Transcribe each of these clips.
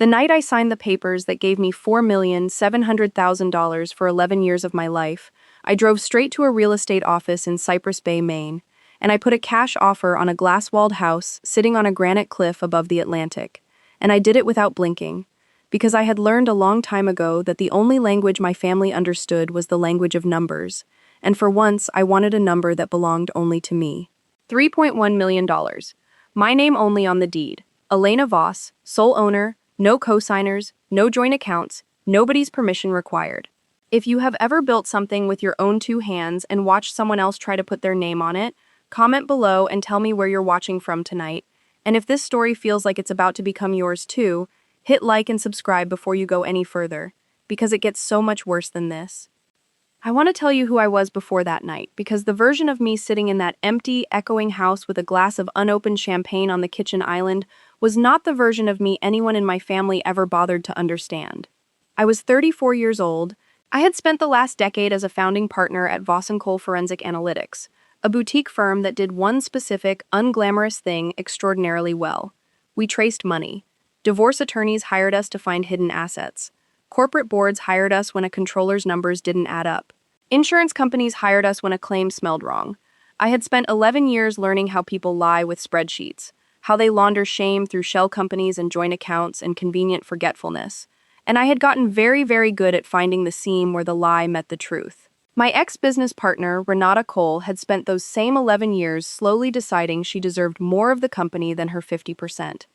The night I signed the papers that gave me $4,700,000 for 11 years of my life, I drove straight to a real estate office in Cypress Bay, Maine, and I put a cash offer on a glass-walled house sitting on a granite cliff above the Atlantic. And I did it without blinking, because I had learned a long time ago that the only language my family understood was the language of numbers, and for once I wanted a number that belonged only to me. $3.1 million. My name only on the deed. Elena Voss, sole owner, no co-signers, no joint accounts, nobody's permission required. If you have ever built something with your own two hands and watched someone else try to put their name on it, comment below and tell me where you're watching from tonight. And if this story feels like it's about to become yours too, hit like and subscribe before you go any further, because it gets so much worse than this. I want to tell you who I was before that night, because the version of me sitting in that empty, echoing house with a glass of unopened champagne on the kitchen island was not the version of me anyone in my family ever bothered to understand. I was 34 years old. I had spent the last decade as a founding partner at Voss & Cole Forensic Analytics, a boutique firm that did one specific, unglamorous thing extraordinarily well. We traced money. Divorce attorneys hired us to find hidden assets. Corporate boards hired us when a controller's numbers didn't add up. Insurance companies hired us when a claim smelled wrong. I had spent 11 years learning how people lie with spreadsheets, how they launder shame through shell companies and joint accounts and convenient forgetfulness. And I had gotten very, very good at finding the seam where the lie met the truth. My ex-business partner, Renata Cole, had spent those same 11 years slowly deciding she deserved more of the company than her 50%.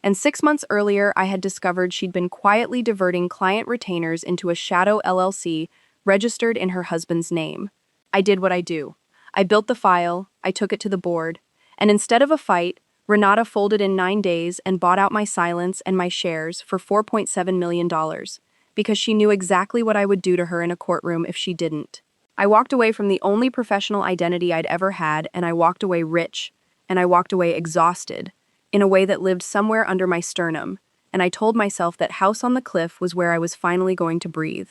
And 6 months earlier, I had discovered she'd been quietly diverting client retainers into a shadow LLC registered in her husband's name. I did what I do. I built the file, I took it to the board, and instead of a fight, Renata folded in 9 days and bought out my silence and my shares for $4.7 million, because she knew exactly what I would do to her in a courtroom if she didn't. I walked away from the only professional identity I'd ever had, and I walked away rich, and I walked away exhausted, in a way that lived somewhere under my sternum, and I told myself that house on the cliff was where I was finally going to breathe.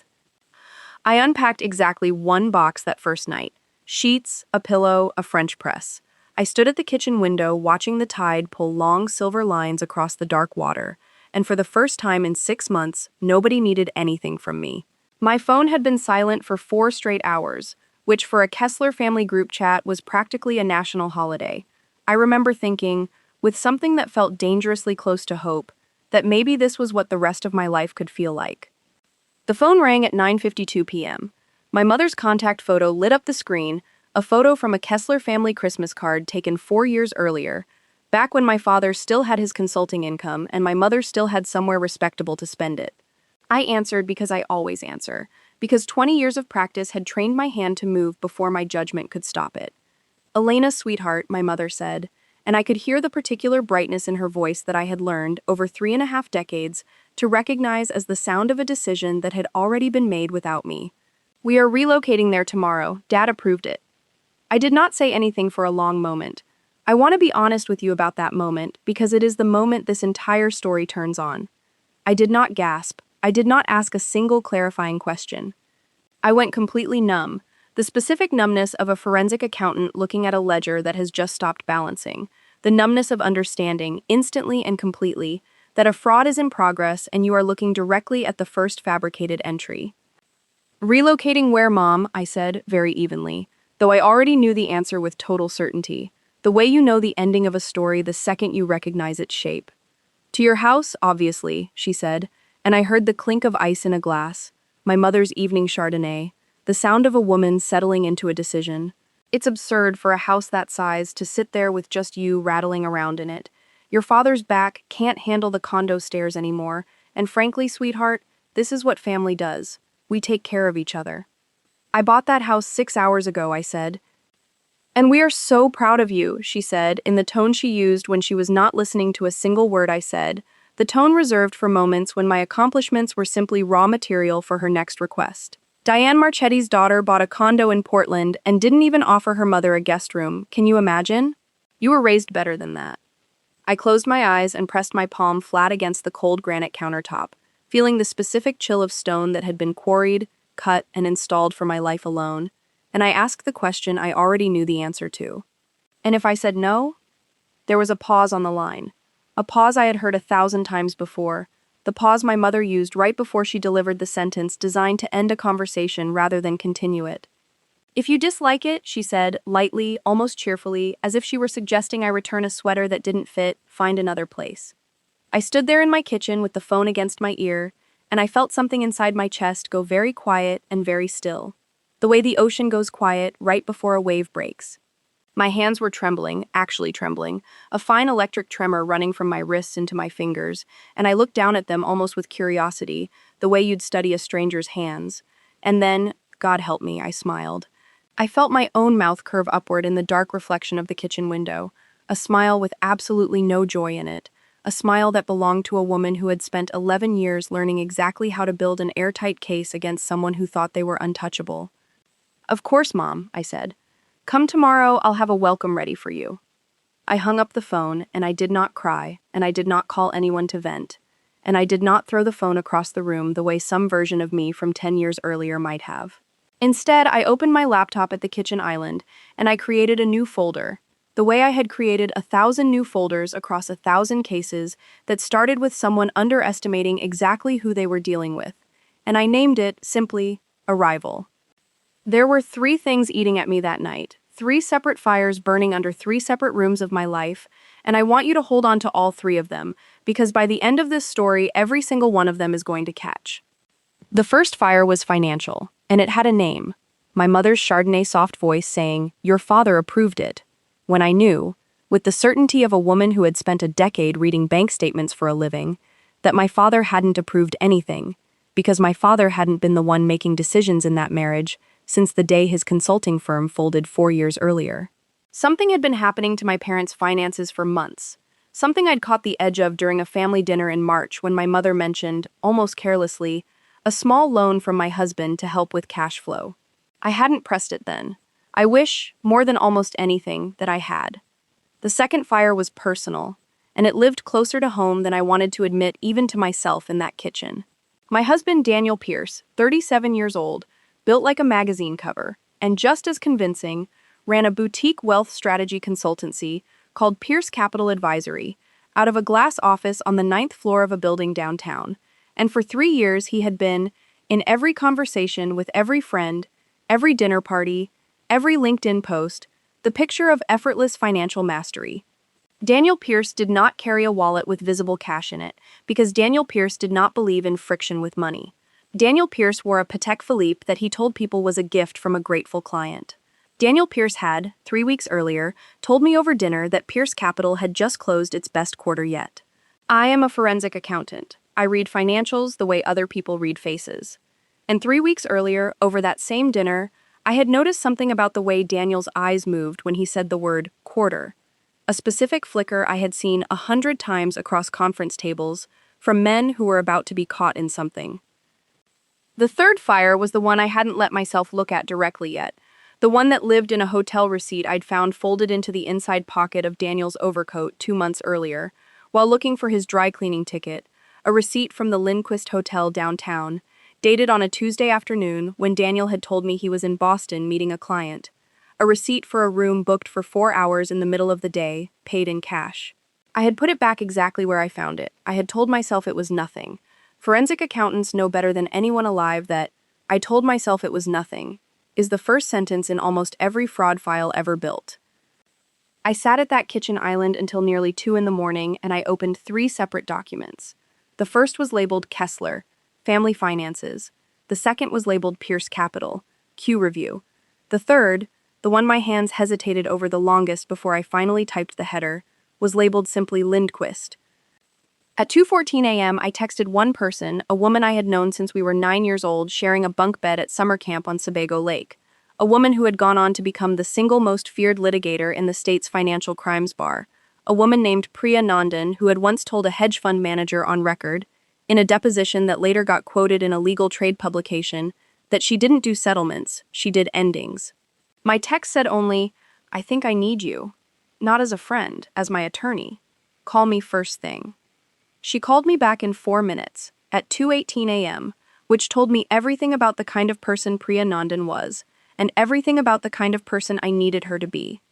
I unpacked exactly one box that first night: sheets, a pillow, a French press. I stood at the kitchen window watching the tide pull long silver lines across the dark water, and for the first time in 6 months, nobody needed anything from me. My phone had been silent for 4 straight hours, which for a Kessler family group chat was practically a national holiday. I remember thinking, with something that felt dangerously close to hope, that maybe this was what the rest of my life could feel like. The phone rang at 9:52 p.m. My mother's contact photo lit up the screen, a photo from a Kessler family Christmas card taken 4 years earlier, back when my father still had his consulting income and my mother still had somewhere respectable to spend it. I answered because I always answer, because 20 years of practice had trained my hand to move before my judgment could stop it. "Elena, sweetheart," my mother said, and I could hear the particular brightness in her voice that I had learned, over 3.5 decades, to recognize as the sound of a decision that had already been made without me. "We are relocating there tomorrow. Dad approved it." I did not say anything for a long moment. I want to be honest with you about that moment, because it is the moment this entire story turns on. I did not gasp. I did not ask a single clarifying question. I went completely numb, the specific numbness of a forensic accountant looking at a ledger that has just stopped balancing, the numbness of understanding, instantly and completely, that a fraud is in progress and you are looking directly at the first fabricated entry. "Relocating where, Mom?" I said, very evenly, though I already knew the answer with total certainty, the way you know the ending of a story the second you recognize its shape. "To your house, obviously," she said, and I heard the clink of ice in a glass, my mother's evening Chardonnay, the sound of a woman settling into a decision. It's absurd for a house that size to sit there with just you rattling around in it. Your father's back can't handle the condo stairs anymore, and frankly, sweetheart, this is what family does. We take care of each other. "I bought that house 6 hours ago," I said. "And we are so proud of you," she said, in the tone she used when she was not listening to a single word I said, the tone reserved for moments when my accomplishments were simply raw material for her next request. "Diane Marchetti's daughter bought a condo in Portland and didn't even offer her mother a guest room. Can you imagine? You were raised better than that." I closed my eyes and pressed my palm flat against the cold granite countertop, feeling the specific chill of stone that had been quarried, cut, and installed for my life alone, and I asked the question I already knew the answer to. "And if I said no?" There was a pause on the line, a pause I had heard 1,000 times before, the pause my mother used right before she delivered the sentence designed to end a conversation rather than continue it. "If you dislike it," she said, lightly, almost cheerfully, as if she were suggesting I return a sweater that didn't fit, find another place. I stood there in my kitchen with the phone against my ear, and I felt something inside my chest go very quiet and very still. The way the ocean goes quiet right before a wave breaks. My hands were trembling, actually trembling, a fine electric tremor running from my wrists into my fingers, and I looked down at them almost with curiosity, the way you'd study a stranger's hands. And then, God help me, I smiled. I felt my own mouth curve upward in the dark reflection of the kitchen window, a smile with absolutely no joy in it, a smile that belonged to a woman who had spent 11 years learning exactly how to build an airtight case against someone who thought they were untouchable. "Of course, Mom," I said. "Come tomorrow, I'll have a welcome ready for you." I hung up the phone, and I did not cry, and I did not call anyone to vent, and I did not throw the phone across the room the way some version of me from 10 years earlier might have. Instead, I opened my laptop at the kitchen island, and I created a new folder, the way I had created 1,000 new folders across 1,000 cases that started with someone underestimating exactly who they were dealing with, and I named it, simply, Arrival. There were 3 things eating at me that night, 3 separate fires burning under 3 separate rooms of my life, and I want you to hold on to all 3 of them, because by the end of this story, every single one of them is going to catch. The first fire was financial, and it had a name. My mother's Chardonnay soft voice saying, "Your father approved it," when I knew, with the certainty of a woman who had spent a decade reading bank statements for a living, that my father hadn't approved anything, because my father hadn't been the one making decisions in that marriage since the day his consulting firm folded 4 years earlier. Something had been happening to my parents' finances for months, something I'd caught the edge of during a family dinner in March when my mother mentioned, almost carelessly, a small loan from my husband to help with cash flow. I hadn't pressed it then. I wish, more than almost anything, that I had. The second fire was personal, and it lived closer to home than I wanted to admit even to myself in that kitchen. My husband, Daniel Pierce, 37 years old, built like a magazine cover, and just as convincing, ran a boutique wealth strategy consultancy called Pierce Capital Advisory out of a glass office on the 9th floor of a building downtown. And for 3 years he had been, in every conversation with every friend, every dinner party, every LinkedIn post, the picture of effortless financial mastery. Daniel Pierce did not carry a wallet with visible cash in it, because Daniel Pierce did not believe in friction with money. Daniel Pierce wore a Patek Philippe that he told people was a gift from a grateful client. Daniel Pierce had, 3 weeks earlier, told me over dinner that Pierce Capital had just closed its best quarter yet. I am a forensic accountant. I read financials the way other people read faces. And 3 weeks earlier, over that same dinner, I had noticed something about the way Daniel's eyes moved when he said the word quarter. A specific flicker I had seen 100 times across conference tables from men who were about to be caught in something. The third fire was the one I hadn't let myself look at directly yet, the one that lived in a hotel receipt I'd found folded into the inside pocket of Daniel's overcoat 2 months earlier, while looking for his dry cleaning ticket, a receipt from the Lindquist Hotel downtown, dated on a Tuesday afternoon when Daniel had told me he was in Boston meeting a client, a receipt for a room booked for 4 hours in the middle of the day, paid in cash. I had put it back exactly where I found it. I had told myself it was nothing. Forensic accountants know better than anyone alive that "I told myself it was nothing" is the first sentence in almost every fraud file ever built. I sat at that kitchen island until nearly 2 in the morning, and I opened 3 separate documents. The first was labeled Kessler, Family Finances. The second was labeled Pierce Capital, Q Review. The third, the one my hands hesitated over the longest before I finally typed the header, was labeled simply Lindquist. At 2:14 a.m., I texted one person, a woman I had known since we were 9 years old, sharing a bunk bed at summer camp on Sebago Lake, a woman who had gone on to become the single most feared litigator in the state's financial crimes bar, a woman named Priya Nandan who had once told a hedge fund manager on record, in a deposition that later got quoted in a legal trade publication, that she didn't do settlements, she did endings. My text said only, "I think I need you. Not as a friend, as my attorney. Call me first thing." She called me back in 4 minutes, at 2:18 a.m., which told me everything about the kind of person Priya Nandan was, and everything about the kind of person I needed her to be.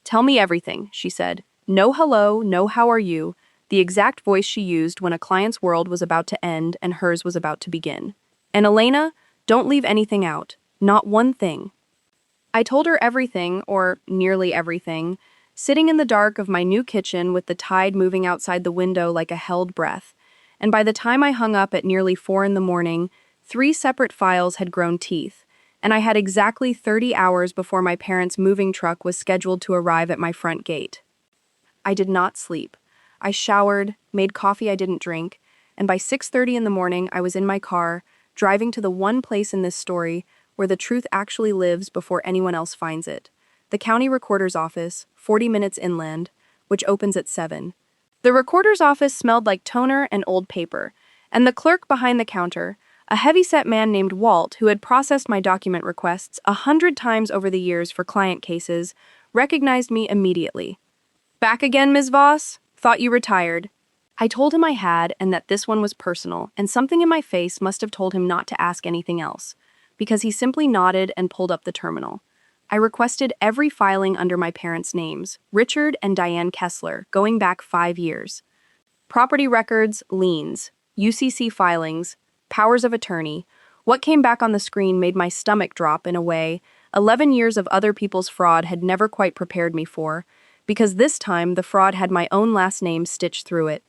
"Tell me everything," she said. "No hello, no how are you, the exact voice she used when a client's world was about to end and hers was about to begin. And Elena, don't leave anything out. Not one thing. I told her everything, or nearly everything, sitting in the dark of my new kitchen with the tide moving outside the window like a held breath. And by the time I hung up at nearly 4 in the morning, 3 separate files had grown teeth, and I had exactly 30 hours before my parents' moving truck was scheduled to arrive at my front gate. I did not sleep. I showered, made coffee I didn't drink, and by 6:30 in the morning I was in my car, driving to the one place in this story where the truth actually lives before anyone else finds it. The county recorder's office, 40 minutes inland, which opens at 7. The recorder's office smelled like toner and old paper, and the clerk behind the counter, a heavy-set man named Walt who had processed my document requests 100 times over the years for client cases, recognized me immediately. "Back again, Ms. Voss? Thought you retired." I told him I had and that this one was personal, and something in my face must have told him not to ask anything else, because he simply nodded and pulled up the terminal. I requested every filing under my parents' names, Richard and Diane Kessler, going back 5 years. Property records, liens, UCC filings, powers of attorney. What came back on the screen made my stomach drop in a way 11 years of other people's fraud had never quite prepared me for, because this time the fraud had my own last name stitched through it.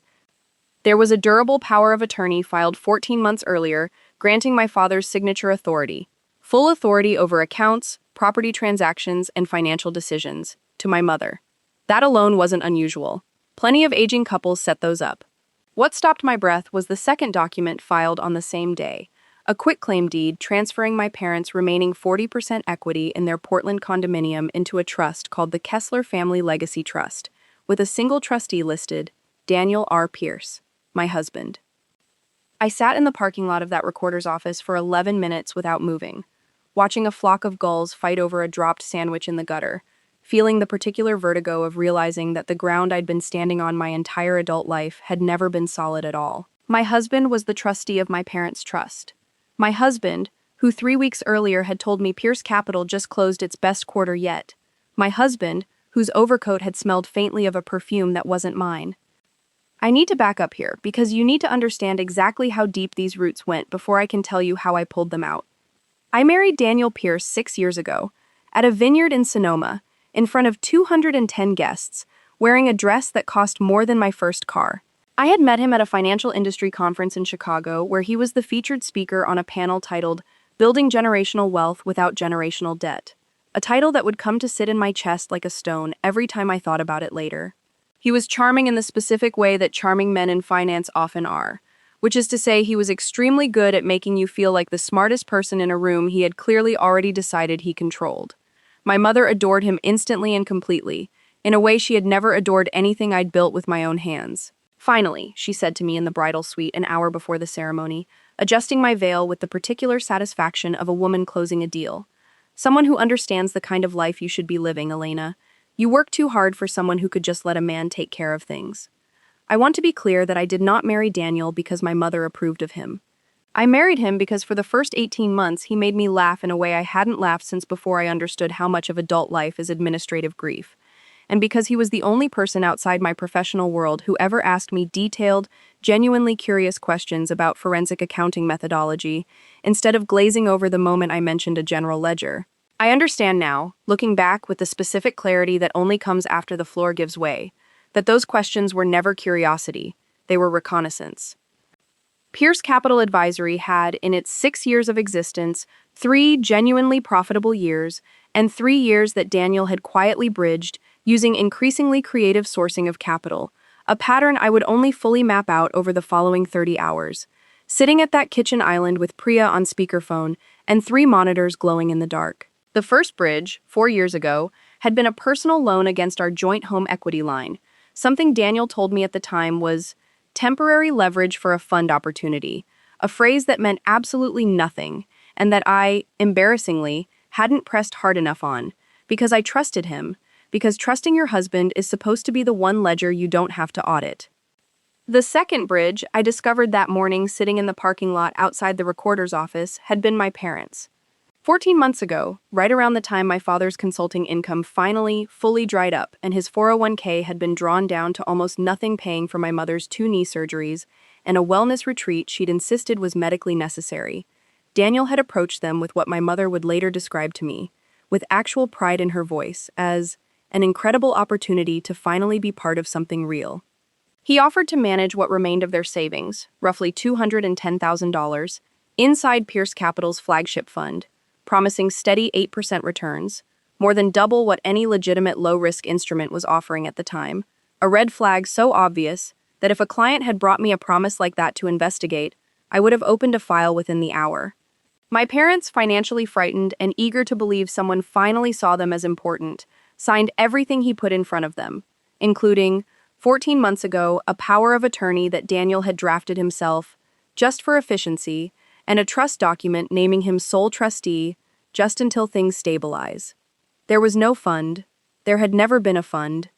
There was a durable power of attorney filed 14 months earlier, granting my father's signature authority, full authority over accounts, property transactions, and financial decisions, to my mother. That alone wasn't unusual. Plenty of aging couples set those up. What stopped my breath was the second document filed on the same day, a quitclaim deed transferring my parents' remaining 40% equity in their Portland condominium into a trust called the Kessler Family Legacy Trust, with a single trustee listed, Daniel R. Pierce, my husband. I sat in the parking lot of that recorder's office for 11 minutes without moving, watching a flock of gulls fight over a dropped sandwich in the gutter, feeling the particular vertigo of realizing that the ground I'd been standing on my entire adult life had never been solid at all. My husband was the trustee of my parents' trust. My husband, who 3 weeks earlier had told me Pierce Capital just closed its best quarter yet. My husband, whose overcoat had smelled faintly of a perfume that wasn't mine. I need to back up here, because you need to understand exactly how deep these roots went before I can tell you how I pulled them out. I married Daniel Pierce 6 years ago, at a vineyard in Sonoma, in front of 210 guests, wearing a dress that cost more than my first car. I had met him at a financial industry conference in Chicago where he was the featured speaker on a panel titled Building Generational Wealth Without Generational Debt, a title that would come to sit in my chest like a stone every time I thought about it later. He was charming in the specific way that charming men in finance often are, which is to say he was extremely good at making you feel like the smartest person in a room he had clearly already decided he controlled. My mother adored him instantly and completely, in a way she had never adored anything I'd built with my own hands. "Finally," she said to me in the bridal suite an hour before the ceremony, adjusting my veil with the particular satisfaction of a woman closing a deal. "Someone who understands the kind of life you should be living, Elena. You work too hard for someone who could just let a man take care of things." I want to be clear that I did not marry Daniel because my mother approved of him. I married him because for the first 18 months he made me laugh in a way I hadn't laughed since before I understood how much of adult life is administrative grief, and because he was the only person outside my professional world who ever asked me detailed, genuinely curious questions about forensic accounting methodology, instead of glazing over the moment I mentioned a general ledger. I understand now, looking back with the specific clarity that only comes after the floor gives way, that those questions were never curiosity, they were reconnaissance. Pierce Capital Advisory had, in its 6 years of existence, 3 genuinely profitable years, and 3 years that Daniel had quietly bridged, using increasingly creative sourcing of capital, a pattern I would only fully map out over the following 30 hours, sitting at that kitchen island with Priya on speakerphone and 3 monitors glowing in the dark. The first bridge, 4 years ago, had been a personal loan against our joint home equity line. Something Daniel told me at the time was temporary leverage for a fund opportunity, a phrase that meant absolutely nothing, and that I, embarrassingly, hadn't pressed hard enough on, because I trusted him, because trusting your husband is supposed to be the one ledger you don't have to audit. The second bridge, I discovered that morning sitting in the parking lot outside the recorder's office, had been my parents. 14 months ago, right around the time my father's consulting income finally, fully dried up and his 401k had been drawn down to almost nothing, paying for my mother's 2 knee surgeries and a wellness retreat she'd insisted was medically necessary, Daniel had approached them with what my mother would later describe to me, with actual pride in her voice, as an incredible opportunity to finally be part of something real. He offered to manage what remained of their savings, roughly $210,000, inside Pierce Capital's flagship fund, promising steady 8% returns, more than double what any legitimate low-risk instrument was offering at the time, a red flag so obvious that if a client had brought me a promise like that to investigate, I would have opened a file within the hour. My parents, financially frightened and eager to believe someone finally saw them as important, signed everything he put in front of them, including, 14 months ago, a power of attorney that Daniel had drafted himself, just for efficiency, and a trust document naming him sole trustee, just until things stabilize. There was no fund. There had never been a fund.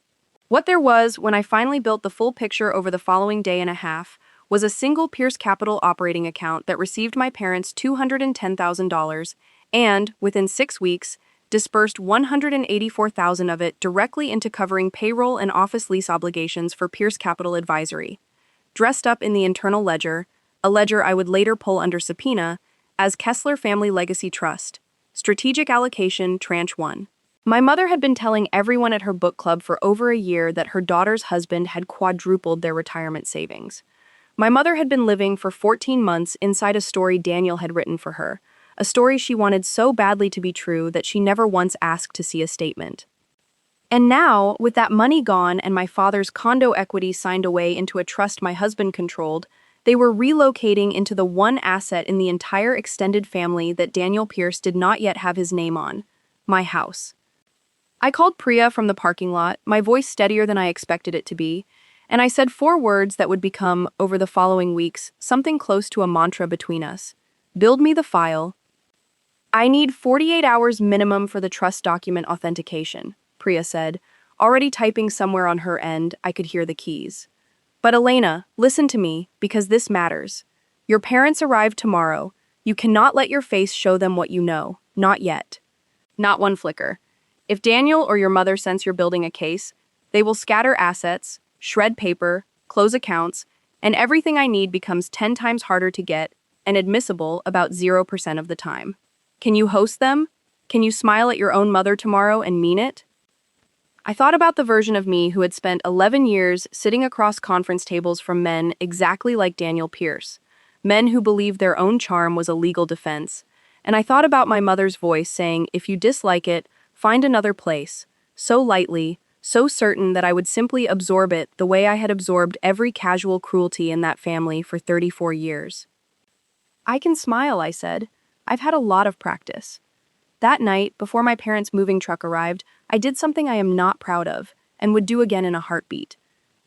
What there was, when I finally built the full picture over the following day and a half, was a single Pierce Capital operating account that received my parents' $210,000 and, within 6 weeks, disbursed $184,000 of it directly into covering payroll and office lease obligations for Pierce Capital Advisory. Dressed up in the internal ledger, a ledger I would later pull under subpoena, as Kessler Family Legacy Trust, Strategic Allocation Tranche 1. My mother had been telling everyone at her book club for over a year that her daughter's husband had quadrupled their retirement savings. My mother had been living for 14 months inside a story Daniel had written for her, a story she wanted so badly to be true that she never once asked to see a statement. And now, with that money gone and my father's condo equity signed away into a trust my husband controlled, they were relocating into the one asset in the entire extended family that Daniel Pierce did not yet have his name on: my house. I called Priya from the parking lot, my voice steadier than I expected it to be, and I said 4 words that would become, over the following weeks, something close to a mantra between us. Build me the file. I need 48 hours minimum for the trust document authentication, Priya said. Already typing somewhere on her end, I could hear the keys. But Elena, listen to me, because this matters. Your parents arrive tomorrow. You cannot let your face show them what you know. Not yet. Not one flicker. If Daniel or your mother sense you're building a case, they will scatter assets, shred paper, close accounts, and everything I need becomes 10 times harder to get and admissible about 0% of the time. Can you host them? Can you smile at your own mother tomorrow and mean it? I thought about the version of me who had spent 11 years sitting across conference tables from men exactly like Daniel Pierce, men who believed their own charm was a legal defense, and I thought about my mother's voice saying, if you dislike it, find another place, so lightly, so certain that I would simply absorb it the way I had absorbed every casual cruelty in that family for 34 years. I can smile, I said. I've had a lot of practice. That night, before my parents' moving truck arrived, I did something I am not proud of, and would do again in a heartbeat.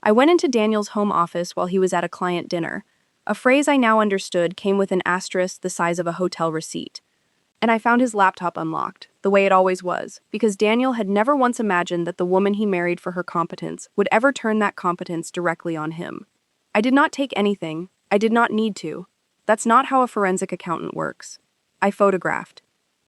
I went into Daniel's home office while he was at a client dinner. A phrase I now understood came with an asterisk the size of a hotel receipt. And I found his laptop unlocked, the way it always was, because Daniel had never once imagined that the woman he married for her competence would ever turn that competence directly on him. I did not take anything. I did not need to. That's not how a forensic accountant works. I photographed.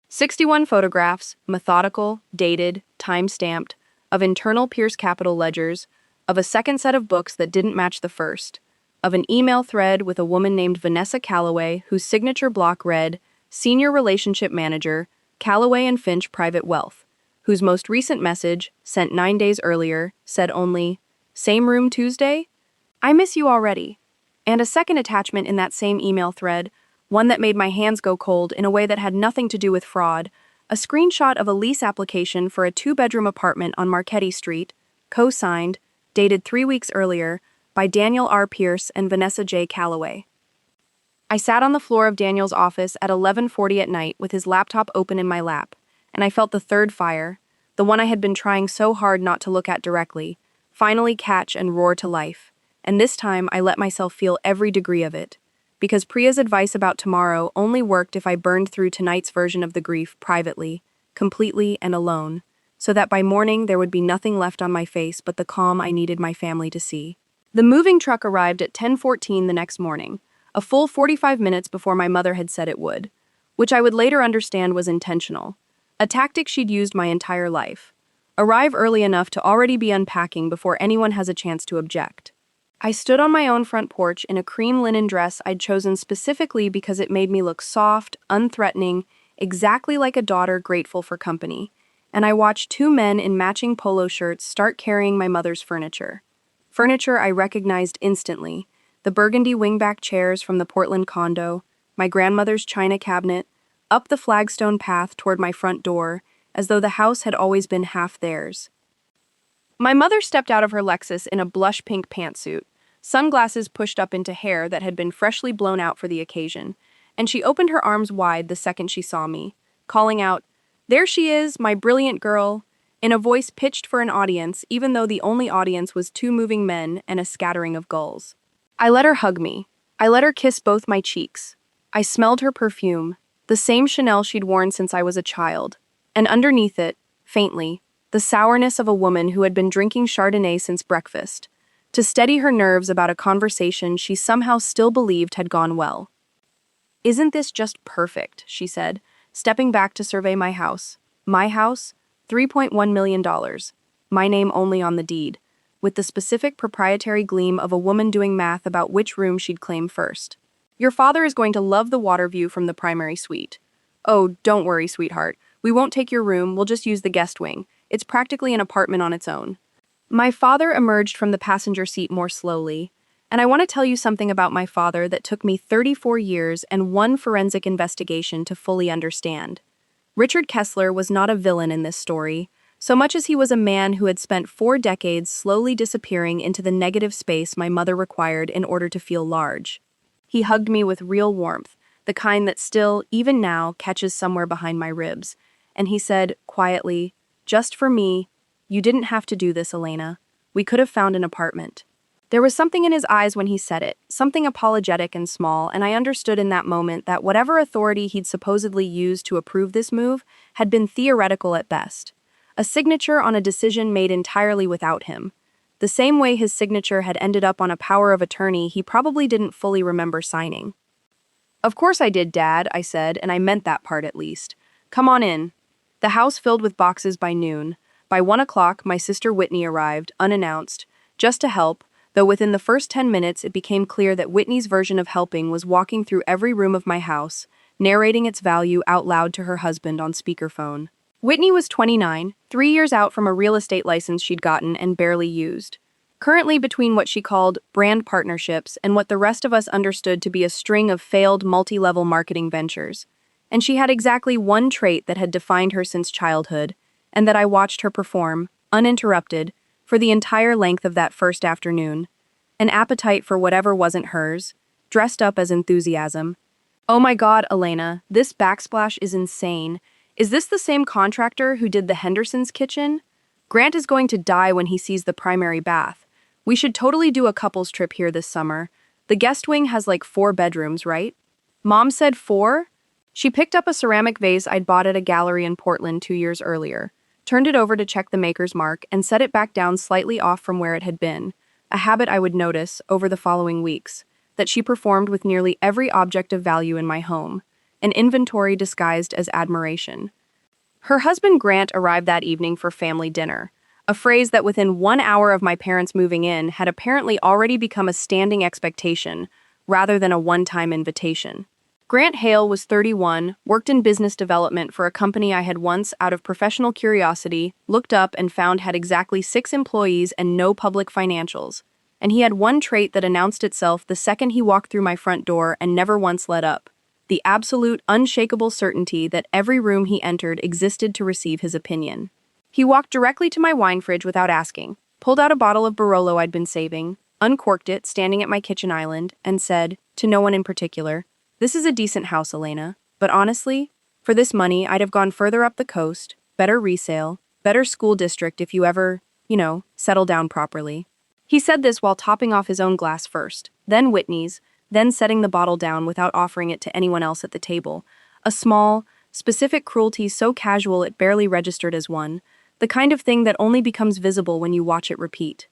61 photographs, methodical, dated, time-stamped, of internal Pierce Capital ledgers, of a second set of books that didn't match the first, of an email thread with a woman named Vanessa Calloway whose signature block read, Senior Relationship Manager, Calloway and Finch Private Wealth, whose most recent message, sent 9 days earlier, said only, Same room Tuesday? I miss you already. And a second attachment in that same email thread, one that made my hands go cold in a way that had nothing to do with fraud, a screenshot of a lease application for a 2-bedroom apartment on Marchetti Street, co-signed, dated 3 weeks earlier, by Daniel R. Pierce and Vanessa J. Calloway. I sat on the floor of Daniel's office at 11:40 at night with his laptop open in my lap, and I felt the third fire, the one I had been trying so hard not to look at directly, finally catch and roar to life, and this time I let myself feel every degree of it, because Priya's advice about tomorrow only worked if I burned through tonight's version of the grief privately, completely and alone, so that by morning there would be nothing left on my face but the calm I needed my family to see. The moving truck arrived at 10:14 the next morning, a full 45 minutes before my mother had said it would. which I would later understand was intentional. A tactic she'd used my entire life. Arrive early enough to already be unpacking before anyone has a chance to object. I stood on my own front porch in a cream linen dress I'd chosen specifically because it made me look soft, unthreatening, exactly like a daughter grateful for company, and I watched two men in matching polo shirts start carrying my mother's furniture. Furniture I recognized instantly: the burgundy wingback chairs from the Portland condo, my grandmother's china cabinet, up the flagstone path toward my front door, as though the house had always been half theirs. My mother stepped out of her Lexus in a blush pink pantsuit, sunglasses pushed up into hair that had been freshly blown out for the occasion, and she opened her arms wide the second she saw me, calling out, "There she is, my brilliant girl," in a voice pitched for an audience, even though the only audience was two moving men and a scattering of gulls. I let her hug me. I let her kiss both my cheeks. I smelled her perfume, the same Chanel she'd worn since I was a child, and underneath it, faintly, the sourness of a woman who had been drinking Chardonnay since breakfast, to steady her nerves about a conversation she somehow still believed had gone well. "Isn't this just perfect?" she said, stepping back to survey my house. My house, $3.1 million, my name only on the deed, with the specific proprietary gleam of a woman doing math about which room she'd claim first. "Your father is going to love the water view from the primary suite." "Oh, don't worry, sweetheart. We won't take your room, we'll just use the guest wing. It's practically an apartment on its own." My father emerged from the passenger seat more slowly, and I want to tell you something about my father that took me 34 years and one forensic investigation to fully understand. Richard Kessler was not a villain in this story, so much as he was a man who had spent 4 decades slowly disappearing into the negative space my mother required in order to feel large. He hugged me with real warmth, the kind that still, even now, catches somewhere behind my ribs, and he said, quietly, "Just for me, you didn't have to do this, Elena. We could have found an apartment." There was something in his eyes when he said it, something apologetic and small, and I understood in that moment that whatever authority he'd supposedly used to approve this move had been theoretical at best. A signature on a decision made entirely without him. The same way his signature had ended up on a power of attorney he probably didn't fully remember signing. "Of course I did, Dad," I said, and I meant that part at least. "Come on in." The house filled with boxes by noon. By 1 o'clock, my sister Whitney arrived, unannounced, just to help, though within the first 10 minutes it became clear that Whitney's version of helping was walking through every room of my house, narrating its value out loud to her husband on speakerphone. Whitney was 29, 3 years out from a real estate license she'd gotten and barely used. Currently between what she called brand partnerships and what the rest of us understood to be a string of failed multi-level marketing ventures. And she had exactly one trait that had defined her since childhood, and that I watched her perform, uninterrupted, for the entire length of that first afternoon. An appetite for whatever wasn't hers, dressed up as enthusiasm. "Oh my God, Elena, this backsplash is insane. Is this the same contractor who did the Henderson's kitchen? Grant is going to die when he sees the primary bath. We should totally do a couples trip here this summer. The guest wing has like 4 bedrooms, right?" Mom said 4? She picked up a ceramic vase I'd bought at a gallery in Portland 2 years earlier, turned it over to check the maker's mark, and set it back down slightly off from where it had been, a habit I would notice, over the following weeks, that she performed with nearly every object of value in my home, an inventory disguised as admiration. Her husband Grant arrived that evening for family dinner, a phrase that within 1 hour of my parents moving in had apparently already become a standing expectation, rather than a one-time invitation. Grant Hale was 31, worked in business development for a company I had once, out of professional curiosity, looked up and found had exactly 6 employees and no public financials. And he had one trait that announced itself the second he walked through my front door and never once let up: the absolute, unshakable certainty that every room he entered existed to receive his opinion. He walked directly to my wine fridge without asking, pulled out a bottle of Barolo I'd been saving, uncorked it standing at my kitchen island, and said, to no one in particular, "This is a decent house, Elena, but honestly, for this money I'd have gone further up the coast, better resale, better school district if you ever, settle down properly." He said this while topping off his own glass first, then Whitney's, then setting the bottle down without offering it to anyone else at the table. A small, specific cruelty so casual it barely registered as one, the kind of thing that only becomes visible when you watch it repeat.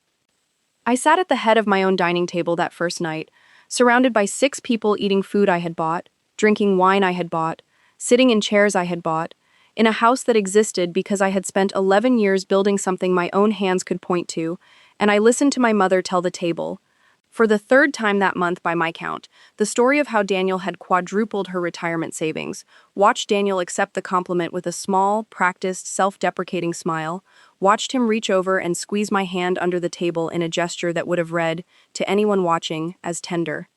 I sat at the head of my own dining table that first night, surrounded by 6 people eating food I had bought, drinking wine I had bought, sitting in chairs I had bought, in a house that existed because I had spent 11 years building something my own hands could point to, and I listened to my mother tell the table, for the third time that month by my count, the story of how Daniel had quadrupled her retirement savings. Watched Daniel accept the compliment with a small, practiced, self-deprecating smile, watched him reach over and squeeze my hand under the table in a gesture that would have read, to anyone watching, as tender.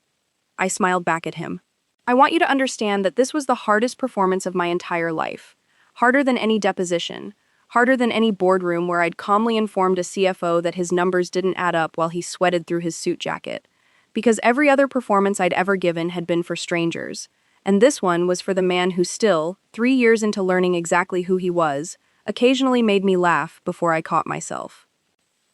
I smiled back at him. I want you to understand that this was the hardest performance of my entire life. Harder than any deposition. Harder than any boardroom where I'd calmly informed a CFO that his numbers didn't add up while he sweated through his suit jacket. Because every other performance I'd ever given had been for strangers. And this one was for the man who still, 3 years into learning exactly who he was, occasionally made me laugh before I caught myself.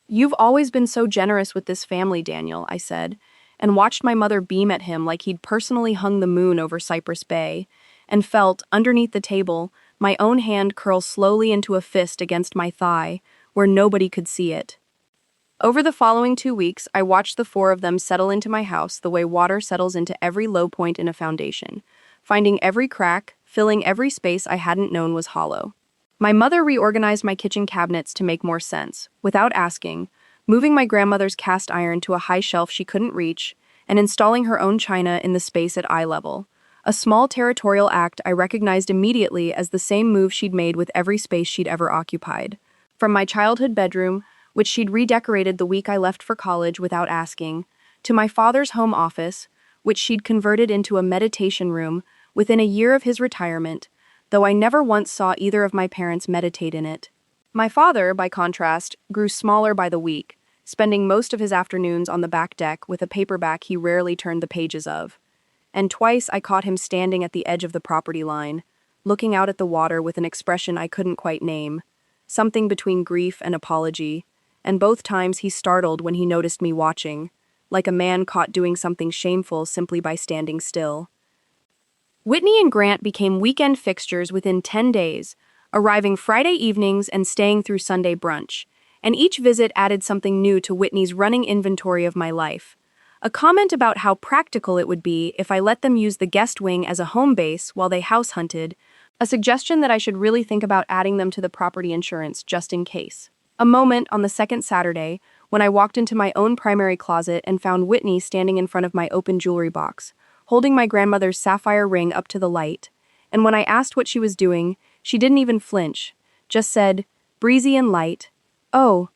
"You've always been so generous with this family, Daniel," I said, and watched my mother beam at him like he'd personally hung the moon over Cypress Bay, and felt, underneath the table, my own hand curl slowly into a fist against my thigh, where nobody could see it. Over the following 2 weeks, I watched the four of them settle into my house the way water settles into every low point in a foundation, finding every crack, filling every space I hadn't known was hollow. My mother reorganized my kitchen cabinets to make more sense, without asking, moving my grandmother's cast iron to a high shelf she couldn't reach, and installing her own china in the space at eye level. A small territorial act I recognized immediately as the same move she'd made with every space she'd ever occupied. From my childhood bedroom, which she'd redecorated the week I left for college without asking, to my father's home office, which she'd converted into a meditation room within a year of his retirement, though I never once saw either of my parents meditate in it. My father, by contrast, grew smaller by the week, spending most of his afternoons on the back deck with a paperback he rarely turned the pages of. And twice I caught him standing at the edge of the property line, looking out at the water with an expression I couldn't quite name, something between grief and apology, and both times he startled when he noticed me watching, like a man caught doing something shameful simply by standing still. Whitney and Grant became weekend fixtures within 10 days, arriving Friday evenings and staying through Sunday brunch, and each visit added something new to Whitney's running inventory of my life. A comment about how practical it would be if I let them use the guest wing as a home base while they house hunted, a suggestion that I should really think about adding them to the property insurance just in case. A moment on the second Saturday when I walked into my own primary closet and found Whitney standing in front of my open jewelry box, holding my grandmother's sapphire ring up to the light, and when I asked what she was doing, she didn't even flinch, just said, breezy and light, "Oh,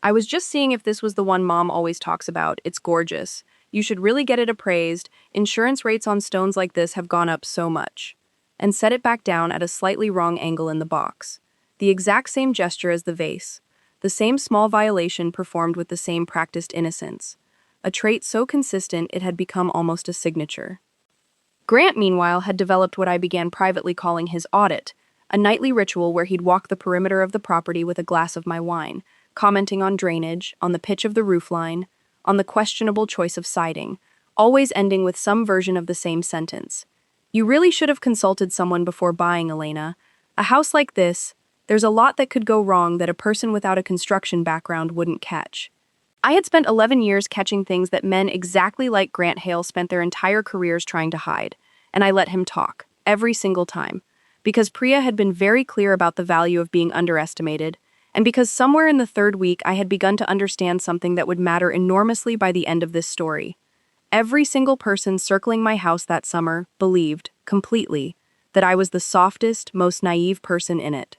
I was just seeing if this was the one Mom always talks about. It's gorgeous. You should really get it appraised. Insurance rates on stones like this have gone up so much." And set it back down at a slightly wrong angle in the box. The exact same gesture as the vase. The same small violation performed with the same practiced innocence. A trait so consistent it had become almost a signature. Grant, meanwhile, had developed what I began privately calling his audit, a nightly ritual where he'd walk the perimeter of the property with a glass of my wine, commenting on drainage, on the pitch of the roofline, on the questionable choice of siding, always ending with some version of the same sentence. "You really should have consulted someone before buying, Elena. A house like this, there's a lot that could go wrong that a person without a construction background wouldn't catch." I had spent 11 years catching things that men exactly like Grant Hale spent their entire careers trying to hide, and I let him talk, every single time. Because Priya had been very clear about the value of being underestimated, and because somewhere in the third week I had begun to understand something that would matter enormously by the end of this story. Every single person circling my house that summer believed, completely, that I was the softest, most naive person in it.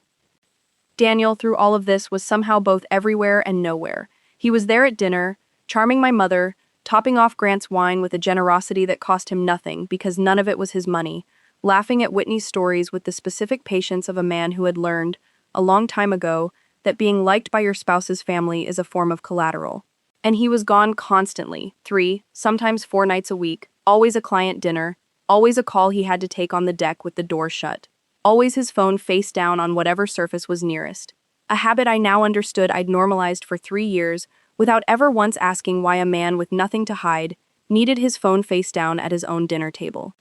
Daniel, through all of this, was somehow both everywhere and nowhere. He was there at dinner, charming my mother, topping off Grant's wine with a generosity that cost him nothing because none of it was his money, laughing at Whitney's stories with the specific patience of a man who had learned, a long time ago, that being liked by your spouse's family is a form of collateral. And he was gone constantly, 3, sometimes 4 nights a week, always a client dinner, always a call he had to take on the deck with the door shut, always his phone face down on whatever surface was nearest. A habit I now understood I'd normalized for 3 years without ever once asking why a man with nothing to hide needed his phone face down at his own dinner table.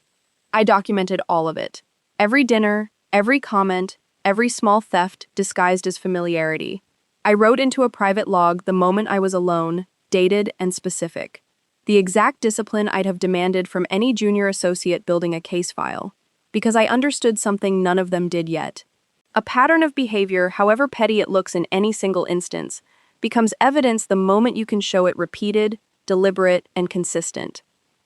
I documented all of it. Every dinner, every comment, every small theft disguised as familiarity. I wrote into a private log the moment I was alone, dated and specific. The exact discipline I'd have demanded from any junior associate building a case file. because I understood something none of them did yet. A pattern of behavior, however petty it looks in any single instance, becomes evidence the moment you can show it repeated, deliberate, and consistent.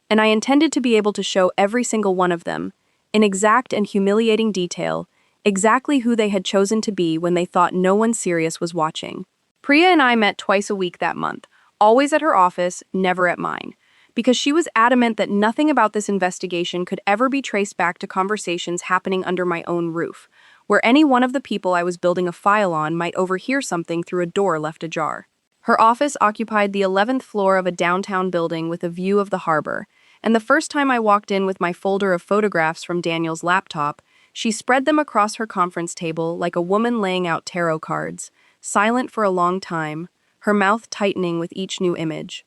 And I intended to be able to show every single one of them, in exact and humiliating detail, exactly who they had chosen to be when they thought no one serious was watching. Priya and I met twice a week that month, always at her office, never at mine, because she was adamant that nothing about this investigation could ever be traced back to conversations happening under my own roof, where any one of the people I was building a file on might overhear something through a door left ajar. Her office occupied the 11th floor of a downtown building with a view of the harbor, and the first time I walked in with my folder of photographs from Daniel's laptop, she spread them across her conference table like a woman laying out tarot cards, silent for a long time, her mouth tightening with each new image.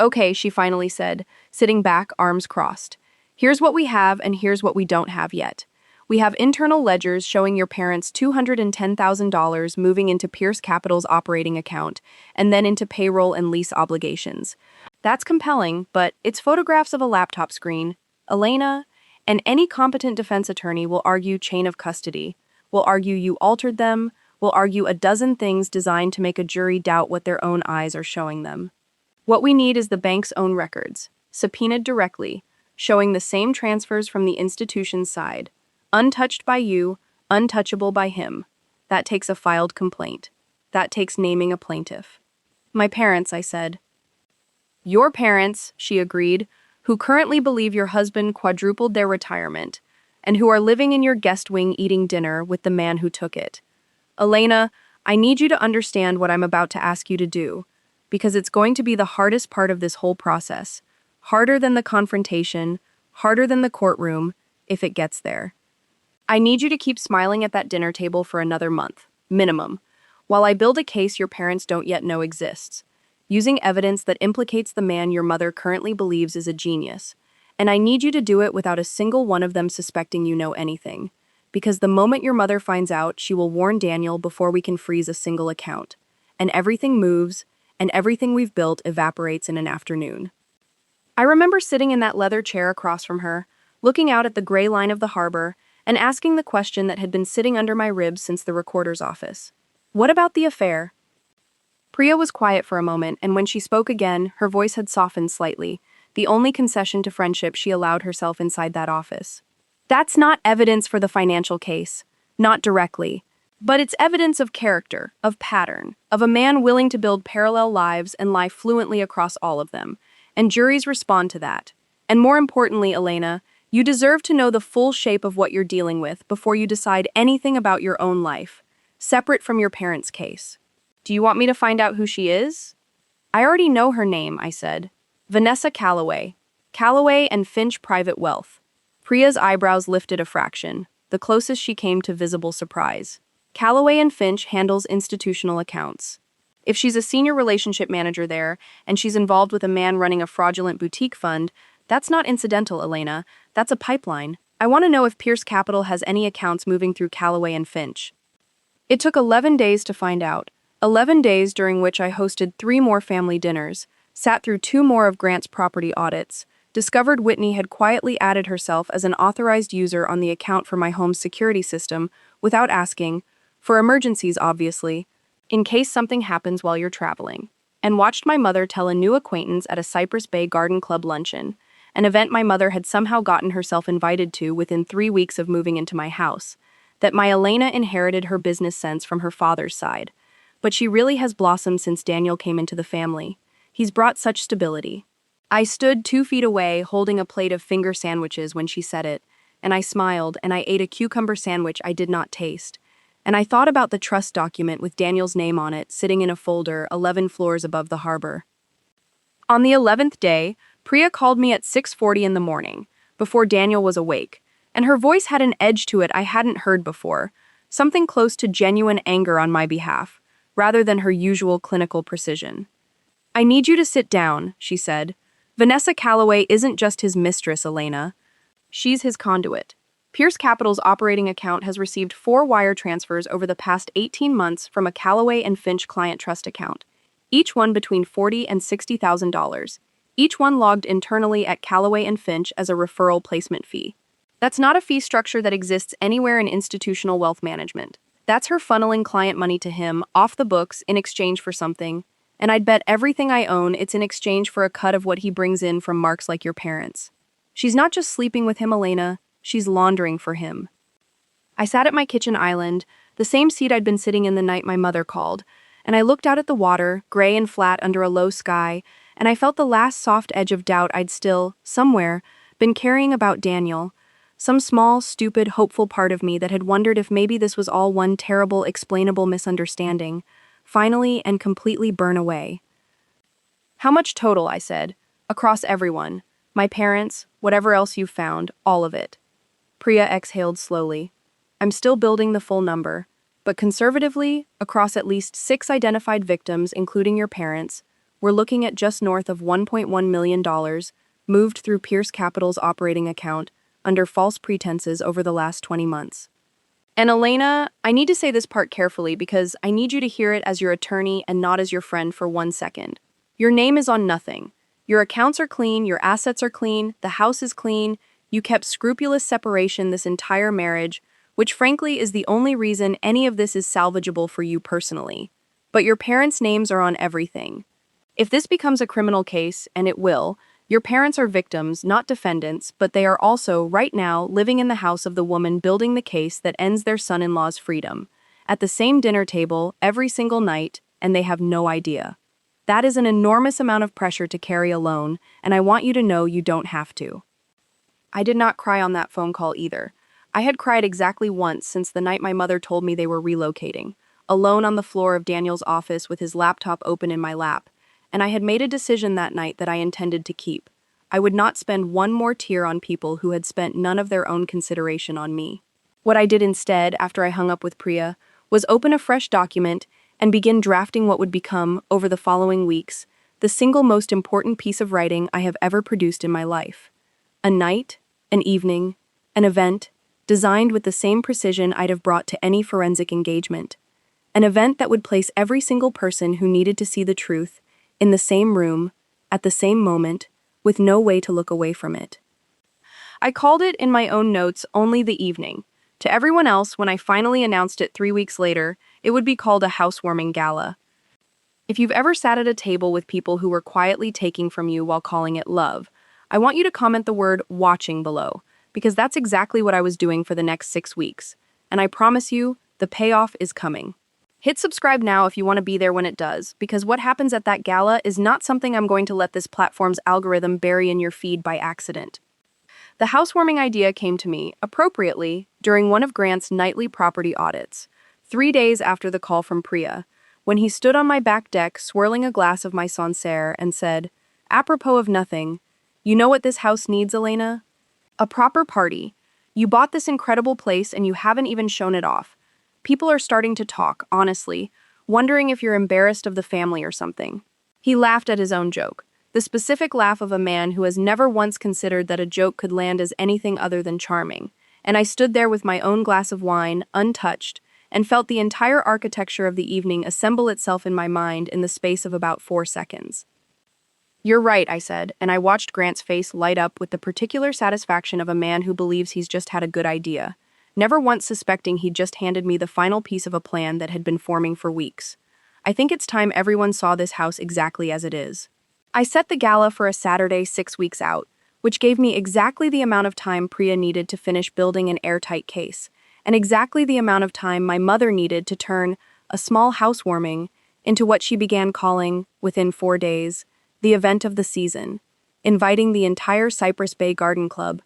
"Okay," she finally said, sitting back, arms crossed. "Here's what we have and here's what we don't have yet. We have internal ledgers showing your parents' $210,000 moving into Pierce Capital's operating account and then into payroll and lease obligations. That's compelling, but it's photographs of a laptop screen. Elena, and any competent defense attorney will argue chain of custody, will argue you altered them, will argue a dozen things designed to make a jury doubt what their own eyes are showing them. What we need is the bank's own records, subpoenaed directly, showing the same transfers from the institution's side. Untouched by you, untouchable by him. That takes a filed complaint. That takes naming a plaintiff." "My parents," I said. "Your parents," she agreed, "who currently believe your husband quadrupled their retirement, and who are living in your guest wing eating dinner with the man who took it. Elena, I need you to understand what I'm about to ask you to do, because it's going to be the hardest part of this whole process. Harder than the confrontation, harder than the courtroom, if it gets there. I need you to keep smiling at that dinner table for another month, minimum, while I build a case your parents don't yet know exists, using evidence that implicates the man your mother currently believes is a genius. And I need you to do it without a single one of them suspecting you know anything, because the moment your mother finds out, she will warn Daniel before we can freeze a single account. And everything moves, and everything we've built evaporates in an afternoon." I remember sitting in that leather chair across from her, looking out at the gray line of the harbor, and asking the question that had been sitting under my ribs since the recorder's office. "What about the affair?" Priya was quiet for a moment, and when she spoke again, her voice had softened slightly, the only concession to friendship she allowed herself inside that office. "That's not evidence for the financial case. Not directly. But it's evidence of character, of pattern, of a man willing to build parallel lives and lie fluently across all of them. And juries respond to that. And more importantly, Elena, you deserve to know the full shape of what you're dealing with before you decide anything about your own life, separate from your parents' case. Do you want me to find out who she is?" "I already know her name," I said. "Vanessa Callaway. Callaway and Finch Private Wealth." Priya's eyebrows lifted a fraction, the closest she came to visible surprise. "Callaway and Finch handles institutional accounts. If she's a senior relationship manager there, and she's involved with a man running a fraudulent boutique fund, that's not incidental, Elena. That's a pipeline. I want to know if Pierce Capital has any accounts moving through Callaway and Finch." It took 11 days to find out. 11 days during which I hosted 3 more family dinners, sat through 2 more of Grant's property audits, discovered Whitney had quietly added herself as an authorized user on the account for my home's security system without asking, for emergencies obviously, in case something happens while you're traveling, and watched my mother tell a new acquaintance at a Cypress Bay Garden Club luncheon, an event my mother had somehow gotten herself invited to within 3 weeks of moving into my house, that my Elena inherited her business sense from her father's side. But she really has blossomed since Daniel came into the family. He's brought such stability. I stood 2 feet away holding a plate of finger sandwiches when she said it, and I smiled and I ate a cucumber sandwich I did not taste. And I thought about the trust document with Daniel's name on it sitting in a folder 11 floors above the harbor. On the 11th day, Priya called me at 6:40 in the morning, before Daniel was awake, and her voice had an edge to it I hadn't heard before, something close to genuine anger on my behalf, rather than her usual clinical precision. "I need you to sit down," she said. "Vanessa Callaway isn't just his mistress, Elena. She's his conduit. Pierce Capital's operating account has received 4 wire transfers over the past 18 months from a Callaway and Finch client trust account, each one between $40,000 and $60,000, each one logged internally at Callaway and Finch as a referral placement fee. That's not a fee structure that exists anywhere in institutional wealth management. That's her funneling client money to him, off the books, in exchange for something. And I'd bet everything I own it's in exchange for a cut of what he brings in from marks like your parents. She's not just sleeping with him, Elena, she's laundering for him. I sat at my kitchen island, the same seat I'd been sitting in the night my mother called, and I looked out at the water, gray and flat under a low sky, and I felt the last soft edge of doubt I'd still, somewhere, been carrying about Daniel. Some small, stupid, hopeful part of me that had wondered if maybe this was all one terrible, explainable misunderstanding, finally and completely burn away. How much total, I said. Across everyone. My parents, whatever else you've found, all of it. Priya exhaled slowly. I'm still building the full number, but conservatively, across at least 6 identified victims, including your parents, we're looking at just north of $1.1 million, moved through Pierce Capital's operating account, under false pretenses over the last 20 months. And Elena, I need to say this part carefully because I need you to hear it as your attorney and not as your friend for 1 second. Your name is on nothing. Your accounts are clean, your assets are clean, the house is clean, you kept scrupulous separation this entire marriage, which frankly is the only reason any of this is salvageable for you personally. But your parents' names are on everything. If this becomes a criminal case, and it will, your parents are victims, not defendants, but they are also, right now, living in the house of the woman building the case that ends their son-in-law's freedom, at the same dinner table, every single night, and they have no idea. That is an enormous amount of pressure to carry alone, and I want you to know you don't have to. I did not cry on that phone call either. I had cried exactly once since the night my mother told me they were relocating, alone on the floor of Daniel's office with his laptop open in my lap, and I had made a decision that night that I intended to keep. I would not spend one more tear on people who had spent none of their own consideration on me. What I did instead, after I hung up with Priya, was open a fresh document and begin drafting what would become, over the following weeks, the single most important piece of writing I have ever produced in my life. A night, an evening, an event, designed with the same precision I'd have brought to any forensic engagement. An event that would place every single person who needed to see the truth in the same room, at the same moment, with no way to look away from it. I called it in my own notes only the evening. To everyone else, when I finally announced it 3 weeks later, it would be called a housewarming gala. If you've ever sat at a table with people who were quietly taking from you while calling it love, I want you to comment the word watching below, because that's exactly what I was doing for the next 6 weeks. And I promise you, the payoff is coming. Hit subscribe now if you want to be there when it does, because what happens at that gala is not something I'm going to let this platform's algorithm bury in your feed by accident. The housewarming idea came to me, appropriately, during one of Grant's nightly property audits, 3 days after the call from Priya, when he stood on my back deck swirling a glass of my Sancerre and said, apropos of nothing, you know what this house needs, Elena? A proper party. You bought this incredible place and you haven't even shown it off. People are starting to talk, honestly, wondering if you're embarrassed of the family or something. He laughed at his own joke, the specific laugh of a man who has never once considered that a joke could land as anything other than charming, and I stood there with my own glass of wine, untouched, and felt the entire architecture of the evening assemble itself in my mind in the space of about 4 seconds. You're right, I said, and I watched Grant's face light up with the particular satisfaction of a man who believes he's just had a good idea, never once suspecting he'd just handed me the final piece of a plan that had been forming for weeks. I think it's time everyone saw this house exactly as it is. I set the gala for a Saturday 6 weeks out, which gave me exactly the amount of time Priya needed to finish building an airtight case, and exactly the amount of time my mother needed to turn a small housewarming into what she began calling, within 4 days, the event of the season, inviting the entire Cypress Bay Garden Club,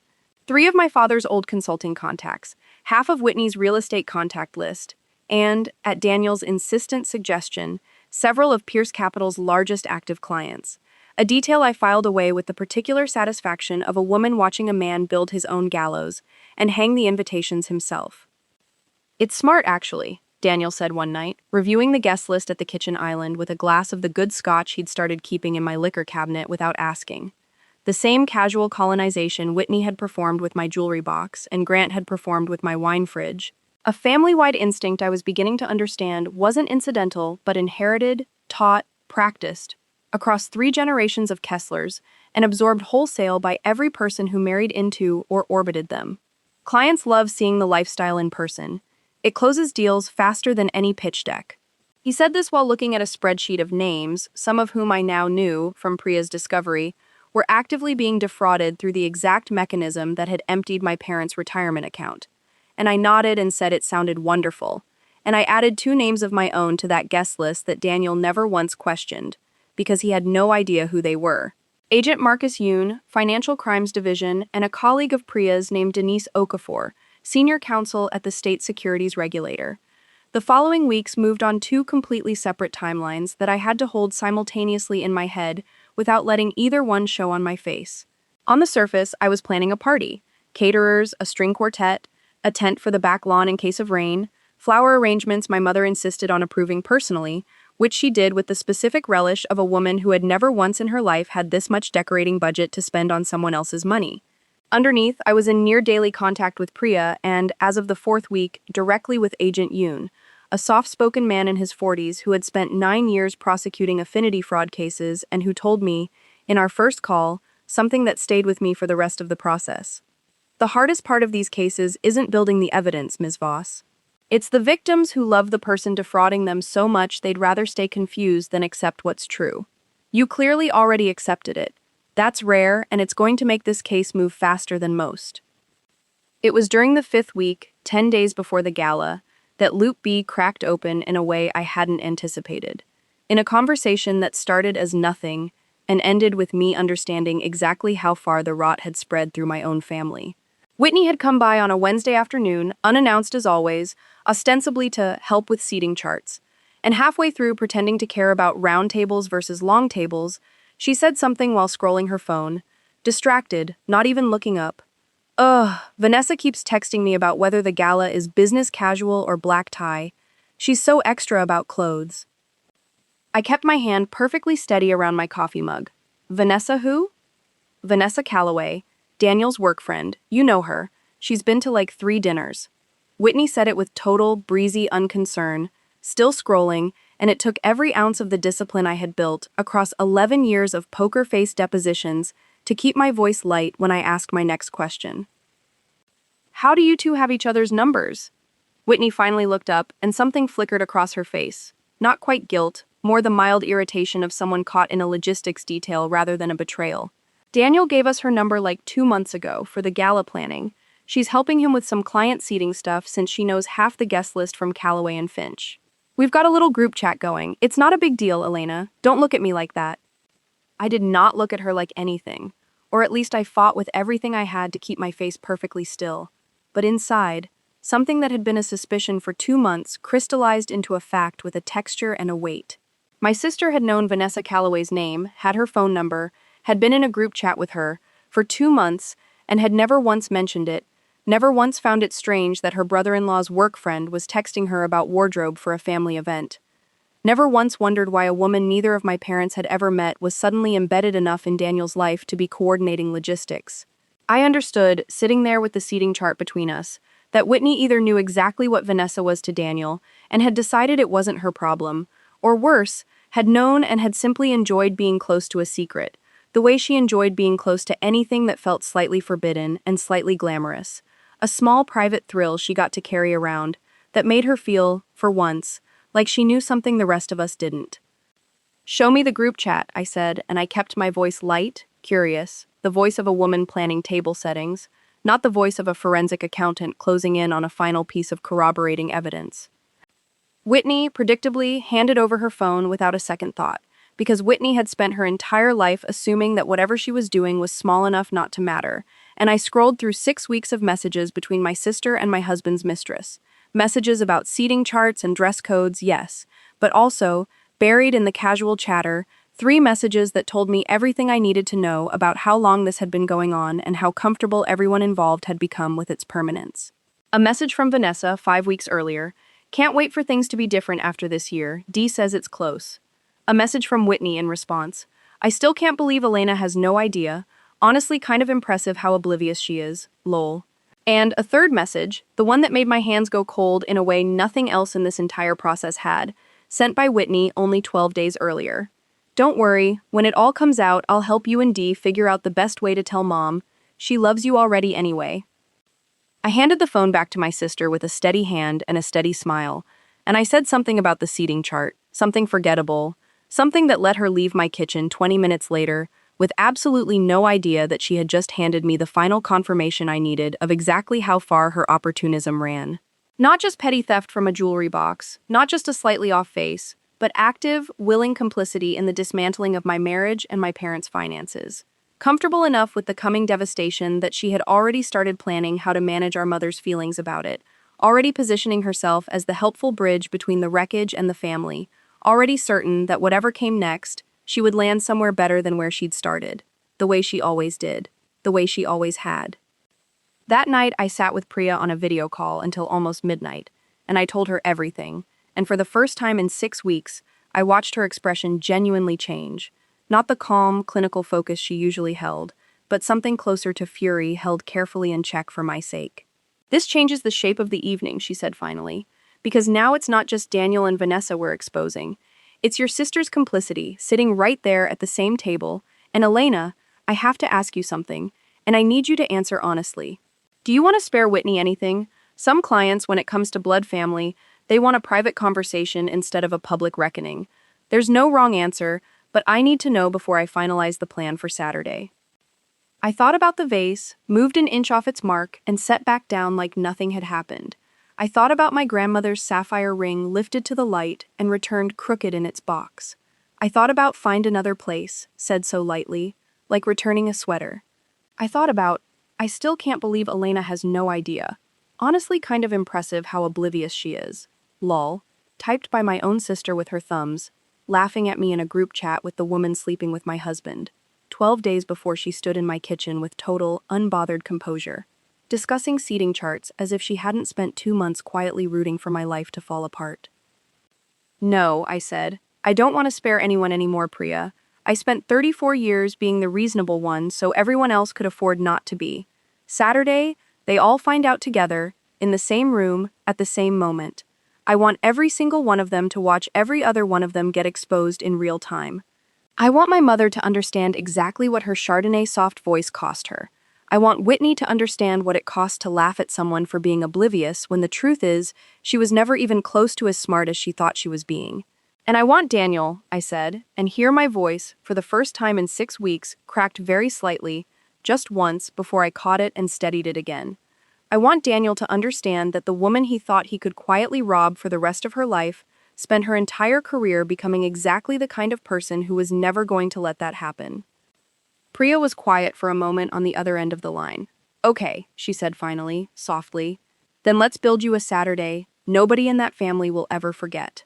3 of my father's old consulting contacts, half of Whitney's real estate contact list, and, at Daniel's insistent suggestion, several of Pierce Capital's largest active clients, a detail I filed away with the particular satisfaction of a woman watching a man build his own gallows and hang the invitations himself. It's smart, actually, Daniel said one night, reviewing the guest list at the kitchen island with a glass of the good scotch he'd started keeping in my liquor cabinet without asking. The same casual colonization Whitney had performed with my jewelry box and Grant had performed with my wine fridge. A family-wide instinct I was beginning to understand wasn't incidental but inherited, taught, practiced, across 3 generations of Kesslers and absorbed wholesale by every person who married into or orbited them. Clients love seeing the lifestyle in person. It closes deals faster than any pitch deck. He said this while looking at a spreadsheet of names, some of whom I now knew from Priya's discovery, were actively being defrauded through the exact mechanism that had emptied my parents' retirement account. And I nodded and said it sounded wonderful. And I added 2 names of my own to that guest list that Daniel never once questioned, because he had no idea who they were. Agent Marcus Yoon, Financial Crimes Division, and a colleague of Priya's named Denise Okafor, Senior Counsel at the State Securities Regulator. The following weeks moved on 2 completely separate timelines that I had to hold simultaneously in my head without letting either one show on my face. On the surface, I was planning a party. Caterers, a string quartet, a tent for the back lawn in case of rain, flower arrangements my mother insisted on approving personally, which she did with the specific relish of a woman who had never once in her life had this much decorating budget to spend on someone else's money. Underneath, I was in near daily contact with Priya and, as of the 4th week, directly with Agent Yoon, a soft-spoken man in his 40s who had spent 9 years prosecuting affinity fraud cases and who told me, in our first call, something that stayed with me for the rest of the process. The hardest part of these cases isn't building the evidence, Ms. Voss. It's the victims who love the person defrauding them so much they'd rather stay confused than accept what's true. You clearly already accepted it. That's rare, and it's going to make this case move faster than most. It was during the 5th week, 10 days before the gala, that Loop B cracked open in a way I hadn't anticipated. In a conversation that started as nothing and ended with me understanding exactly how far the rot had spread through my own family. Whitney had come by on a Wednesday afternoon, unannounced as always, ostensibly to help with seating charts. And halfway through pretending to care about round tables versus long tables, she said something while scrolling her phone. Distracted, not even looking up. Ugh, Vanessa keeps texting me about whether the gala is business casual or black tie. She's so extra about clothes. I kept my hand perfectly steady around my coffee mug. Vanessa who? Vanessa Calloway, Daniel's work friend. You know her. She's been to like 3 dinners. Whitney said it with total, breezy unconcern, still scrolling, and it took every ounce of the discipline I had built across 11 years of poker face depositions to keep my voice light when I asked my next question. How do you 2 have each other's numbers? Whitney finally looked up, and something flickered across her face. Not quite guilt, more the mild irritation of someone caught in a logistics detail rather than a betrayal. Daniel gave us her number like 2 months ago for the gala planning. She's helping him with some client seating stuff since she knows half the guest list from Calloway and Finch. We've got a little group chat going. It's not a big deal, Elena. Don't look at me like that. I did not look at her like anything, or at least I fought with everything I had to keep my face perfectly still. But inside, something that had been a suspicion for 2 months crystallized into a fact with a texture and a weight. My sister had known Vanessa Calloway's name, had her phone number, had been in a group chat with her for 2 months, and had never once mentioned it, never once found it strange that her brother-in-law's work friend was texting her about wardrobe for a family event. Never once wondered why a woman neither of my parents had ever met was suddenly embedded enough in Daniel's life to be coordinating logistics. I understood, sitting there with the seating chart between us, that Whitney either knew exactly what Vanessa was to Daniel and had decided it wasn't her problem, or worse, had known and had simply enjoyed being close to a secret, the way she enjoyed being close to anything that felt slightly forbidden and slightly glamorous. A small private thrill she got to carry around that made her feel, for once, like she knew something the rest of us didn't. Show me the group chat, I said, and I kept my voice light, curious, the voice of a woman planning table settings, not the voice of a forensic accountant closing in on a final piece of corroborating evidence. Whitney, predictably, handed over her phone without a second thought, because Whitney had spent her entire life assuming that whatever she was doing was small enough not to matter, and I scrolled through 6 weeks of messages between my sister and my husband's mistress. Messages about seating charts and dress codes, yes, but also, buried in the casual chatter, 3 messages that told me everything I needed to know about how long this had been going on and how comfortable everyone involved had become with its permanence. A message from Vanessa 5 weeks earlier. Can't wait for things to be different after this year. Dee says it's close. A message from Whitney in response. I still can't believe Elena has no idea. Honestly, kind of impressive how oblivious she is. Lol. And a third message, the one that made my hands go cold in a way nothing else in this entire process had, sent by Whitney only 12 days earlier. Don't worry, when it all comes out, I'll help you and Dee figure out the best way to tell Mom. She loves you already anyway. I handed the phone back to my sister with a steady hand and a steady smile, and I said something about the seating chart, something forgettable, something that let her leave my kitchen 20 minutes later, with absolutely no idea that she had just handed me the final confirmation I needed of exactly how far her opportunism ran. Not just petty theft from a jewelry box, not just a slightly off face, but active, willing complicity in the dismantling of my marriage and my parents' finances. Comfortable enough with the coming devastation that she had already started planning how to manage our mother's feelings about it, already positioning herself as the helpful bridge between the wreckage and the family, already certain that whatever came next, she would land somewhere better than where she'd started, the way she always did, the way she always had. That night, I sat with Priya on a video call until almost midnight, and I told her everything, and for the first time in 6 weeks, I watched her expression genuinely change. Not the calm, clinical focus she usually held, but something closer to fury held carefully in check for my sake. This changes the shape of the evening, she said finally, because now it's not just Daniel and Vanessa we're exposing. It's your sister's complicity, sitting right there at the same table, and Elena, I have to ask you something, and I need you to answer honestly. Do you want to spare Whitney anything? Some clients, when it comes to blood family, they want a private conversation instead of a public reckoning. There's no wrong answer, but I need to know before I finalize the plan for Saturday. I thought about the vase, moved an inch off its mark, and set back down like nothing had happened. I thought about my grandmother's sapphire ring lifted to the light and returned crooked in its box. I thought about find another place, said so lightly, like returning a sweater. I thought about, I still can't believe Elena has no idea. Honestly, kind of impressive how oblivious she is. Lol, typed by my own sister with her thumbs, laughing at me in a group chat with the woman sleeping with my husband, 12 days before she stood in my kitchen with total, unbothered composure, discussing seating charts as if she hadn't spent 2 months quietly rooting for my life to fall apart. No, I said, I don't want to spare anyone anymore, Priya. I spent 34 years being the reasonable one so everyone else could afford not to be. Saturday, they all find out together, in the same room, at the same moment. I want every single one of them to watch every other one of them get exposed in real time. I want my mother to understand exactly what her Chardonnay soft voice cost her. I want Whitney to understand what it cost to laugh at someone for being oblivious when the truth is, she was never even close to as smart as she thought she was being. And I want Daniel, I said, and hear my voice, for the first time in 6 weeks, cracked very slightly, just once before I caught it and steadied it again. I want Daniel to understand that the woman he thought he could quietly rob for the rest of her life spent her entire career becoming exactly the kind of person who was never going to let that happen. Priya was quiet for a moment on the other end of the line. Okay, she said finally, softly. Then let's build you a Saturday nobody in that family will ever forget.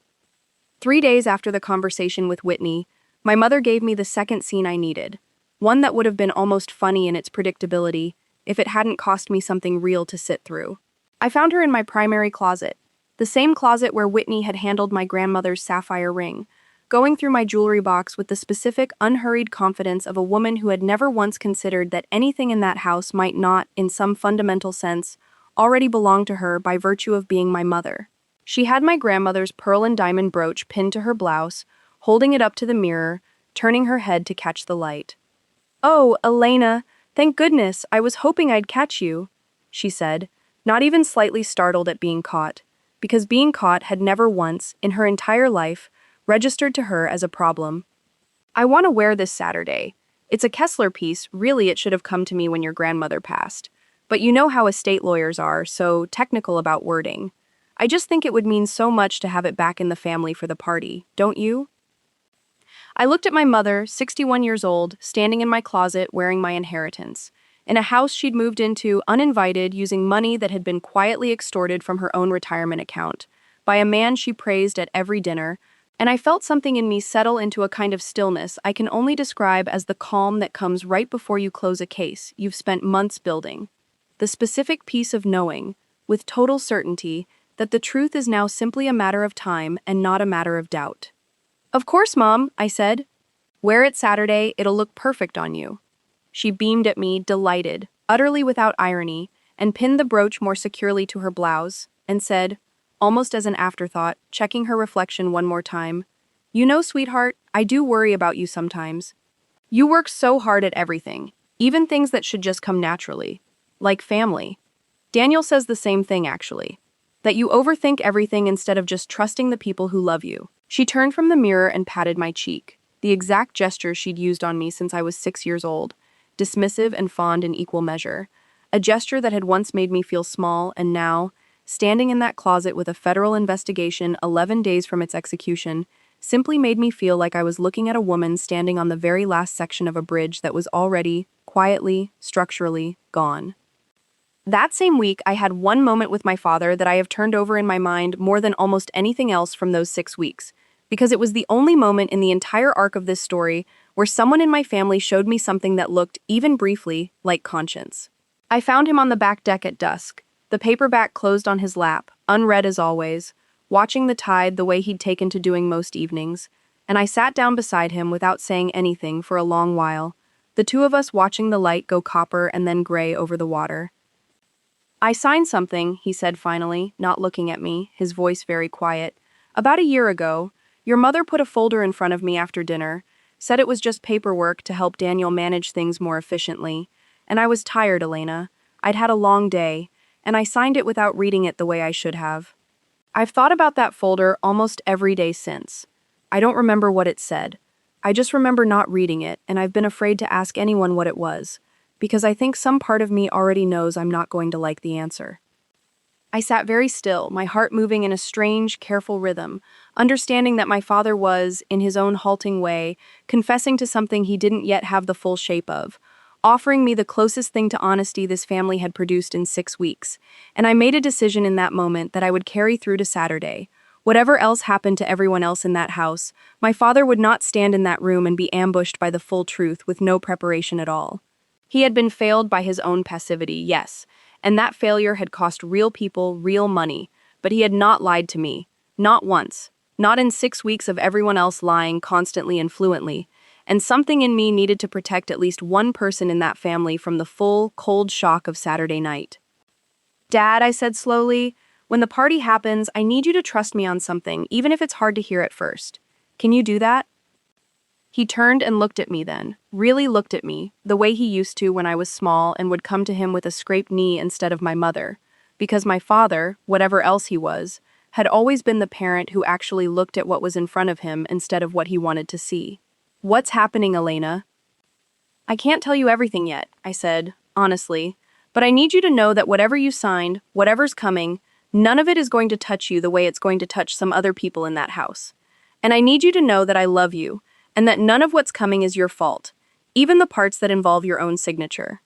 3 days after the conversation with Whitney, my mother gave me the second scene I needed, one that would have been almost funny in its predictability if it hadn't cost me something real to sit through. I found her in my primary closet, the same closet where Whitney had handled my grandmother's sapphire ring, going through my jewelry box with the specific, unhurried confidence of a woman who had never once considered that anything in that house might not, in some fundamental sense, already belong to her by virtue of being my mother. She had my grandmother's pearl and diamond brooch pinned to her blouse, holding it up to the mirror, turning her head to catch the light. "Oh, Elena, thank goodness, I was hoping I'd catch you," she said, not even slightly startled at being caught, because being caught had never once, in her entire life, registered to her as a problem. "I want to wear this Saturday. It's a Kessler piece, really it should have come to me when your grandmother passed. But you know how estate lawyers are, so technical about wording. I just think it would mean so much to have it back in the family for the party, don't you?" I looked at my mother, 61 years old, standing in my closet wearing my inheritance, in a house she'd moved into uninvited using money that had been quietly extorted from her own retirement account, by a man she praised at every dinner, and I felt something in me settle into a kind of stillness I can only describe as the calm that comes right before you close a case you've spent months building. The specific peace of knowing, with total certainty, that the truth is now simply a matter of time and not a matter of doubt. "Of course, Mom," I said. "Wear it Saturday, it'll look perfect on you." She beamed at me, delighted, utterly without irony, and pinned the brooch more securely to her blouse, and said, almost as an afterthought, checking her reflection one more time, "You know, sweetheart, I do worry about you sometimes. You work so hard at everything, even things that should just come naturally, like family." Daniel says the same thing, actually. That you overthink everything instead of just trusting the people who love you. She turned from the mirror and patted my cheek, the exact gesture she'd used on me since I was 6 years old, dismissive and fond in equal measure. A gesture that had once made me feel small and now, standing in that closet with a federal investigation 11 days from its execution, simply made me feel like I was looking at a woman standing on the very last section of a bridge that was already, quietly, structurally, gone. That same week, I had one moment with my father that I have turned over in my mind more than almost anything else from those 6 weeks, because it was the only moment in the entire arc of this story where someone in my family showed me something that looked, even briefly, like conscience. I found him on the back deck at dusk, the paperback closed on his lap, unread as always, watching the tide the way he'd taken to doing most evenings, and I sat down beside him without saying anything for a long while, the two of us watching the light go copper and then gray over the water. "I signed something," he said finally, not looking at me, his voice very quiet. "About a year ago, your mother put a folder in front of me after dinner, said it was just paperwork to help Daniel manage things more efficiently. And I was tired, Elena. I'd had a long day, and I signed it without reading it the way I should have. I've thought about that folder almost every day since. I don't remember what it said. I just remember not reading it, and I've been afraid to ask anyone what it was, because I think some part of me already knows I'm not going to like the answer." I sat very still, my heart moving in a strange, careful rhythm, understanding that my father was, in his own halting way, confessing to something he didn't yet have the full shape of, offering me the closest thing to honesty this family had produced in 6 weeks, and I made a decision in that moment that I would carry through to Saturday. Whatever else happened to everyone else in that house, my father would not stand in that room and be ambushed by the full truth with no preparation at all. He had been failed by his own passivity, yes, and that failure had cost real people real money, but he had not lied to me. Not once. Not in 6 weeks of everyone else lying constantly and fluently. And something in me needed to protect at least one person in that family from the full, cold shock of Saturday night. "Dad," I said slowly, "when the party happens, I need you to trust me on something, even if it's hard to hear at first. Can you do that?" He turned and looked at me then, really looked at me, the way he used to when I was small and would come to him with a scraped knee instead of my mother, because my father, whatever else he was, had always been the parent who actually looked at what was in front of him instead of what he wanted to see. "What's happening, Elena?" "I can't tell you everything yet," I said, honestly, "but I need you to know that whatever you signed, whatever's coming, none of it is going to touch you the way it's going to touch some other people in that house. And I need you to know that I love you, and that none of what's coming is your fault, even the parts that involve your own signature."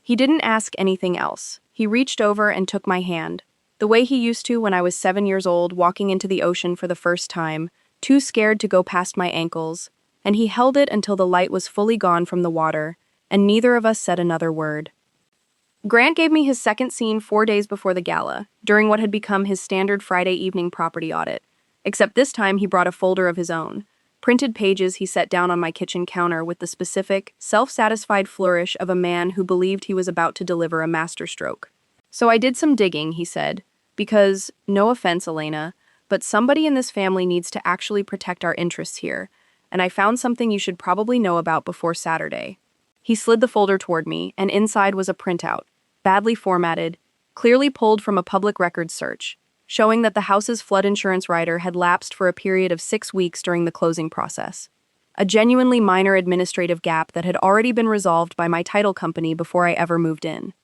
He didn't ask anything else. He reached over and took my hand, the way he used to when I was 7 years old walking into the ocean for the first time, too scared to go past my ankles, and he held it until the light was fully gone from the water, and neither of us said another word. Grant gave me his second scene 4 days before the gala, during what had become his standard Friday evening property audit, except this time he brought a folder of his own. Printed pages he set down on my kitchen counter with the specific, self-satisfied flourish of a man who believed he was about to deliver a masterstroke. "So I did some digging," he said, "because, no offense, Elena, but somebody in this family needs to actually protect our interests here, and I found something you should probably know about before Saturday." He slid the folder toward me, and inside was a printout, badly formatted, clearly pulled from a public records search, showing that the house's flood insurance rider had lapsed for a period of 6 weeks during the closing process. A genuinely minor administrative gap that had already been resolved by my title company before I ever moved in.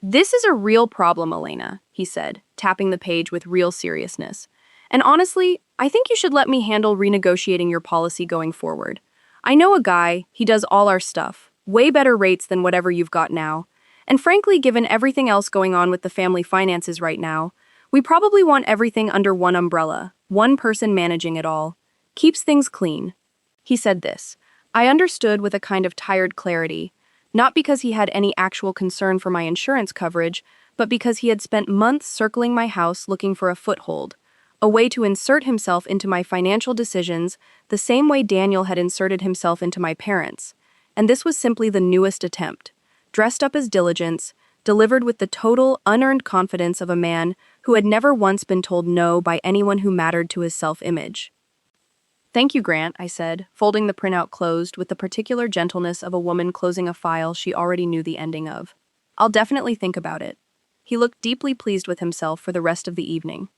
"This is a real problem, Elena," he said, tapping the page with real seriousness. "And honestly, I think you should let me handle renegotiating your policy going forward. I know a guy, he does all our stuff, way better rates than whatever you've got now. And frankly, given everything else going on with the family finances right now, we probably want everything under one umbrella, one person managing it all. Keeps things clean." He said this. I understood with a kind of tired clarity, not because he had any actual concern for my insurance coverage, but because he had spent months circling my house looking for a foothold, a way to insert himself into my financial decisions the same way Daniel had inserted himself into my parents'. And this was simply the newest attempt, dressed up as diligence, delivered with the total, unearned confidence of a man who had never once been told no by anyone who mattered to his self-image. "Thank you, Grant," I said, folding the printout closed with the particular gentleness of a woman closing a file she already knew the ending of. "I'll definitely think about it." He looked deeply pleased with himself for the rest of the evening.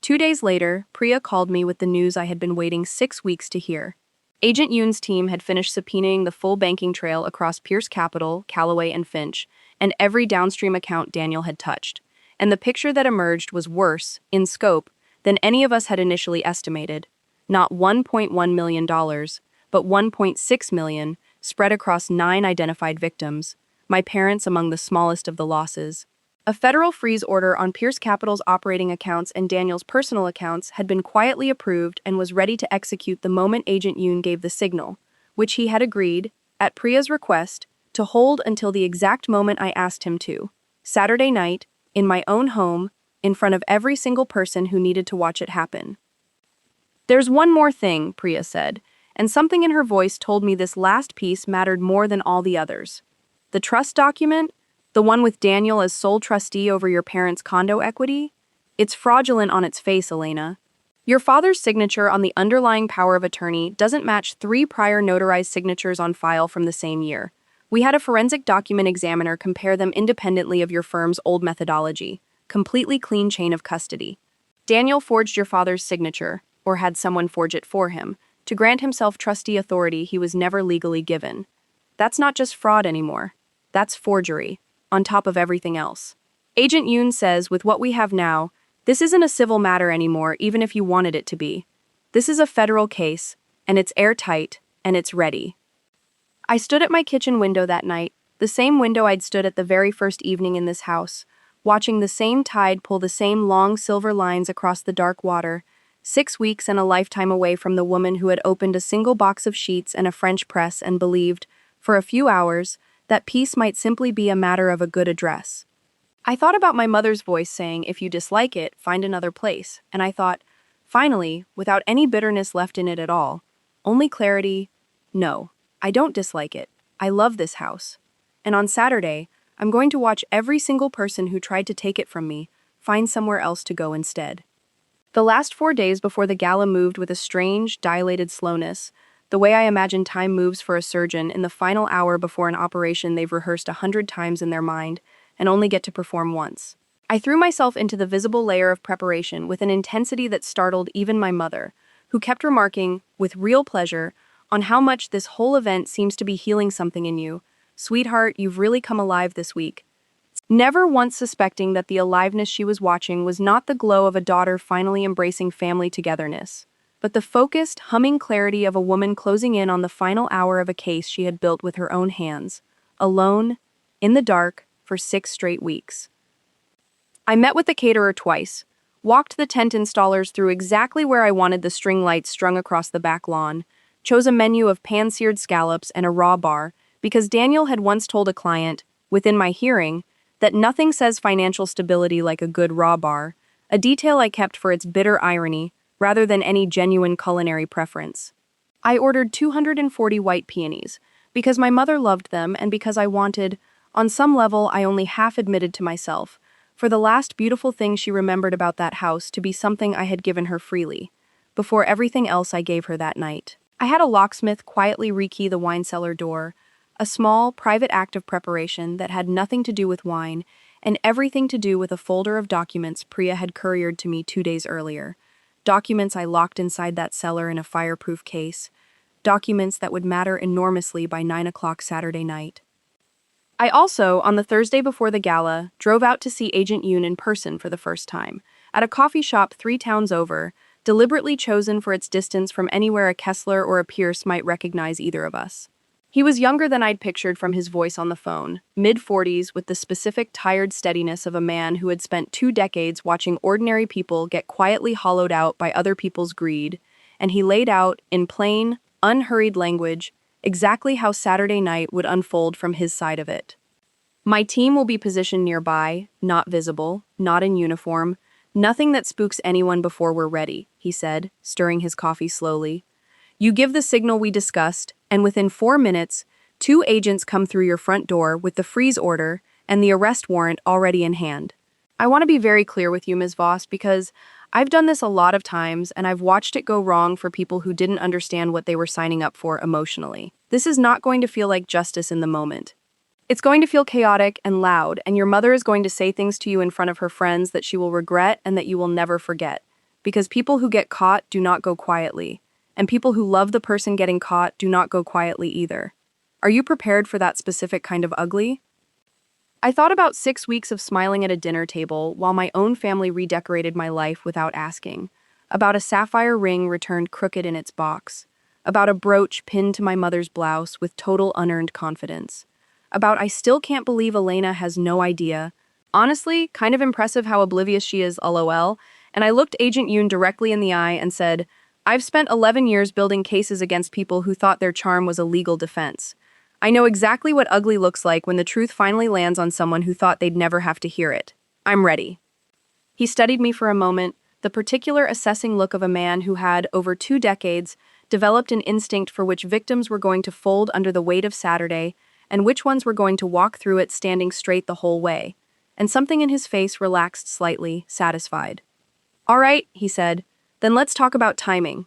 2 days later, Priya called me with the news I had been waiting 6 weeks to hear. Agent Yoon's team had finished subpoenaing the full banking trail across Pierce Capital, Callaway, and Finch, and every downstream account Daniel had touched. And the picture that emerged was worse, in scope, than any of us had initially estimated. Not $1.1 million, but $1.6 million, spread across 9 identified victims, my parents among the smallest of the losses. A federal freeze order on Pierce Capital's operating accounts and Daniel's personal accounts had been quietly approved and was ready to execute the moment Agent Yoon gave the signal, which he had agreed, at Priya's request, to hold until the exact moment I asked him to. Saturday night, in my own home, in front of every single person who needed to watch it happen. "There's one more thing," Priya said, and something in her voice told me this last piece mattered more than all the others. "The trust document? The one with Daniel as sole trustee over your parents' condo equity? It's fraudulent on its face, Elena. Your father's signature on the underlying power of attorney doesn't match 3 prior notarized signatures on file from the same year. We had a forensic document examiner compare them independently of your firm's old methodology. Completely clean chain of custody. Daniel forged your father's signature, or had someone forge it for him, to grant himself trustee authority he was never legally given. That's not just fraud anymore. That's forgery, on top of everything else. Agent Yoon says with what we have now, this isn't a civil matter anymore even if you wanted it to be. This is a federal case, and it's airtight, and it's ready." I stood at my kitchen window that night, the same window I'd stood at the very first evening in this house, watching the same tide pull the same long silver lines across the dark water, 6 weeks and a lifetime away from the woman who had opened a single box of sheets and a French press and believed, for a few hours, that peace might simply be a matter of a good address. I thought about my mother's voice saying, "If you dislike it, find another place," and I thought, finally, without any bitterness left in it at all, only clarity, no, I don't dislike it. I love this house. And on Saturday, I'm going to watch every single person who tried to take it from me find somewhere else to go instead. The last 4 days before the gala moved with a strange, dilated slowness, the way I imagine time moves for a surgeon in the final hour before an operation they've rehearsed 100 times in their mind and only get to perform once. I threw myself into the visible layer of preparation with an intensity that startled even my mother, who kept remarking, with real pleasure, on how much this whole event seems to be healing something in you. "Sweetheart, you've really come alive this week." Never once suspecting that the aliveness she was watching was not the glow of a daughter finally embracing family togetherness, but the focused, humming clarity of a woman closing in on the final hour of a case she had built with her own hands, alone, in the dark, for 6 straight weeks. I met with the caterer twice, walked the tent installers through exactly where I wanted the string lights strung across the back lawn, chose a menu of pan-seared scallops and a raw bar, because Daniel had once told a client, within my hearing, that nothing says financial stability like a good raw bar, a detail I kept for its bitter irony, rather than any genuine culinary preference. I ordered 240 white peonies, because my mother loved them and because I wanted, on some level I only half admitted to myself, for the last beautiful thing she remembered about that house to be something I had given her freely, before everything else I gave her that night. I had a locksmith quietly rekey the wine cellar door, a small, private act of preparation that had nothing to do with wine and everything to do with a folder of documents Priya had couriered to me 2 days earlier. Documents I locked inside that cellar in a fireproof case. Documents that would matter enormously by 9 o'clock Saturday night. I also, on the Thursday before the gala, drove out to see Agent Yoon in person for the first time, at a coffee shop 3 towns over, deliberately chosen for its distance from anywhere a Kessler or a Pierce might recognize either of us. He was younger than I'd pictured from his voice on the phone, mid-40s with the specific tired steadiness of a man who had spent 2 decades watching ordinary people get quietly hollowed out by other people's greed, and he laid out, in plain, unhurried language, exactly how Saturday night would unfold from his side of it. "My team will be positioned nearby, not visible, not in uniform, nothing that spooks anyone before we're ready," he said, stirring his coffee slowly. "You give the signal we discussed, and within 4 minutes, 2 agents come through your front door with the freeze order and the arrest warrant already in hand. I want to be very clear with you, Ms. Voss, because I've done this a lot of times and I've watched it go wrong for people who didn't understand what they were signing up for emotionally. This is not going to feel like justice in the moment. It's going to feel chaotic and loud, and your mother is going to say things to you in front of her friends that she will regret and that you will never forget. Because people who get caught do not go quietly, and people who love the person getting caught do not go quietly either. Are you prepared for that specific kind of ugly? I thought about 6 weeks of smiling at a dinner table while my own family redecorated my life without asking. About a sapphire ring returned crooked in its box. About a brooch pinned to my mother's blouse with total unearned confidence. About I still can't believe Elena has no idea. Honestly, kind of impressive how oblivious she is, lol. And I looked Agent Yoon directly in the eye and said, I've spent 11 years building cases against people who thought their charm was a legal defense. I know exactly what ugly looks like when the truth finally lands on someone who thought they'd never have to hear it. I'm ready. He studied me for a moment, the particular assessing look of a man who had, over 2 decades, developed an instinct for which victims were going to fold under the weight of Saturday and which ones were going to walk through it standing straight the whole way. And something in his face relaxed slightly, satisfied. All right, he said, then let's talk about timing.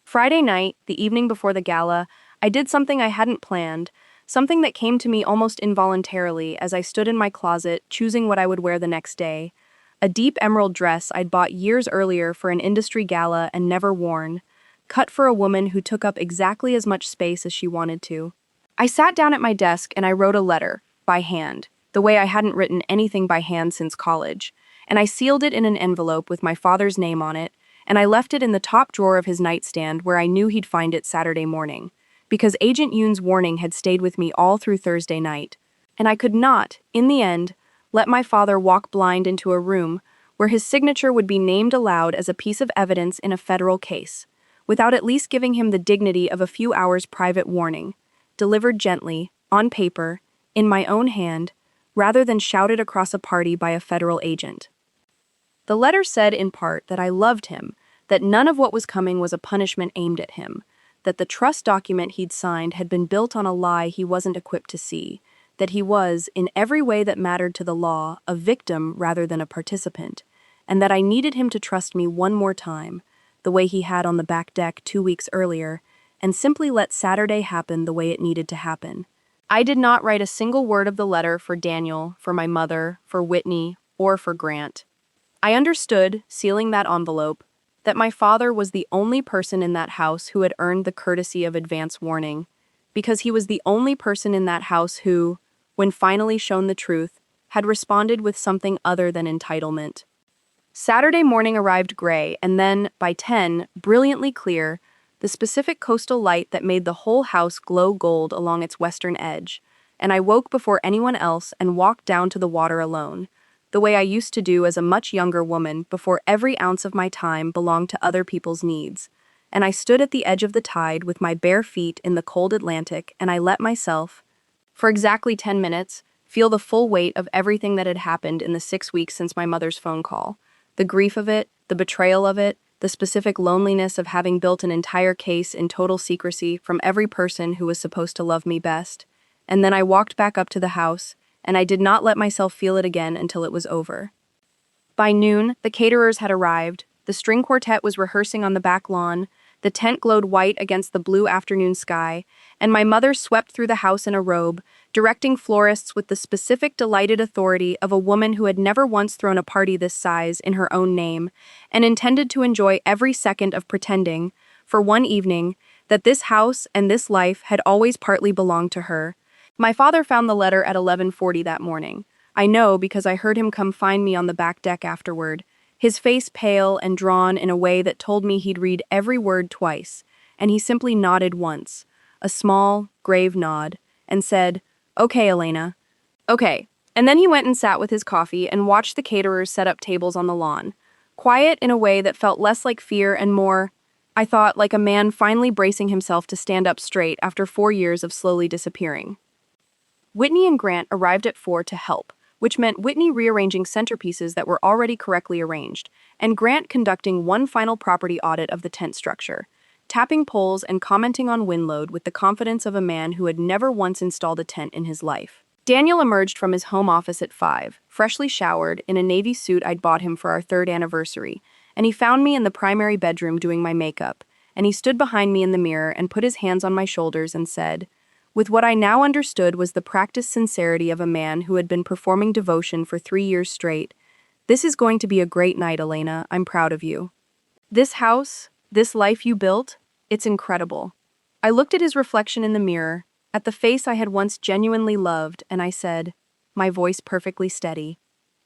Friday night, the evening before the gala, I did something I hadn't planned, something that came to me almost involuntarily as I stood in my closet, choosing what I would wear the next day. A deep emerald dress I'd bought years earlier for an industry gala and never worn, cut for a woman who took up exactly as much space as she wanted to. I sat down at my desk and I wrote a letter, by hand, the way I hadn't written anything by hand since college, and I sealed it in an envelope with my father's name on it, and I left it in the top drawer of his nightstand where I knew he'd find it Saturday morning, because Agent Yoon's warning had stayed with me all through Thursday night, and I could not, in the end, let my father walk blind into a room where his signature would be named aloud as a piece of evidence in a federal case, without at least giving him the dignity of a few hours' private warning, delivered gently, on paper, in my own hand, rather than shouted across a party by a federal agent. The letter said in part that I loved him, that none of what was coming was a punishment aimed at him, that the trust document he'd signed had been built on a lie he wasn't equipped to see, that he was, in every way that mattered to the law, a victim rather than a participant, and that I needed him to trust me one more time, the way he had on the back deck 2 weeks earlier, and simply let Saturday happen the way it needed to happen. I did not write a single word of the letter for Daniel, for my mother, for Whitney, or for Grant. I understood, sealing that envelope, that my father was the only person in that house who had earned the courtesy of advance warning, because he was the only person in that house who, when finally shown the truth, had responded with something other than entitlement. Saturday morning arrived gray, and then, by 10, brilliantly clear, the specific coastal light that made the whole house glow gold along its western edge, and I woke before anyone else and walked down to the water alone, the way I used to do as a much younger woman before every ounce of my time belonged to other people's needs. And I stood at the edge of the tide with my bare feet in the cold Atlantic, and I let myself, for exactly 10 minutes, feel the full weight of everything that had happened in the 6 weeks since my mother's phone call. The grief of it, the betrayal of it, the specific loneliness of having built an entire case in total secrecy from every person who was supposed to love me best. And then I walked back up to the house, and I did not let myself feel it again until it was over. By noon, the caterers had arrived, the string quartet was rehearsing on the back lawn, the tent glowed white against the blue afternoon sky, and my mother swept through the house in a robe, directing florists with the specific delighted authority of a woman who had never once thrown a party this size in her own name, and intended to enjoy every second of pretending, for one evening, that this house and this life had always partly belonged to her. My father found the letter at 11:40 that morning. I know because I heard him come find me on the back deck afterward, his face pale and drawn in a way that told me he'd read every word twice, and he simply nodded once, a small, grave nod, and said, "Okay, Elena." "Okay." And then he went and sat with his coffee and watched the caterers set up tables on the lawn, quiet in a way that felt less like fear and more, I thought, like a man finally bracing himself to stand up straight after 4 years of slowly disappearing. Whitney and Grant arrived at 4 to help, which meant Whitney rearranging centerpieces that were already correctly arranged, and Grant conducting one final property audit of the tent structure, tapping poles and commenting on wind load with the confidence of a man who had never once installed a tent in his life. Daniel emerged from his home office at 5, freshly showered, in a navy suit I'd bought him for our 3rd anniversary, and he found me in the primary bedroom doing my makeup, and he stood behind me in the mirror and put his hands on my shoulders and said, with what I now understood was the practiced sincerity of a man who had been performing devotion for 3 years straight. "This is going to be a great night, Elena. I'm proud of you. This house, this life you built, it's incredible." I looked at his reflection in the mirror, at the face I had once genuinely loved, and I said, my voice perfectly steady,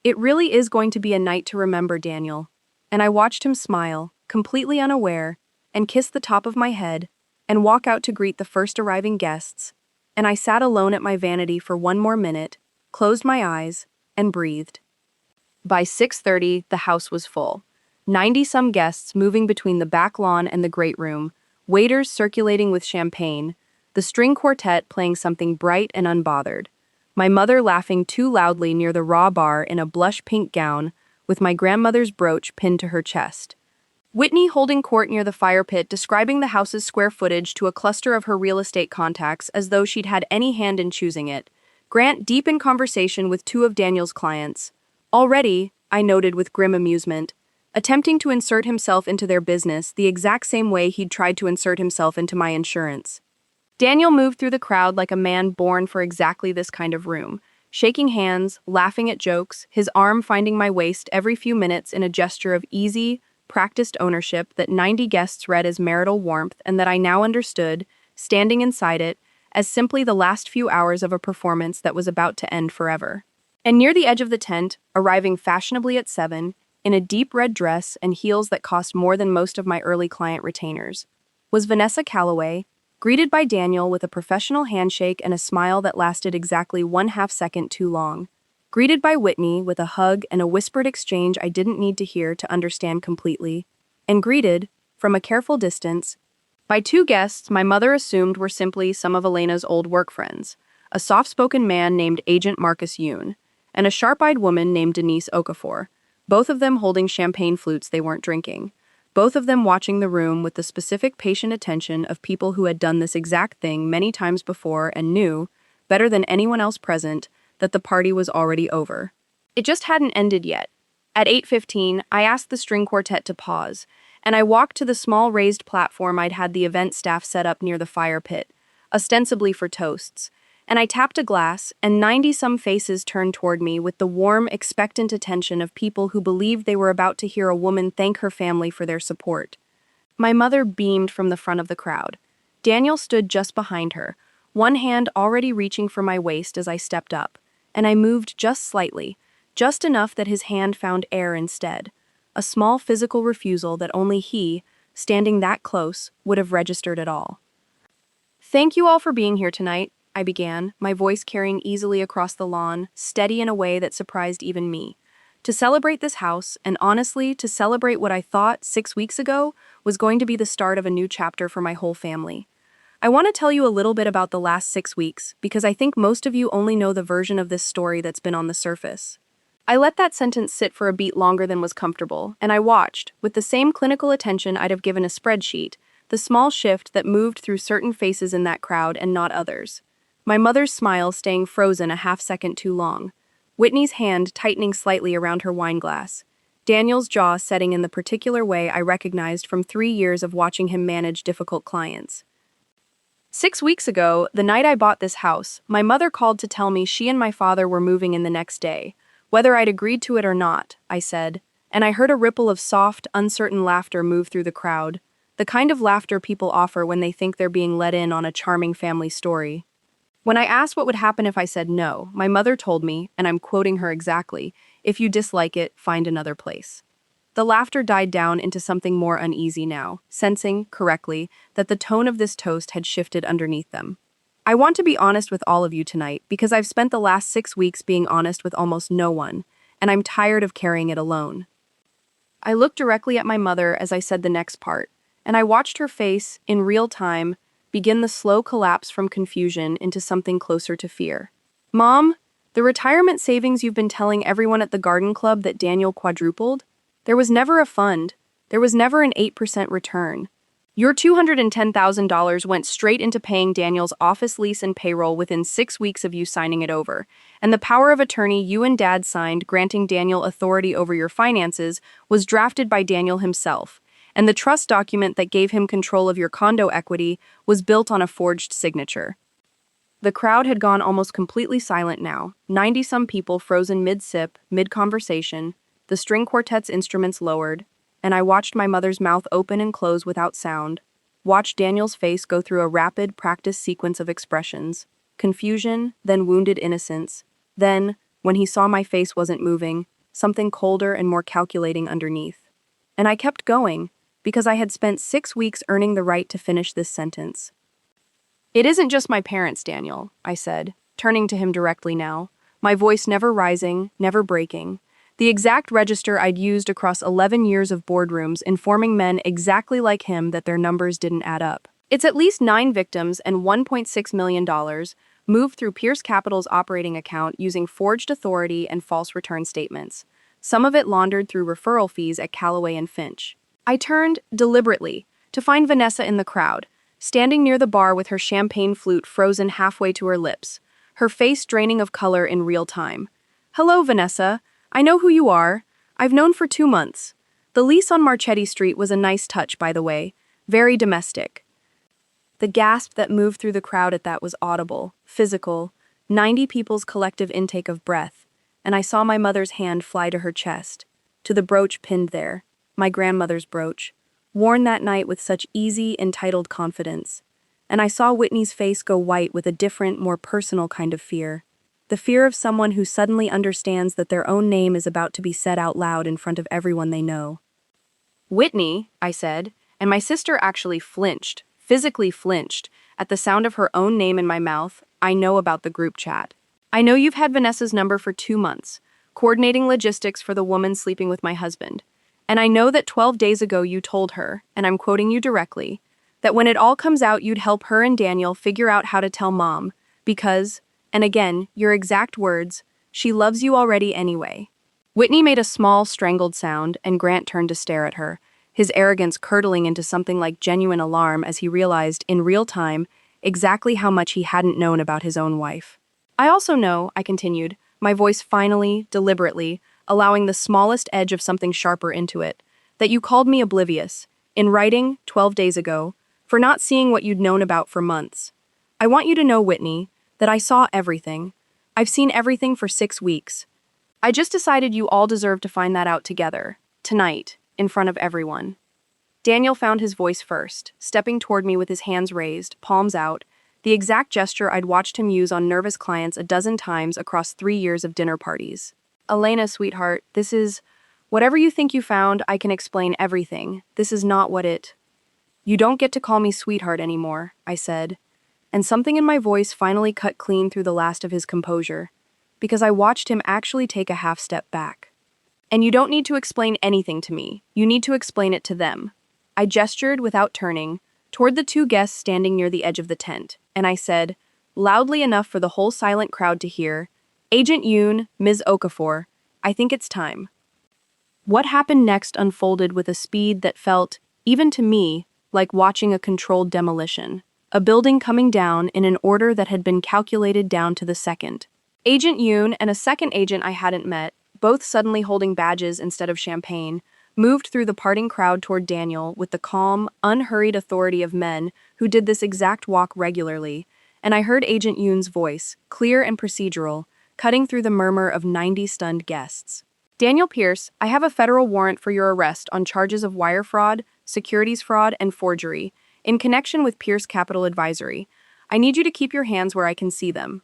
"It really is going to be a night to remember, Daniel." And I watched him smile, completely unaware, and kiss the top of my head, and walk out to greet the first arriving guests, and I sat alone at my vanity for one more minute, closed my eyes, and breathed. By 6:30, the house was full. 90-some guests moving between the back lawn and the great room, waiters circulating with champagne, the string quartet playing something bright and unbothered, my mother laughing too loudly near the raw bar in a blush pink gown, with my grandmother's brooch pinned to her chest. Whitney holding court near the fire pit, describing the house's square footage to a cluster of her real estate contacts as though she'd had any hand in choosing it. Grant deep in conversation with two of Daniel's clients. Already, I noted with grim amusement, attempting to insert himself into their business the exact same way he'd tried to insert himself into my insurance. Daniel moved through the crowd like a man born for exactly this kind of room, shaking hands, laughing at jokes, his arm finding my waist every few minutes in a gesture of easy, practiced ownership that 90 guests read as marital warmth and that I now understood, standing inside it, as simply the last few hours of a performance that was about to end forever. And near the edge of the tent, arriving fashionably at 7, in a deep red dress and heels that cost more than most of my early client retainers, was Vanessa Calloway, greeted by Daniel with a professional handshake and a smile that lasted exactly 1/2 second too long. Greeted by Whitney with a hug and a whispered exchange I didn't need to hear to understand completely. And greeted, from a careful distance, by two guests my mother assumed were simply some of Elena's old work friends, a soft-spoken man named Agent Marcus Yoon, and a sharp-eyed woman named Denise Okafor, both of them holding champagne flutes they weren't drinking, both of them watching the room with the specific patient attention of people who had done this exact thing many times before and knew, better than anyone else present, that the party was already over. It just hadn't ended yet. At 8:15, I asked the string quartet to pause, and I walked to the small raised platform I'd had the event staff set up near the fire pit, ostensibly for toasts, and I tapped a glass, and 90-some faces turned toward me with the warm, expectant attention of people who believed they were about to hear a woman thank her family for their support. My mother beamed from the front of the crowd. Daniel stood just behind her, one hand already reaching for my waist as I stepped up, and I moved just slightly, just enough that his hand found air instead, a small physical refusal that only he, standing that close, would have registered at all. "Thank you all for being here tonight," I began, my voice carrying easily across the lawn, steady in a way that surprised even me. To celebrate this house, and honestly, to celebrate what I thought 6 weeks ago was going to be the start of a new chapter for my whole family. I want to tell you a little bit about the last 6 weeks, because I think most of you only know the version of this story that's been on the surface. I let that sentence sit for a beat longer than was comfortable, and I watched, with the same clinical attention I'd have given a spreadsheet, the small shift that moved through certain faces in that crowd and not others. My mother's smile staying frozen a half second too long. Whitney's hand tightening slightly around her wineglass. Daniel's jaw setting in the particular way I recognized from 3 years of watching him manage difficult clients. 6 weeks ago, the night I bought this house, my mother called to tell me she and my father were moving in the next day. Whether I'd agreed to it or not, I said, and I heard a ripple of soft, uncertain laughter move through the crowd, the kind of laughter people offer when they think they're being let in on a charming family story. When I asked what would happen if I said no, my mother told me, and I'm quoting her exactly, "If you dislike it, find another place." The laughter died down into something more uneasy now, sensing, correctly, that the tone of this toast had shifted underneath them. I want to be honest with all of you tonight because I've spent the last 6 weeks being honest with almost no one, and I'm tired of carrying it alone. I looked directly at my mother as I said the next part, and I watched her face, in real time, begin the slow collapse from confusion into something closer to fear. "Mom, the retirement savings you've been telling everyone at the garden club that Daniel quadrupled? There was never a fund. There was never an 8% return. Your $210,000 went straight into paying Daniel's office lease and payroll within 6 weeks of you signing it over, and the power of attorney you and Dad signed granting Daniel authority over your finances was drafted by Daniel himself, and the trust document that gave him control of your condo equity was built on a forged signature. The crowd had gone almost completely silent now, 90-some people frozen mid-sip, mid-conversation, the string quartet's instruments lowered, and I watched my mother's mouth open and close without sound, watched Daniel's face go through a rapid, practiced sequence of expressions, confusion, then wounded innocence, then, when he saw my face wasn't moving, something colder and more calculating underneath. And I kept going, because I had spent 6 weeks earning the right to finish this sentence. "It isn't just my parents, Daniel," I said, turning to him directly now, my voice never rising, never breaking. The exact register I'd used across 11 years of boardrooms informing men exactly like him that their numbers didn't add up. It's at least 9 victims and $1.6 million moved through Pierce Capital's operating account using forged authority and false return statements, some of it laundered through referral fees at Callaway and Finch. I turned, deliberately, to find Vanessa in the crowd, standing near the bar with her champagne flute frozen halfway to her lips, her face draining of color in real time. "Hello, Vanessa. I know who you are. I've known for 2 months. The lease on Marchetti Street was a nice touch, by the way. Very domestic." The gasp that moved through the crowd at that was audible, physical, 90 people's collective intake of breath, and I saw my mother's hand fly to her chest, to the brooch pinned there, my grandmother's brooch, worn that night with such easy, entitled confidence. And I saw Whitney's face go white with a different, more personal kind of fear. The fear of someone who suddenly understands that their own name is about to be said out loud in front of everyone they know. "Whitney," I said, and my sister actually flinched, physically flinched, at the sound of her own name in my mouth. "I know about the group chat. I know you've had Vanessa's number for 2 months, coordinating logistics for the woman sleeping with my husband. And I know that 12 days ago you told her, and I'm quoting you directly, that when it all comes out you'd help her and Daniel figure out how to tell Mom, because, and again, your exact words, she loves you already anyway." Whitney made a small, strangled sound, and Grant turned to stare at her, his arrogance curdling into something like genuine alarm as he realized, in real time, exactly how much he hadn't known about his own wife. "I also know," I continued, my voice finally, deliberately, allowing the smallest edge of something sharper into it, "that you called me oblivious, in writing, 12 days ago, for not seeing what you'd known about for months. I want you to know, Whitney, that I saw everything. I've seen everything for 6 weeks. I just decided you all deserve to find that out together, tonight, in front of everyone." Daniel found his voice first, stepping toward me with his hands raised, palms out, the exact gesture I'd watched him use on nervous clients a dozen times across 3 years of dinner parties. "Elena, sweetheart, this is... whatever you think you found, I can explain everything. This is not what it... You don't get to call me sweetheart anymore," I said, and something in my voice finally cut clean through the last of his composure, because I watched him actually take a half step back. "And you don't need to explain anything to me. You need to explain it to them." I gestured, without turning, toward the 2 guests standing near the edge of the tent, and I said, loudly enough for the whole silent crowd to hear, "Agent Yoon, Ms. Okafor, I think it's time." What happened next unfolded with a speed that felt, even to me, like watching a controlled demolition. A building coming down in an order that had been calculated down to the second. Agent Yoon and a second agent I hadn't met, both suddenly holding badges instead of champagne, moved through the parting crowd toward Daniel with the calm, unhurried authority of men who did this exact walk regularly, and I heard Agent Yoon's voice, clear and procedural, cutting through the murmur of 90 stunned guests. "Daniel Pierce, I have a federal warrant for your arrest on charges of wire fraud, securities fraud, and forgery, in connection with Pierce Capital Advisory. I need you to keep your hands where I can see them."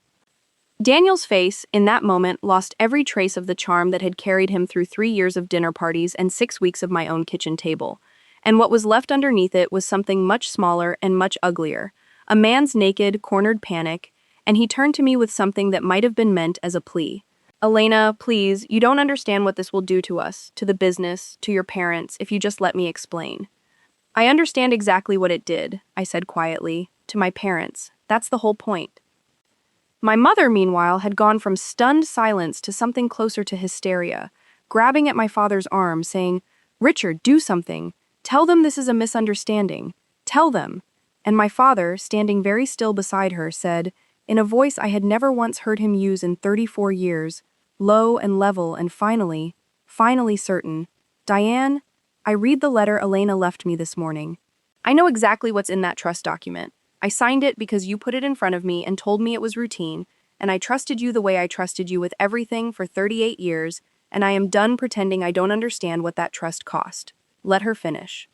Daniel's face, in that moment, lost every trace of the charm that had carried him through 3 years of dinner parties and 6 weeks of my own kitchen table. And what was left underneath it was something much smaller and much uglier, a man's naked, cornered panic, and he turned to me with something that might have been meant as a plea. "Elena, please, you don't understand what this will do to us, to the business, to your parents, if you just let me explain." "I understand exactly what it did," I said quietly, "to my parents. That's the whole point." My mother, meanwhile, had gone from stunned silence to something closer to hysteria, grabbing at my father's arm, saying, "Richard, do something. Tell them this is a misunderstanding. Tell them." And my father, standing very still beside her, said, in a voice I had never once heard him use in 34 years, low and level and finally certain, "Diane, I read the letter Elena left me this morning. I know exactly what's in that trust document. I signed it because you put it in front of me and told me it was routine, and I trusted you the way I trusted you with everything for 38 years, and I am done pretending I don't understand what that trust cost. Let her finish.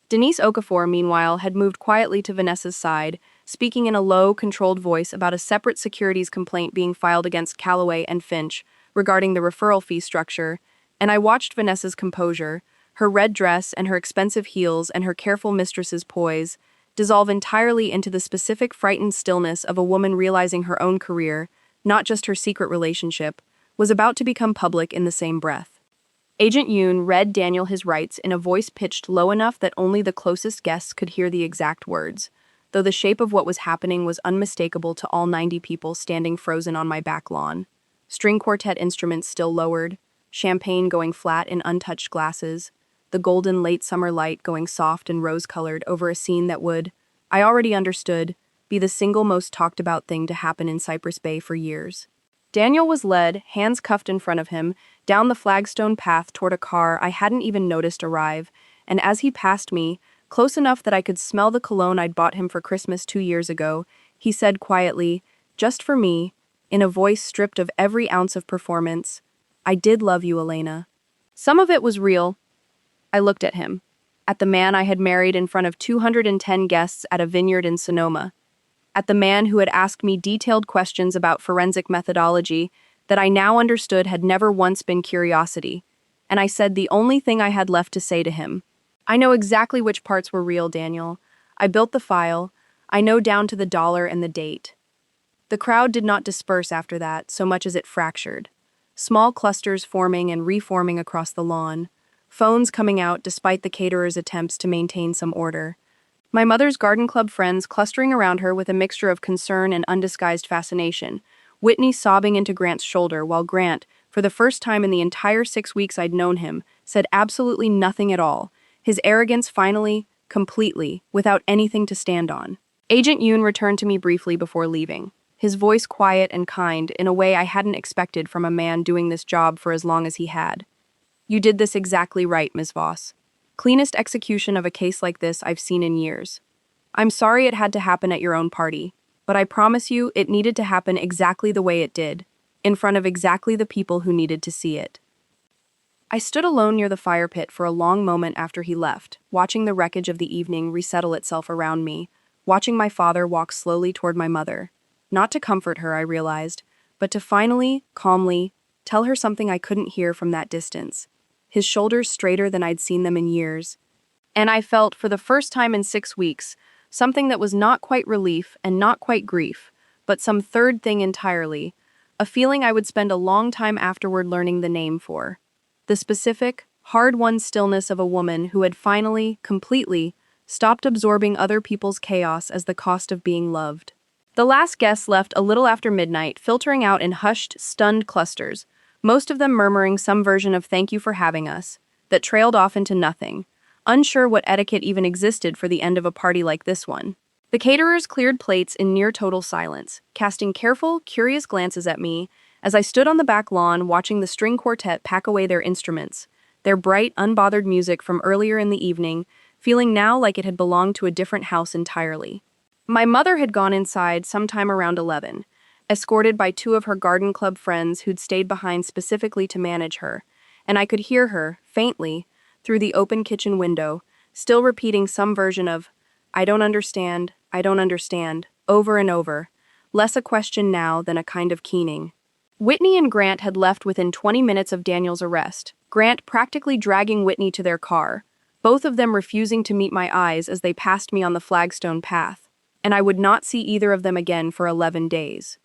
Denise Okafor, meanwhile, had moved quietly to Vanessa's side, speaking in a low, controlled voice about a separate securities complaint being filed against Callaway and Finch regarding the referral fee structure, and I watched Vanessa's composure, her red dress and her expensive heels and her careful mistress's poise, dissolve entirely into the specific frightened stillness of a woman realizing her own career, not just her secret relationship, was about to become public in the same breath. Agent Yoon read Daniel his rights in a voice pitched low enough that only the closest guests could hear the exact words, though the shape of what was happening was unmistakable to all 90 people standing frozen on my back lawn. String quartet instruments still lowered, champagne going flat in untouched glasses, the golden late summer light going soft and rose-colored over a scene that would, I already understood, be the single most talked about thing to happen in Cypress Bay for years. Daniel was led, hands cuffed in front of him, down the flagstone path toward a car I hadn't even noticed arrive, and as he passed me, close enough that I could smell the cologne I'd bought him for Christmas 2 years ago, he said quietly, just for me, in a voice stripped of every ounce of performance, I did love you, Elena. Some of it was real. I looked at him, at the man I had married in front of 210 guests at a vineyard in Sonoma, at the man who had asked me detailed questions about forensic methodology that I now understood had never once been curiosity, and I said the only thing I had left to say to him. I know exactly which parts were real, Daniel. I built the file. I know down to the dollar and the date. The crowd did not disperse after that, so much as it fractured. Small clusters forming and reforming across the lawn, phones coming out despite the caterer's attempts to maintain some order. My mother's garden club friends clustering around her with a mixture of concern and undisguised fascination, Whitney sobbing into Grant's shoulder while Grant, for the first time in the entire 6 weeks I'd known him, said absolutely nothing at all, his arrogance finally, completely, without anything to stand on. Agent Yoon returned to me briefly before leaving, his voice quiet and kind in a way I hadn't expected from a man doing this job for as long as he had. You did this exactly right, Ms. Voss. Cleanest execution of a case like this I've seen in years. I'm sorry it had to happen at your own party, but I promise you it needed to happen exactly the way it did, in front of exactly the people who needed to see it. I stood alone near the fire pit for a long moment after he left, watching the wreckage of the evening resettle itself around me, watching my father walk slowly toward my mother. Not to comfort her, I realized, but to finally, calmly, tell her something I couldn't hear from that distance. His shoulders straighter than I'd seen them in years. And I felt, for the first time in 6 weeks, something that was not quite relief and not quite grief, but some third thing entirely, a feeling I would spend a long time afterward learning the name for. The specific, hard-won stillness of a woman who had finally, completely, stopped absorbing other people's chaos as the cost of being loved. The last guests left a little after midnight, filtering out in hushed, stunned clusters, most of them murmuring some version of thank you for having us, that trailed off into nothing, unsure what etiquette even existed for the end of a party like this one. The caterers cleared plates in near total silence, casting careful, curious glances at me as I stood on the back lawn watching the string quartet pack away their instruments, their bright, unbothered music from earlier in the evening, feeling now like it had belonged to a different house entirely. My mother had gone inside sometime around 11, escorted by 2 of her garden club friends who'd stayed behind specifically to manage her, and I could hear her, faintly, through the open kitchen window, still repeating some version of, I don't understand, over and over, less a question now than a kind of keening. Whitney and Grant had left within 20 minutes of Daniel's arrest, Grant practically dragging Whitney to their car, both of them refusing to meet my eyes as they passed me on the flagstone path, and I would not see either of them again for 11 days.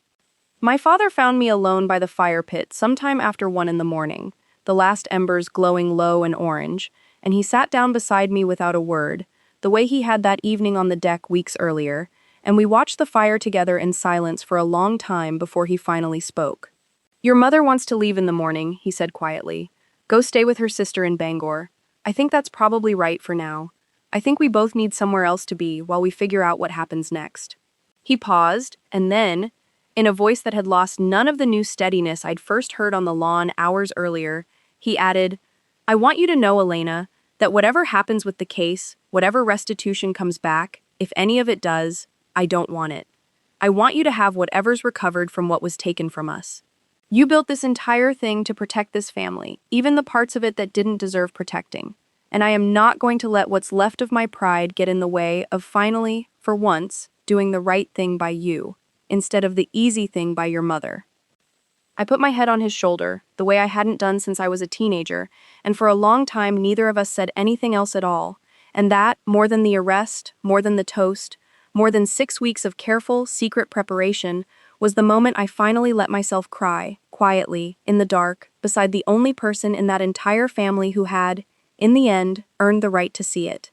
My father found me alone by the fire pit sometime after 1 in the morning, the last embers glowing low and orange, and he sat down beside me without a word, the way he had that evening on the deck weeks earlier, and we watched the fire together in silence for a long time before he finally spoke. Your mother wants to leave in the morning, he said quietly. Go stay with her sister in Bangor. I think that's probably right for now. I think we both need somewhere else to be while we figure out what happens next. He paused, and then, in a voice that had lost none of the new steadiness I'd first heard on the lawn hours earlier, he added, I want you to know, Elena, that whatever happens with the case, whatever restitution comes back, If any of it does, I don't want it. I want you to have whatever's recovered from what was taken from us. You built this entire thing to protect this family, even the parts of it that didn't deserve protecting. And I am not going to let what's left of my pride get in the way of finally, for once, doing the right thing by you, instead of the easy thing by your mother. I put my head on his shoulder, the way I hadn't done since I was a teenager, and for a long time neither of us said anything else at all. And that, more than the arrest, more than the toast, more than 6 weeks of careful, secret preparation, was the moment I finally let myself cry, quietly, in the dark, beside the only person in that entire family who had, in the end, earned the right to see it.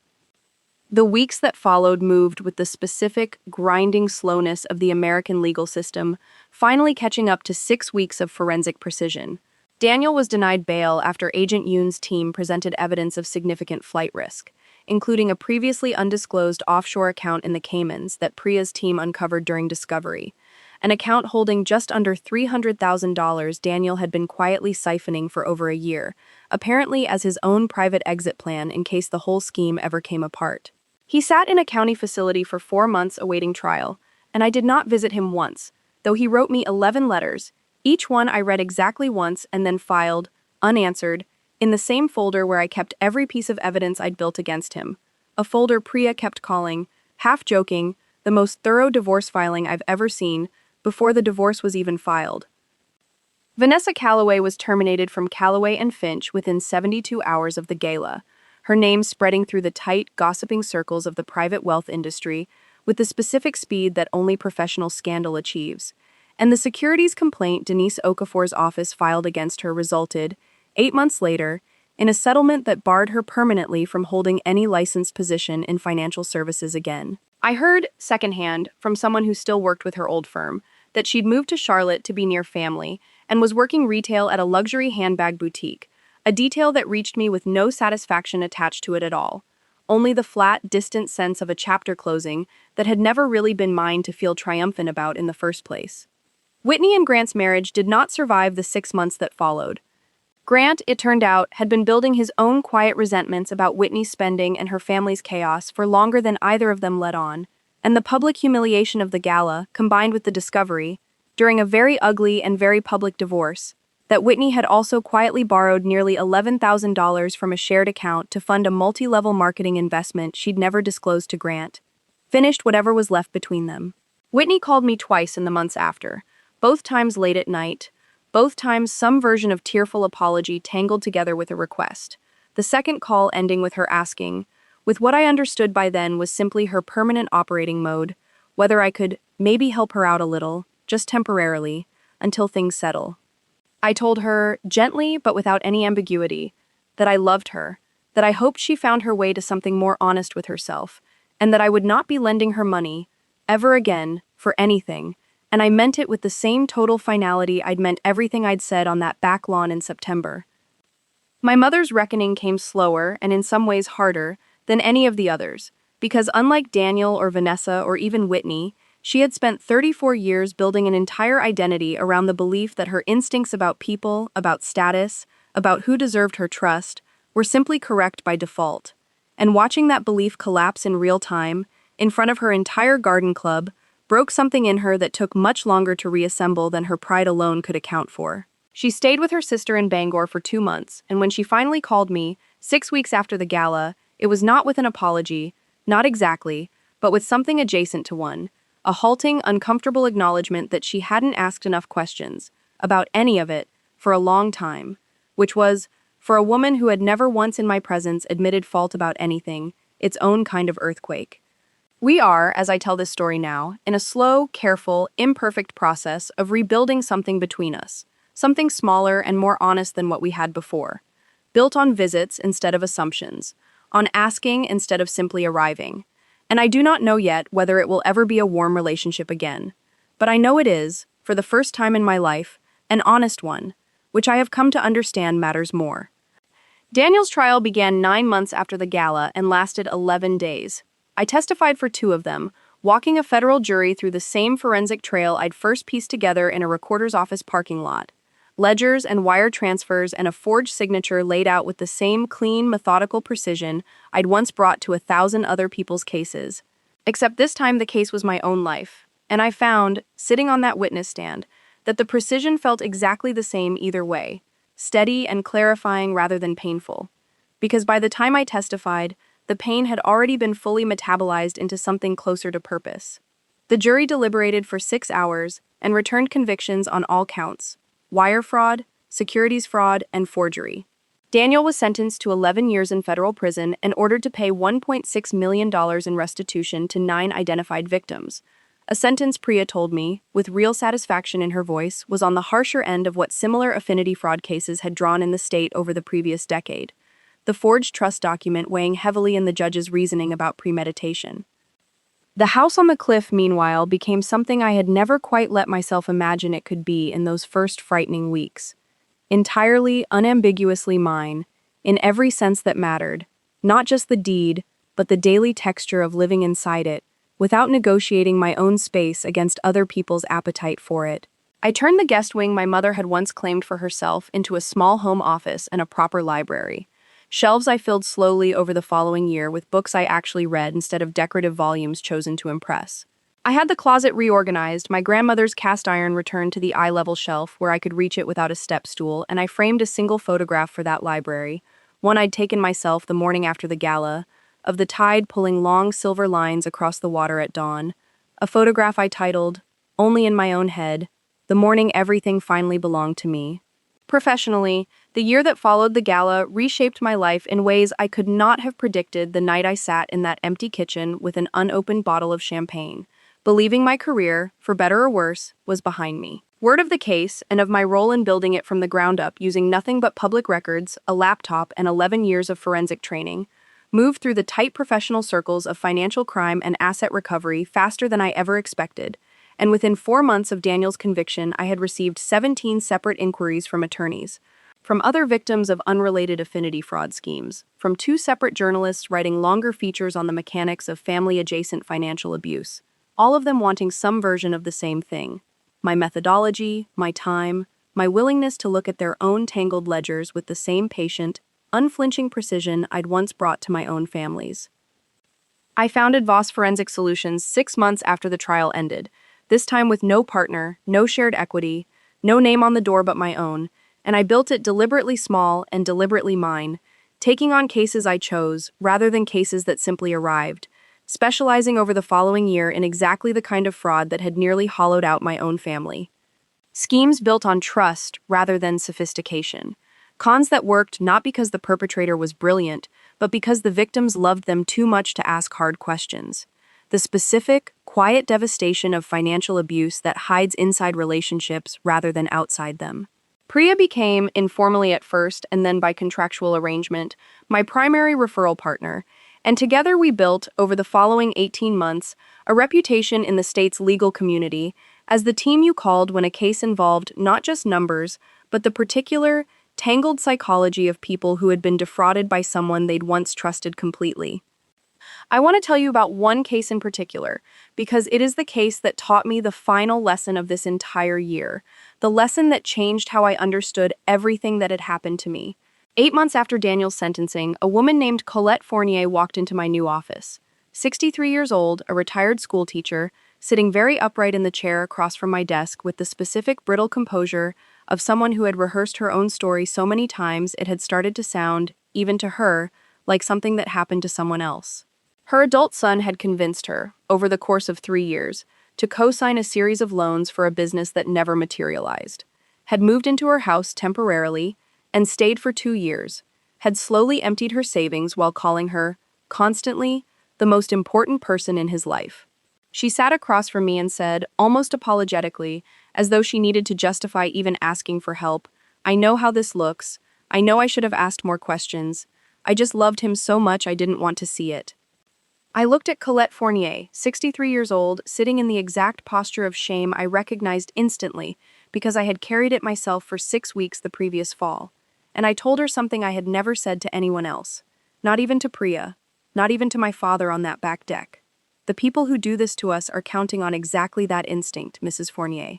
The weeks that followed moved with the specific, grinding slowness of the American legal system, finally catching up to 6 weeks of forensic precision. Daniel was denied bail after Agent Yoon's team presented evidence of significant flight risk, including a previously undisclosed offshore account in the Caymans that Priya's team uncovered during discovery. An account holding just under $300,000 Daniel had been quietly siphoning for over a year, apparently as his own private exit plan in case the whole scheme ever came apart. He sat in a county facility for 4 months awaiting trial, and I did not visit him once, though he wrote me 11 letters. Each one I read exactly once and then filed, unanswered, in the same folder where I kept every piece of evidence I'd built against him. A folder Priya kept calling, half joking, the most thorough divorce filing I've ever seen, before the divorce was even filed. Vanessa Calloway was terminated from Calloway and Finch within 72 hours of the gala, her name spreading through the tight, gossiping circles of the private wealth industry with the specific speed that only professional scandal achieves. And the securities complaint Denise Okafor's office filed against her resulted, 8 months later, in a settlement that barred her permanently from holding any licensed position in financial services again. I heard, secondhand, from someone who still worked with her old firm, that she'd moved to Charlotte to be near family and was working retail at a luxury handbag boutique, a detail that reached me with no satisfaction attached to it at all, only the flat, distant sense of a chapter closing that had never really been mine to feel triumphant about in the first place. Whitney and Grant's marriage did not survive the 6 months that followed. Grant, it turned out, had been building his own quiet resentments about Whitney's spending and her family's chaos for longer than either of them let on, and the public humiliation of the gala, combined with the discovery, during a very ugly and very public divorce, that Whitney had also quietly borrowed nearly $11,000 from a shared account to fund a multi-level marketing investment she'd never disclosed to Grant, finished whatever was left between them. Whitney called me twice in the months after, both times late at night, both times some version of tearful apology tangled together with a request, the second call ending with her asking, with what I understood by then was simply her permanent operating mode, whether I could maybe help her out a little, just temporarily, until things settle. I told her, gently but without any ambiguity, that I loved her, that I hoped she found her way to something more honest with herself, and that I would not be lending her money, ever again, for anything, and I meant it with the same total finality I'd meant everything I'd said on that back lawn in September. My mother's reckoning came slower and in some ways harder than any of the others, because unlike Daniel or Vanessa or even Whitney, she had spent 34 years building an entire identity around the belief that her instincts about people, about status, about who deserved her trust, were simply correct by default. And watching that belief collapse in real time, in front of her entire garden club, broke something in her that took much longer to reassemble than her pride alone could account for. She stayed with her sister in Bangor for 2 months, and when she finally called me, 6 weeks after the gala, it was not with an apology, not exactly, but with something adjacent to one, a halting, uncomfortable acknowledgement that she hadn't asked enough questions, about any of it, for a long time, which was, for a woman who had never once in my presence admitted fault about anything, its own kind of earthquake. We are, as I tell this story now, in a slow, careful, imperfect process of rebuilding something between us, something smaller and more honest than what we had before, built on visits instead of assumptions, on asking instead of simply arriving. And I do not know yet whether it will ever be a warm relationship again. But I know it is, for the first time in my life, an honest one, which I have come to understand matters more. Daniel's trial began 9 months after the gala and lasted 11 days. I testified for 2 of them, walking a federal jury through the same forensic trail I'd first pieced together in a recorder's office parking lot. Ledgers and wire transfers and a forged signature laid out with the same clean, methodical precision I'd once brought to 1,000 other people's cases. Except this time the case was my own life, and I found, sitting on that witness stand, that the precision felt exactly the same either way, steady and clarifying rather than painful. Because by the time I testified, the pain had already been fully metabolized into something closer to purpose. The jury deliberated for 6 hours and returned convictions on all counts: wire fraud, securities fraud, and forgery. Daniel was sentenced to 11 years in federal prison and ordered to pay $1.6 million in restitution to 9 identified victims. A sentence, Priya told me, with real satisfaction in her voice, was on the harsher end of what similar affinity fraud cases had drawn in the state over the previous decade, the forged trust document weighing heavily in the judge's reasoning about premeditation. The house on the cliff, meanwhile, became something I had never quite let myself imagine it could be in those first frightening weeks. Entirely, unambiguously mine, in every sense that mattered, not just the deed, but the daily texture of living inside it, without negotiating my own space against other people's appetite for it. I turned the guest wing my mother had once claimed for herself into a small home office and a proper library. Shelves I filled slowly over the following year with books I actually read instead of decorative volumes chosen to impress. I had the closet reorganized, my grandmother's cast iron returned to the eye-level shelf where I could reach it without a step stool, and I framed a single photograph for that library, one I'd taken myself the morning after the gala, of the tide pulling long silver lines across the water at dawn, a photograph I titled, "Only in My Own Head, the Morning Everything Finally Belonged to Me." Professionally, the year that followed the gala reshaped my life in ways I could not have predicted the night I sat in that empty kitchen with an unopened bottle of champagne, believing my career, for better or worse, was behind me. Word of the case, and of my role in building it from the ground up using nothing but public records, a laptop, and 11 years of forensic training, moved through the tight professional circles of financial crime and asset recovery faster than I ever expected, and within 4 months of Daniel's conviction, I had received 17 separate inquiries from attorneys, from other victims of unrelated affinity fraud schemes, from 2 separate journalists writing longer features on the mechanics of family-adjacent financial abuse, all of them wanting some version of the same thing: my methodology, my time, my willingness to look at their own tangled ledgers with the same patient, unflinching precision I'd once brought to my own families. I founded Voss Forensic Solutions 6 months after the trial ended, this time with no partner, no shared equity, no name on the door but my own, and I built it deliberately small and deliberately mine, taking on cases I chose rather than cases that simply arrived, specializing over the following year in exactly the kind of fraud that had nearly hollowed out my own family. Schemes built on trust rather than sophistication. Cons that worked not because the perpetrator was brilliant, but because the victims loved them too much to ask hard questions. The specific, quiet devastation of financial abuse that hides inside relationships rather than outside them. Priya became, informally at first and then by contractual arrangement, my primary referral partner, and together we built, over the following 18 months, a reputation in the state's legal community as the team you called when a case involved not just numbers, but the particular, tangled psychology of people who had been defrauded by someone they'd once trusted completely. I want to tell you about one case in particular, because it is the case that taught me the final lesson of this entire year, the lesson that changed how I understood everything that had happened to me. 8 months after Daniel's sentencing, a woman named Colette Fournier walked into my new office. 63 years old, a retired school teacher, sitting very upright in the chair across from my desk with the specific brittle composure of someone who had rehearsed her own story so many times it had started to sound, even to her, like something that happened to someone else. Her adult son had convinced her, over the course of 3 years, to co-sign a series of loans for a business that never materialized, had moved into her house temporarily, and stayed for 2 years, had slowly emptied her savings while calling her, constantly, the most important person in his life. She sat across from me and said, almost apologetically, as though she needed to justify even asking for help, "I know how this looks. I know I should have asked more questions. I just loved him so much I didn't want to see it." I looked at Colette Fournier, 63 years old, sitting in the exact posture of shame I recognized instantly because I had carried it myself for 6 weeks the previous fall. And I told her something I had never said to anyone else, not even to Priya, not even to my father on that back deck. The people who do this to us are counting on exactly that instinct, Mrs. Fournier.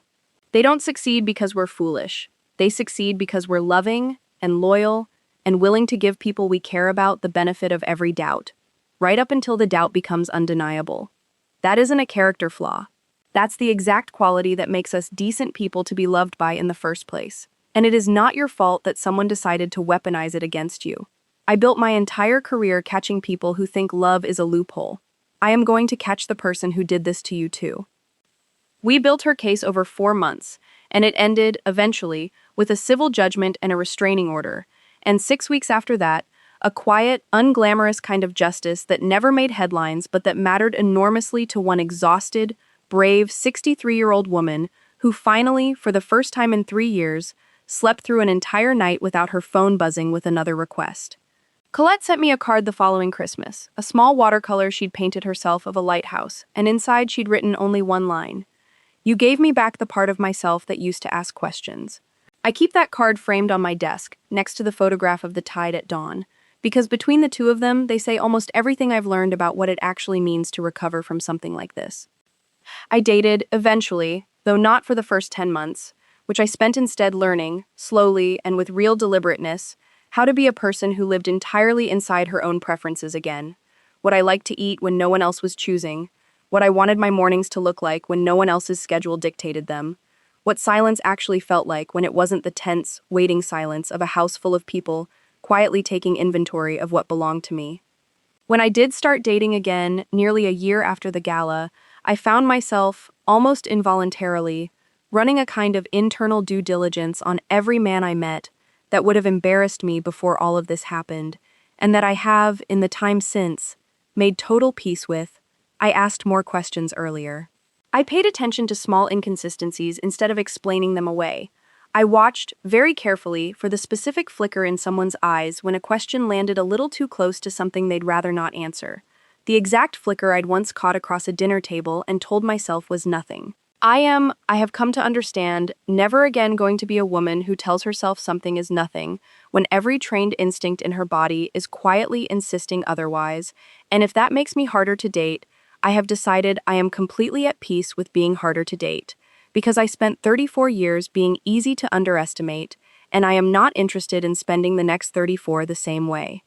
They don't succeed because we're foolish. They succeed because we're loving and loyal and willing to give people we care about the benefit of every doubt, right up until the doubt becomes undeniable. That isn't a character flaw. That's the exact quality that makes us decent people to be loved by in the first place. And it is not your fault that someone decided to weaponize it against you. I built my entire career catching people who think love is a loophole. I am going to catch the person who did this to you too. We built her case over 4 months, and it ended, eventually, with a civil judgment and a restraining order. And 6 weeks after that, a quiet, unglamorous kind of justice that never made headlines but that mattered enormously to one exhausted, brave 63-year-old woman who finally, for the first time in 3 years, slept through an entire night without her phone buzzing with another request. Colette sent me a card the following Christmas, a small watercolor she'd painted herself of a lighthouse, and inside she'd written only one line. "You gave me back the part of myself that used to ask questions." I keep that card framed on my desk, next to the photograph of the tide at dawn, because between the two of them, they say almost everything I've learned about what it actually means to recover from something like this. I dated, eventually, though not for the first 10 months, which I spent instead learning, slowly and with real deliberateness, how to be a person who lived entirely inside her own preferences again, what I liked to eat when no one else was choosing, what I wanted my mornings to look like when no one else's schedule dictated them, what silence actually felt like when it wasn't the tense, waiting silence of a house full of people quietly taking inventory of what belonged to me. When I did start dating again, nearly a year after the gala, I found myself, almost involuntarily, running a kind of internal due diligence on every man I met that would have embarrassed me before all of this happened, and that I have, in the time since, made total peace with. I asked more questions earlier. I paid attention to small inconsistencies instead of explaining them away. I watched, very carefully, for the specific flicker in someone's eyes when a question landed a little too close to something they'd rather not answer. The exact flicker I'd once caught across a dinner table and told myself was nothing. I have come to understand, never again going to be a woman who tells herself something is nothing, when every trained instinct in her body is quietly insisting otherwise, and if that makes me harder to date, I have decided I am completely at peace with being harder to date, because I spent 34 years being easy to underestimate, and I am not interested in spending the next 34 the same way.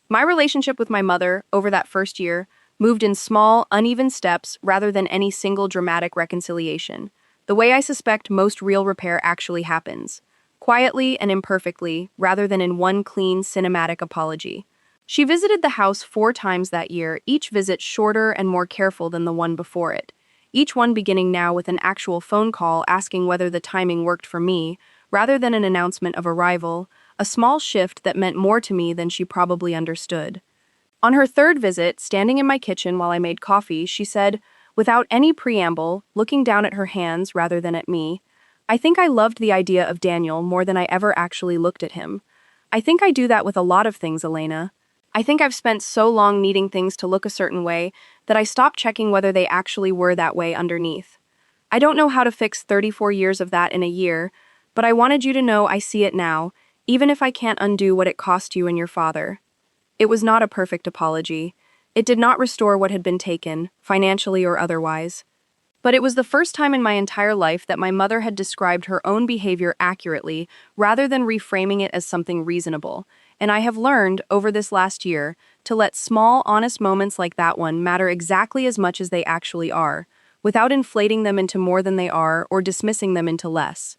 My relationship with my mother, over that first year, moved in small, uneven steps rather than any single dramatic reconciliation, the way I suspect most real repair actually happens, quietly and imperfectly, rather than in one clean, cinematic apology. She visited the house 4 times that year, each visit shorter and more careful than the one before it, each one beginning now with an actual phone call asking whether the timing worked for me, rather than an announcement of arrival, a small shift that meant more to me than she probably understood. On her 3rd visit, standing in my kitchen while I made coffee, she said, without any preamble, looking down at her hands rather than at me, "I think I loved the idea of Daniel more than I ever actually looked at him. I think I do that with a lot of things, Elena. I think I've spent so long needing things to look a certain way that I stopped checking whether they actually were that way underneath. I don't know how to fix 34 years of that in a year, but I wanted you to know I see it now, even if I can't undo what it cost you and your father." It was not a perfect apology. It did not restore what had been taken, financially or otherwise. But it was the first time in my entire life that my mother had described her own behavior accurately, rather than reframing it as something reasonable. And I have learned, over this last year, to let small, honest moments like that one matter exactly as much as they actually are, without inflating them into more than they are or dismissing them into less.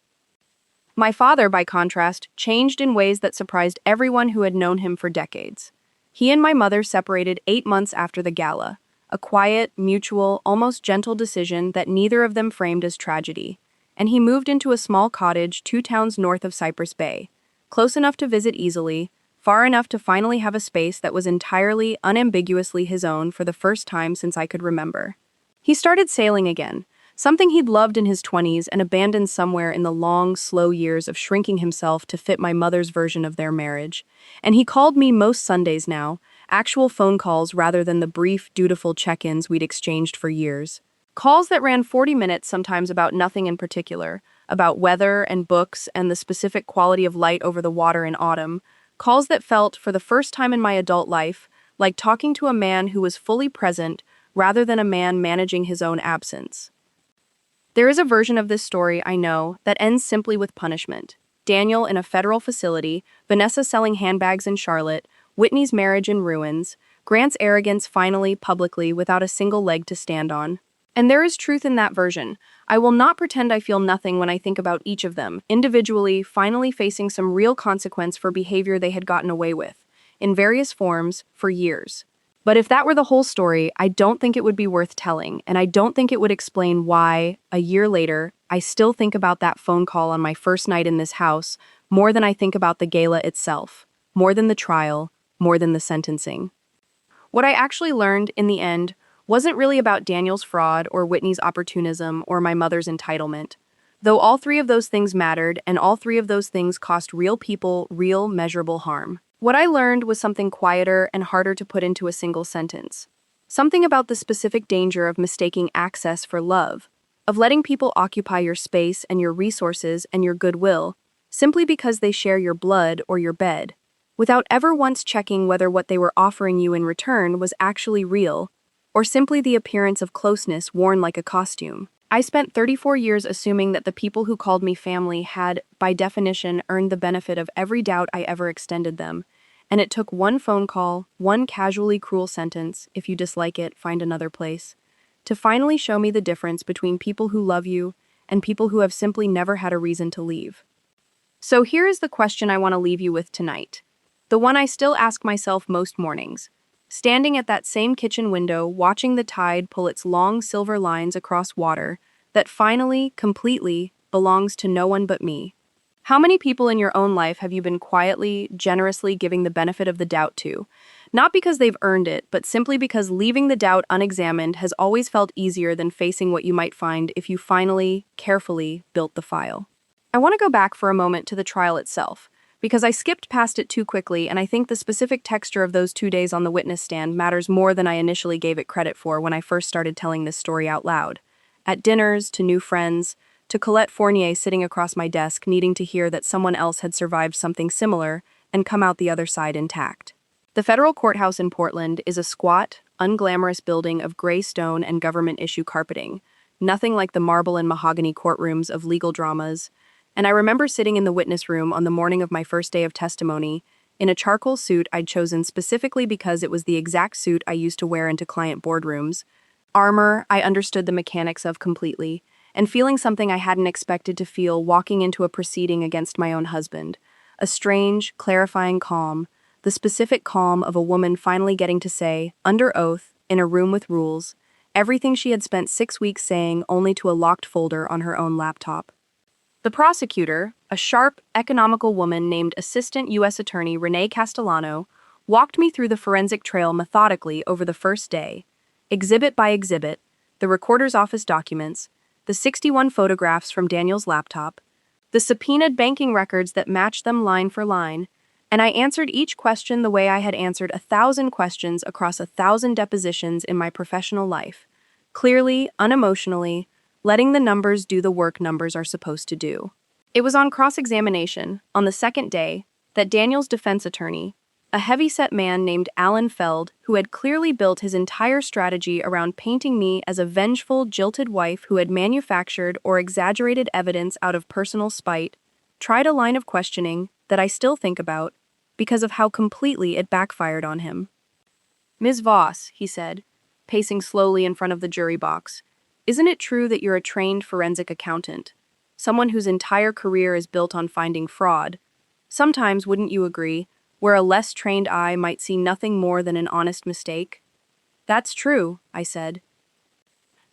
My father, by contrast, changed in ways that surprised everyone who had known him for decades. He and my mother separated 8 months after the gala, a quiet, mutual, almost gentle decision that neither of them framed as tragedy, and he moved into a small cottage 2 towns north of Cypress Bay, close enough to visit easily, far enough to finally have a space that was entirely, unambiguously his own for the first time since I could remember. He started sailing again, something he'd loved in his 20s and abandoned somewhere in the long, slow years of shrinking himself to fit my mother's version of their marriage. And he called me most Sundays now, actual phone calls rather than the brief, dutiful check-ins we'd exchanged for years. Calls that ran 40 minutes sometimes about nothing in particular, about weather and books and the specific quality of light over the water in autumn. Calls that felt, for the first time in my adult life, like talking to a man who was fully present rather than a man managing his own absence. There is a version of this story, I know, that ends simply with punishment. Daniel in a federal facility, Vanessa selling handbags in Charlotte, Whitney's marriage in ruins, Grant's arrogance finally, publicly, without a single leg to stand on. And there is truth in that version. I will not pretend I feel nothing when I think about each of them, individually, finally facing some real consequence for behavior they had gotten away with, in various forms, for years. But if that were the whole story, I don't think it would be worth telling, and I don't think it would explain why, a year later, I still think about that phone call on my first night in this house more than I think about the gala itself, more than the trial, more than the sentencing. What I actually learned, in the end, wasn't really about Daniel's fraud or Whitney's opportunism or my mother's entitlement. Though all three of those things mattered, and all three of those things cost real people real measurable harm. What I learned was something quieter and harder to put into a single sentence. Something about the specific danger of mistaking access for love, of letting people occupy your space and your resources and your goodwill, simply because they share your blood or your bed, without ever once checking whether what they were offering you in return was actually real, or simply the appearance of closeness worn like a costume. I spent 34 years assuming that the people who called me family had, by definition, earned the benefit of every doubt I ever extended them, and it took one phone call, one casually cruel sentence, "If you dislike it, find another place," to finally show me the difference between people who love you and people who have simply never had a reason to leave. So here is the question I want to leave you with tonight. The one I still ask myself most mornings. Standing at that same kitchen window, watching the tide pull its long silver lines across water that finally, completely, belongs to no one but me. How many people in your own life have you been quietly, generously giving the benefit of the doubt to? Not because they've earned it, but simply because leaving the doubt unexamined has always felt easier than facing what you might find if you finally, carefully, built the file. I want to go back for a moment to the trial itself, because I skipped past it too quickly, and I think the specific texture of those 2 days on the witness stand matters more than I initially gave it credit for when I first started telling this story out loud. At dinners, to new friends, to Colette Fournier sitting across my desk needing to hear that someone else had survived something similar and come out the other side intact. The federal courthouse in Portland is a squat, unglamorous building of gray stone and government-issue carpeting, nothing like the marble and mahogany courtrooms of legal dramas, and I remember sitting in the witness room on the morning of my first day of testimony in a charcoal suit I'd chosen specifically because it was the exact suit I used to wear into client boardrooms. Armor I understood the mechanics of completely, and feeling something I hadn't expected to feel walking into a proceeding against my own husband. A strange, clarifying calm, the specific calm of a woman finally getting to say, under oath, in a room with rules, everything she had spent 6 weeks saying only to a locked folder on her own laptop. The prosecutor, a sharp, economical woman named Assistant U.S. Attorney Renee Castellano, walked me through the forensic trail methodically over the first day, exhibit by exhibit, the recorder's office documents, the 61 photographs from Daniel's laptop, the subpoenaed banking records that matched them line for line, and I answered each question the way I had answered 1,000 questions across 1,000 depositions in my professional life, clearly, unemotionally, letting the numbers do the work numbers are supposed to do. It was on cross-examination, on the second day, that Daniel's defense attorney, a heavy-set man named Alan Feld, who had clearly built his entire strategy around painting me as a vengeful, jilted wife who had manufactured or exaggerated evidence out of personal spite, tried a line of questioning that I still think about because of how completely it backfired on him. "Ms. Voss," he said, pacing slowly in front of the jury box, "isn't it true that you're a trained forensic accountant, someone whose entire career is built on finding fraud? Sometimes, wouldn't you agree, where a less trained eye might see nothing more than an honest mistake?" "That's true," I said.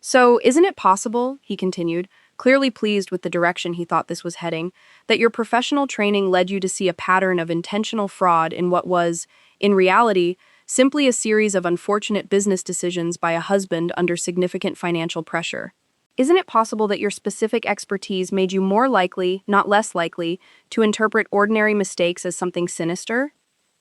"So, isn't it possible," he continued, clearly pleased with the direction he thought this was heading, "that your professional training led you to see a pattern of intentional fraud in what was, in reality, simply a series of unfortunate business decisions by a husband under significant financial pressure? Isn't it possible that your specific expertise made you more likely, not less likely, to interpret ordinary mistakes as something sinister?"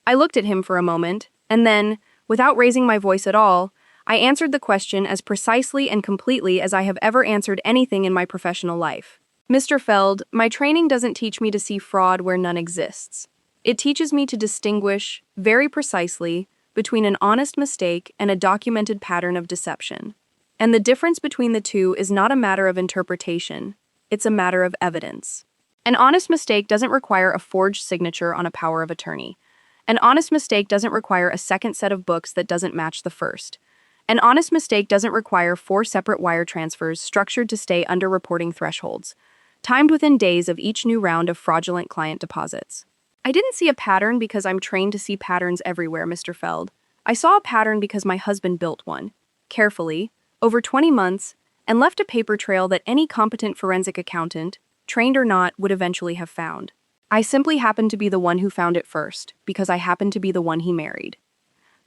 I looked at him for a moment, and then, without raising my voice at all, I answered the question as precisely and completely as I have ever answered anything in my professional life. "Mr. Feld, my training doesn't teach me to see fraud where none exists. It teaches me to distinguish, very precisely, between an honest mistake and a documented pattern of deception. And the difference between the two is not a matter of interpretation, it's a matter of evidence. An honest mistake doesn't require a forged signature on a power of attorney. An honest mistake doesn't require a second set of books that doesn't match the first. An honest mistake doesn't require 4 separate wire transfers structured to stay under reporting thresholds, timed within days of each new round of fraudulent client deposits. I didn't see a pattern because I'm trained to see patterns everywhere, Mr. Feld. I saw a pattern because my husband built one, carefully, over 20 months, and left a paper trail that any competent forensic accountant, trained or not, would eventually have found. I simply happened to be the one who found it first, because I happened to be the one he married.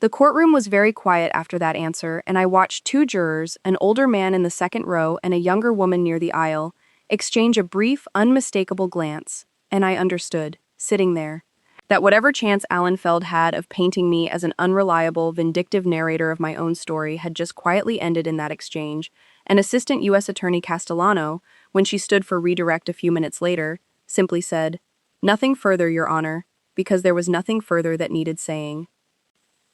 The courtroom was very quiet after that answer, and I watched 2 jurors, an older man in the second row and a younger woman near the aisle, exchange a brief, unmistakable glance, and I understood, sitting there, that whatever chance Alan Feld had of painting me as an unreliable, vindictive narrator of my own story had just quietly ended in that exchange, and Assistant U.S. Attorney Castellano, when she stood for redirect a few minutes later, simply said, "Nothing further, Your Honor," because there was nothing further that needed saying.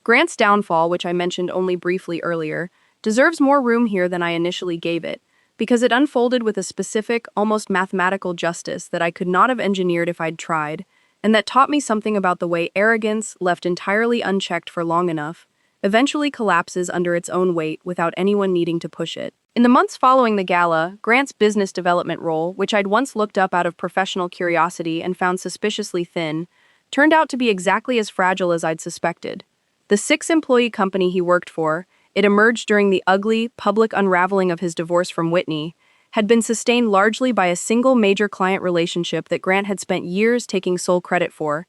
Grant's downfall, which I mentioned only briefly earlier, deserves more room here than I initially gave it, because it unfolded with a specific, almost mathematical justice that I could not have engineered if I'd tried, and that taught me something about the way arrogance, left entirely unchecked for long enough, eventually collapses under its own weight without anyone needing to push it. In the months following the gala, Grant's business development role, which I'd once looked up out of professional curiosity and found suspiciously thin, turned out to be exactly as fragile as I'd suspected. The 6-employee company he worked for, it emerged during the ugly, public unraveling of his divorce from Whitney, had been sustained largely by a single major client relationship that Grant had spent years taking sole credit for,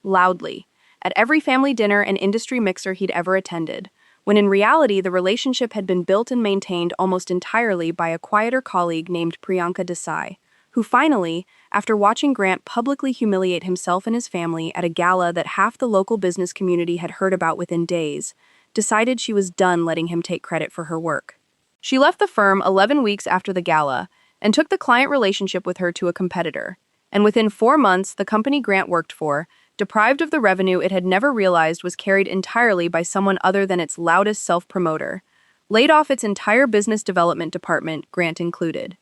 loudly, at every family dinner and industry mixer he'd ever attended, when in reality the relationship had been built and maintained almost entirely by a quieter colleague named Priyanka Desai, who finally, after watching Grant publicly humiliate himself and his family at a gala that half the local business community had heard about within days, decided she was done letting him take credit for her work. She left the firm 11 weeks after the gala and took the client relationship with her to a competitor, and within 4 months the company Grant worked for, deprived of the revenue it had never realized was carried entirely by someone other than its loudest self-promoter, laid off its entire business development department, Grant included.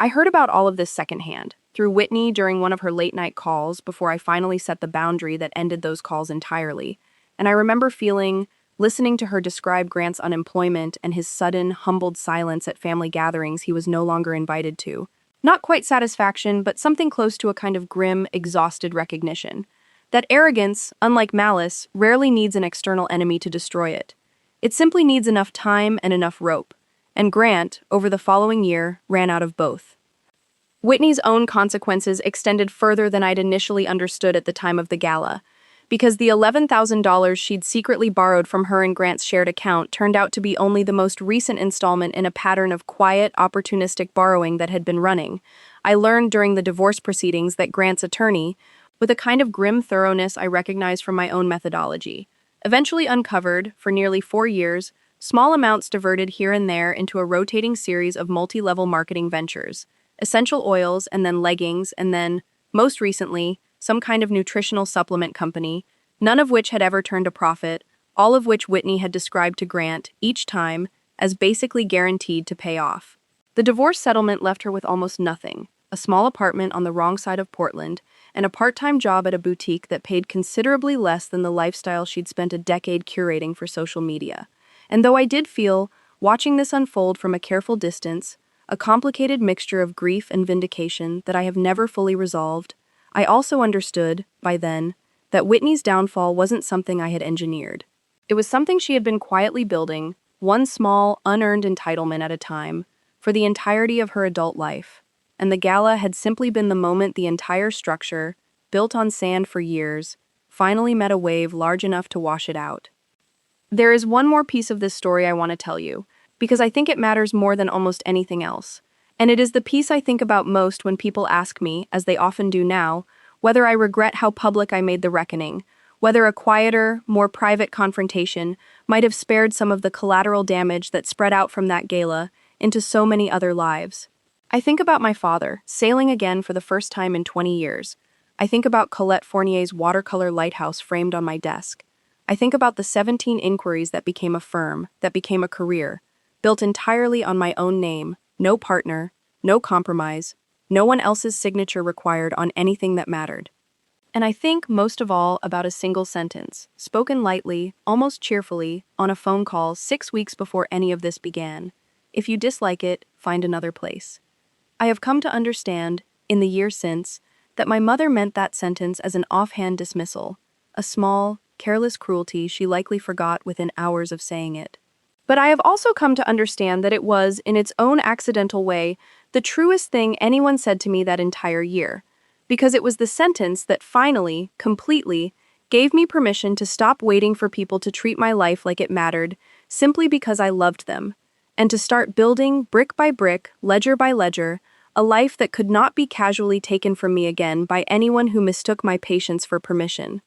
I heard about all of this secondhand, through Whitney during one of her late-night calls before I finally set the boundary that ended those calls entirely, and I remember listening to her describe Grant's unemployment and his sudden, humbled silence at family gatherings he was no longer invited to. Not quite satisfaction, but something close to a kind of grim, exhausted recognition. That arrogance, unlike malice, rarely needs an external enemy to destroy it. It simply needs enough time and enough rope. And Grant, over the following year, ran out of both. Whitney's own consequences extended further than I'd initially understood at the time of the gala, because the $11,000 she'd secretly borrowed from her and Grant's shared account turned out to be only the most recent installment in a pattern of quiet, opportunistic borrowing that had been running. I learned during the divorce proceedings that Grant's attorney, with a kind of grim thoroughness I recognized from my own methodology, eventually uncovered, for nearly 4 years, small amounts diverted here and there into a rotating series of multi-level marketing ventures, essential oils and then leggings and then, most recently, some kind of nutritional supplement company, none of which had ever turned a profit, all of which Whitney had described to Grant, each time, as basically guaranteed to pay off. The divorce settlement left her with almost nothing, a small apartment on the wrong side of Portland, and a part-time job at a boutique that paid considerably less than the lifestyle she'd spent a decade curating for social media. And though I did feel, watching this unfold from a careful distance, a complicated mixture of grief and vindication that I have never fully resolved, I also understood, by then, that Whitney's downfall wasn't something I had engineered. It was something she had been quietly building, one small, unearned entitlement at a time, for the entirety of her adult life. And the gala had simply been the moment the entire structure, built on sand for years, finally met a wave large enough to wash it out. There is one more piece of this story I want to tell you, because I think it matters more than almost anything else. And it is the piece I think about most when people ask me, as they often do now, whether I regret how public I made the reckoning, whether a quieter, more private confrontation might have spared some of the collateral damage that spread out from that gala into so many other lives. I think about my father, sailing again for the first time in 20 years. I think about Colette Fournier's watercolor lighthouse framed on my desk. I think about the 17 inquiries that became a firm, that became a career, built entirely on my own name, no partner, no compromise, no one else's signature required on anything that mattered. And I think, most of all, about a single sentence, spoken lightly, almost cheerfully, on a phone call 6 weeks before any of this began. If you dislike it, find another place. I have come to understand, in the year since, that my mother meant that sentence as an offhand dismissal, a small, careless cruelty she likely forgot within hours of saying it. But I have also come to understand that it was, in its own accidental way, the truest thing anyone said to me that entire year, because it was the sentence that finally, completely, gave me permission to stop waiting for people to treat my life like it mattered, simply because I loved them, and to start building, brick by brick, ledger by ledger, a life that could not be casually taken from me again by anyone who mistook my patience for permission.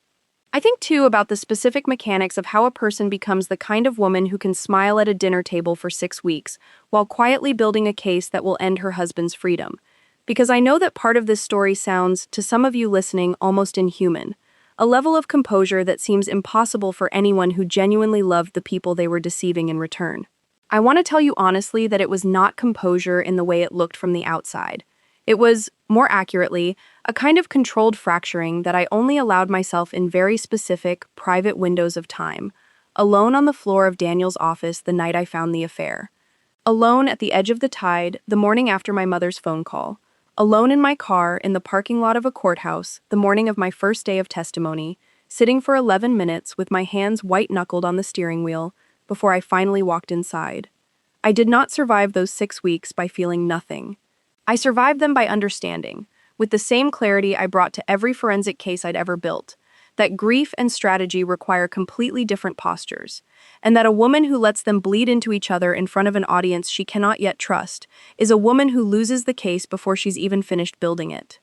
I think too about the specific mechanics of how a person becomes the kind of woman who can smile at a dinner table for 6 weeks, while quietly building a case that will end her husband's freedom. Because I know that part of this story sounds, to some of you listening, almost inhuman. A level of composure that seems impossible for anyone who genuinely loved the people they were deceiving in return. I want to tell you honestly that it was not composure in the way it looked from the outside. It was, more accurately, a kind of controlled fracturing that I only allowed myself in very specific, private windows of time, alone on the floor of Daniel's office the night I found the affair, alone at the edge of the tide the morning after my mother's phone call, alone in my car in the parking lot of a courthouse the morning of my first day of testimony, sitting for 11 minutes with my hands white-knuckled on the steering wheel before I finally walked inside. I did not survive those 6 weeks by feeling nothing. I survived them by understanding, with the same clarity I brought to every forensic case I'd ever built, that grief and strategy require completely different postures, and that a woman who lets them bleed into each other in front of an audience she cannot yet trust is a woman who loses the case before she's even finished building it.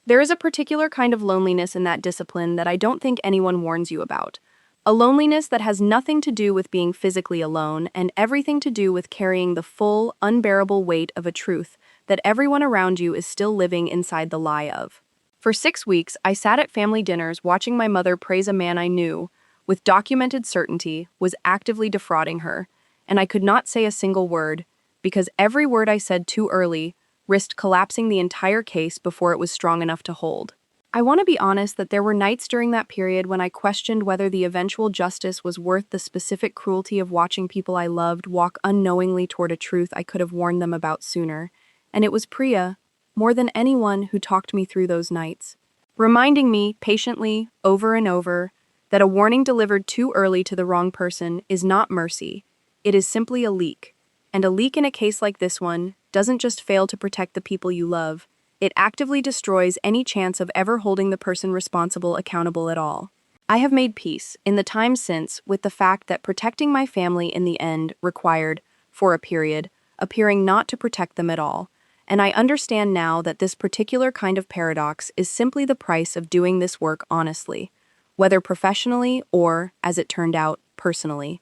There is a particular kind of loneliness in that discipline that I don't think anyone warns you about. A loneliness that has nothing to do with being physically alone and everything to do with carrying the full, unbearable weight of a truth that everyone around you is still living inside the lie of. For 6 weeks, I sat at family dinners watching my mother praise a man I knew, with documented certainty, was actively defrauding her, and I could not say a single word, because every word I said too early risked collapsing the entire case before it was strong enough to hold. I want to be honest that there were nights during that period when I questioned whether the eventual justice was worth the specific cruelty of watching people I loved walk unknowingly toward a truth I could have warned them about sooner. And it was Priya, more than anyone, who talked me through those nights, reminding me, patiently, over and over, that a warning delivered too early to the wrong person is not mercy, it is simply a leak. And a leak in a case like this one doesn't just fail to protect the people you love, it actively destroys any chance of ever holding the person responsible accountable at all. I have made peace, in the time since, with the fact that protecting my family in the end required, for a period, appearing not to protect them at all. And I understand now that this particular kind of paradox is simply the price of doing this work honestly, whether professionally or, as it turned out, personally.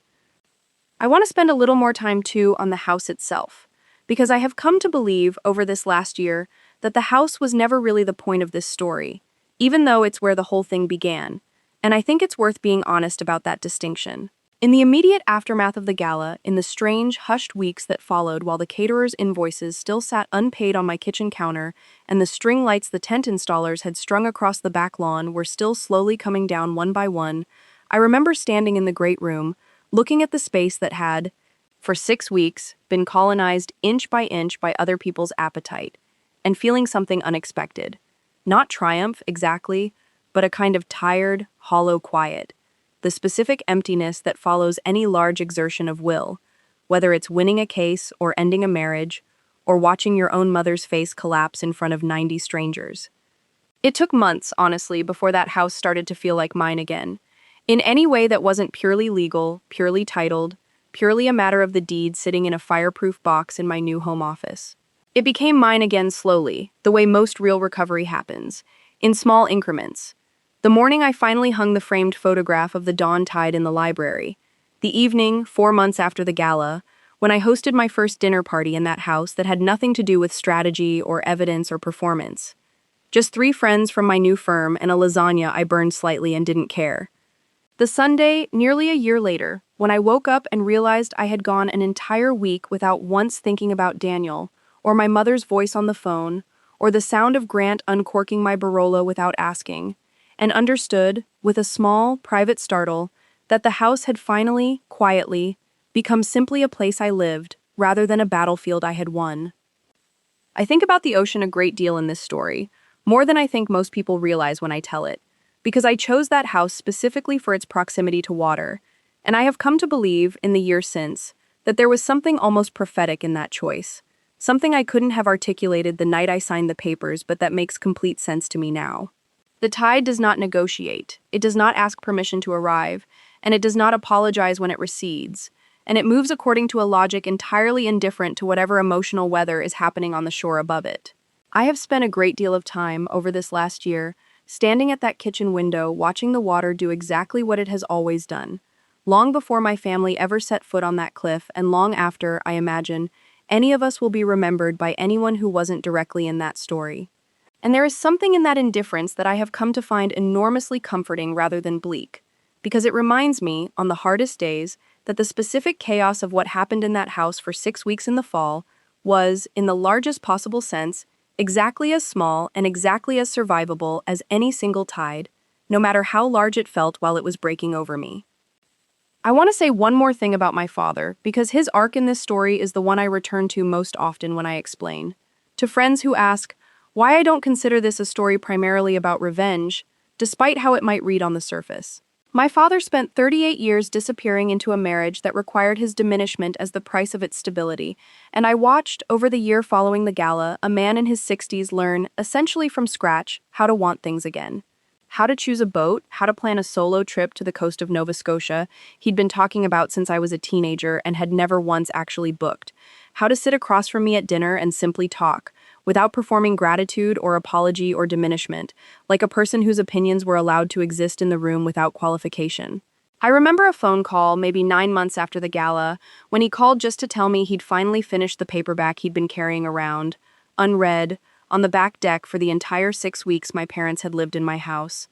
I want to spend a little more time too on the house itself, because I have come to believe over this last year that the house was never really the point of this story, even though it's where the whole thing began, and I think it's worth being honest about that distinction. In the immediate aftermath of the gala, in the strange, hushed weeks that followed while the caterer's invoices still sat unpaid on my kitchen counter and the string lights the tent installers had strung across the back lawn were still slowly coming down one by one, I remember standing in the great room, looking at the space that had, for 6 weeks, been colonized inch by other people's appetite, and feeling something unexpected. Not triumph, exactly, but a kind of tired, hollow quiet. The specific emptiness that follows any large exertion of will, whether it's winning a case or ending a marriage, or watching your own mother's face collapse in front of 90 strangers. It took months, honestly, before that house started to feel like mine again, in any way that wasn't purely legal, purely titled, purely a matter of the deed sitting in a fireproof box in my new home office. It became mine again slowly, the way most real recovery happens, in small increments. The morning I finally hung the framed photograph of the dawn tide in the library. The evening, 4 months after the gala, when I hosted my first dinner party in that house that had nothing to do with strategy or evidence or performance. Just 3 friends from my new firm and a lasagna I burned slightly and didn't care. The Sunday, nearly a year later, when I woke up and realized I had gone an entire week without once thinking about Daniel, or my mother's voice on the phone, or the sound of Grant uncorking my Barolo without asking, and understood, with a small, private startle, that the house had finally, quietly, become simply a place I lived, rather than a battlefield I had won. I think about the ocean a great deal in this story, more than I think most people realize when I tell it, because I chose that house specifically for its proximity to water, and I have come to believe, in the years since, that there was something almost prophetic in that choice, something I couldn't have articulated the night I signed the papers, but that makes complete sense to me now. The tide does not negotiate, it does not ask permission to arrive, and it does not apologize when it recedes, and it moves according to a logic entirely indifferent to whatever emotional weather is happening on the shore above it. I have spent a great deal of time over this last year standing at that kitchen window watching the water do exactly what it has always done. Long before my family ever set foot on that cliff, and long after, I imagine, any of us will be remembered by anyone who wasn't directly in that story. And there is something in that indifference that I have come to find enormously comforting rather than bleak, because it reminds me, on the hardest days, that the specific chaos of what happened in that house for 6 weeks in the fall was, in the largest possible sense, exactly as small and exactly as survivable as any single tide, no matter how large it felt while it was breaking over me. I want to say one more thing about my father, because his arc in this story is the one I return to most often when I explain. To friends who ask why I don't consider this a story primarily about revenge, despite how it might read on the surface. My father spent 38 years disappearing into a marriage that required his diminishment as the price of its stability, and I watched, over the year following the gala, a man in his 60s learn, essentially from scratch, how to want things again. How to choose a boat, how to plan a solo trip to the coast of Nova Scotia he'd been talking about since I was a teenager and had never once actually booked. How to sit across from me at dinner and simply talk, without performing gratitude or apology or diminishment, like a person whose opinions were allowed to exist in the room without qualification. I remember a phone call, maybe 9 months after the gala, when he called just to tell me he'd finally finished the paperback he'd been carrying around, unread, on the back deck for the entire 6 weeks my parents had lived in my house.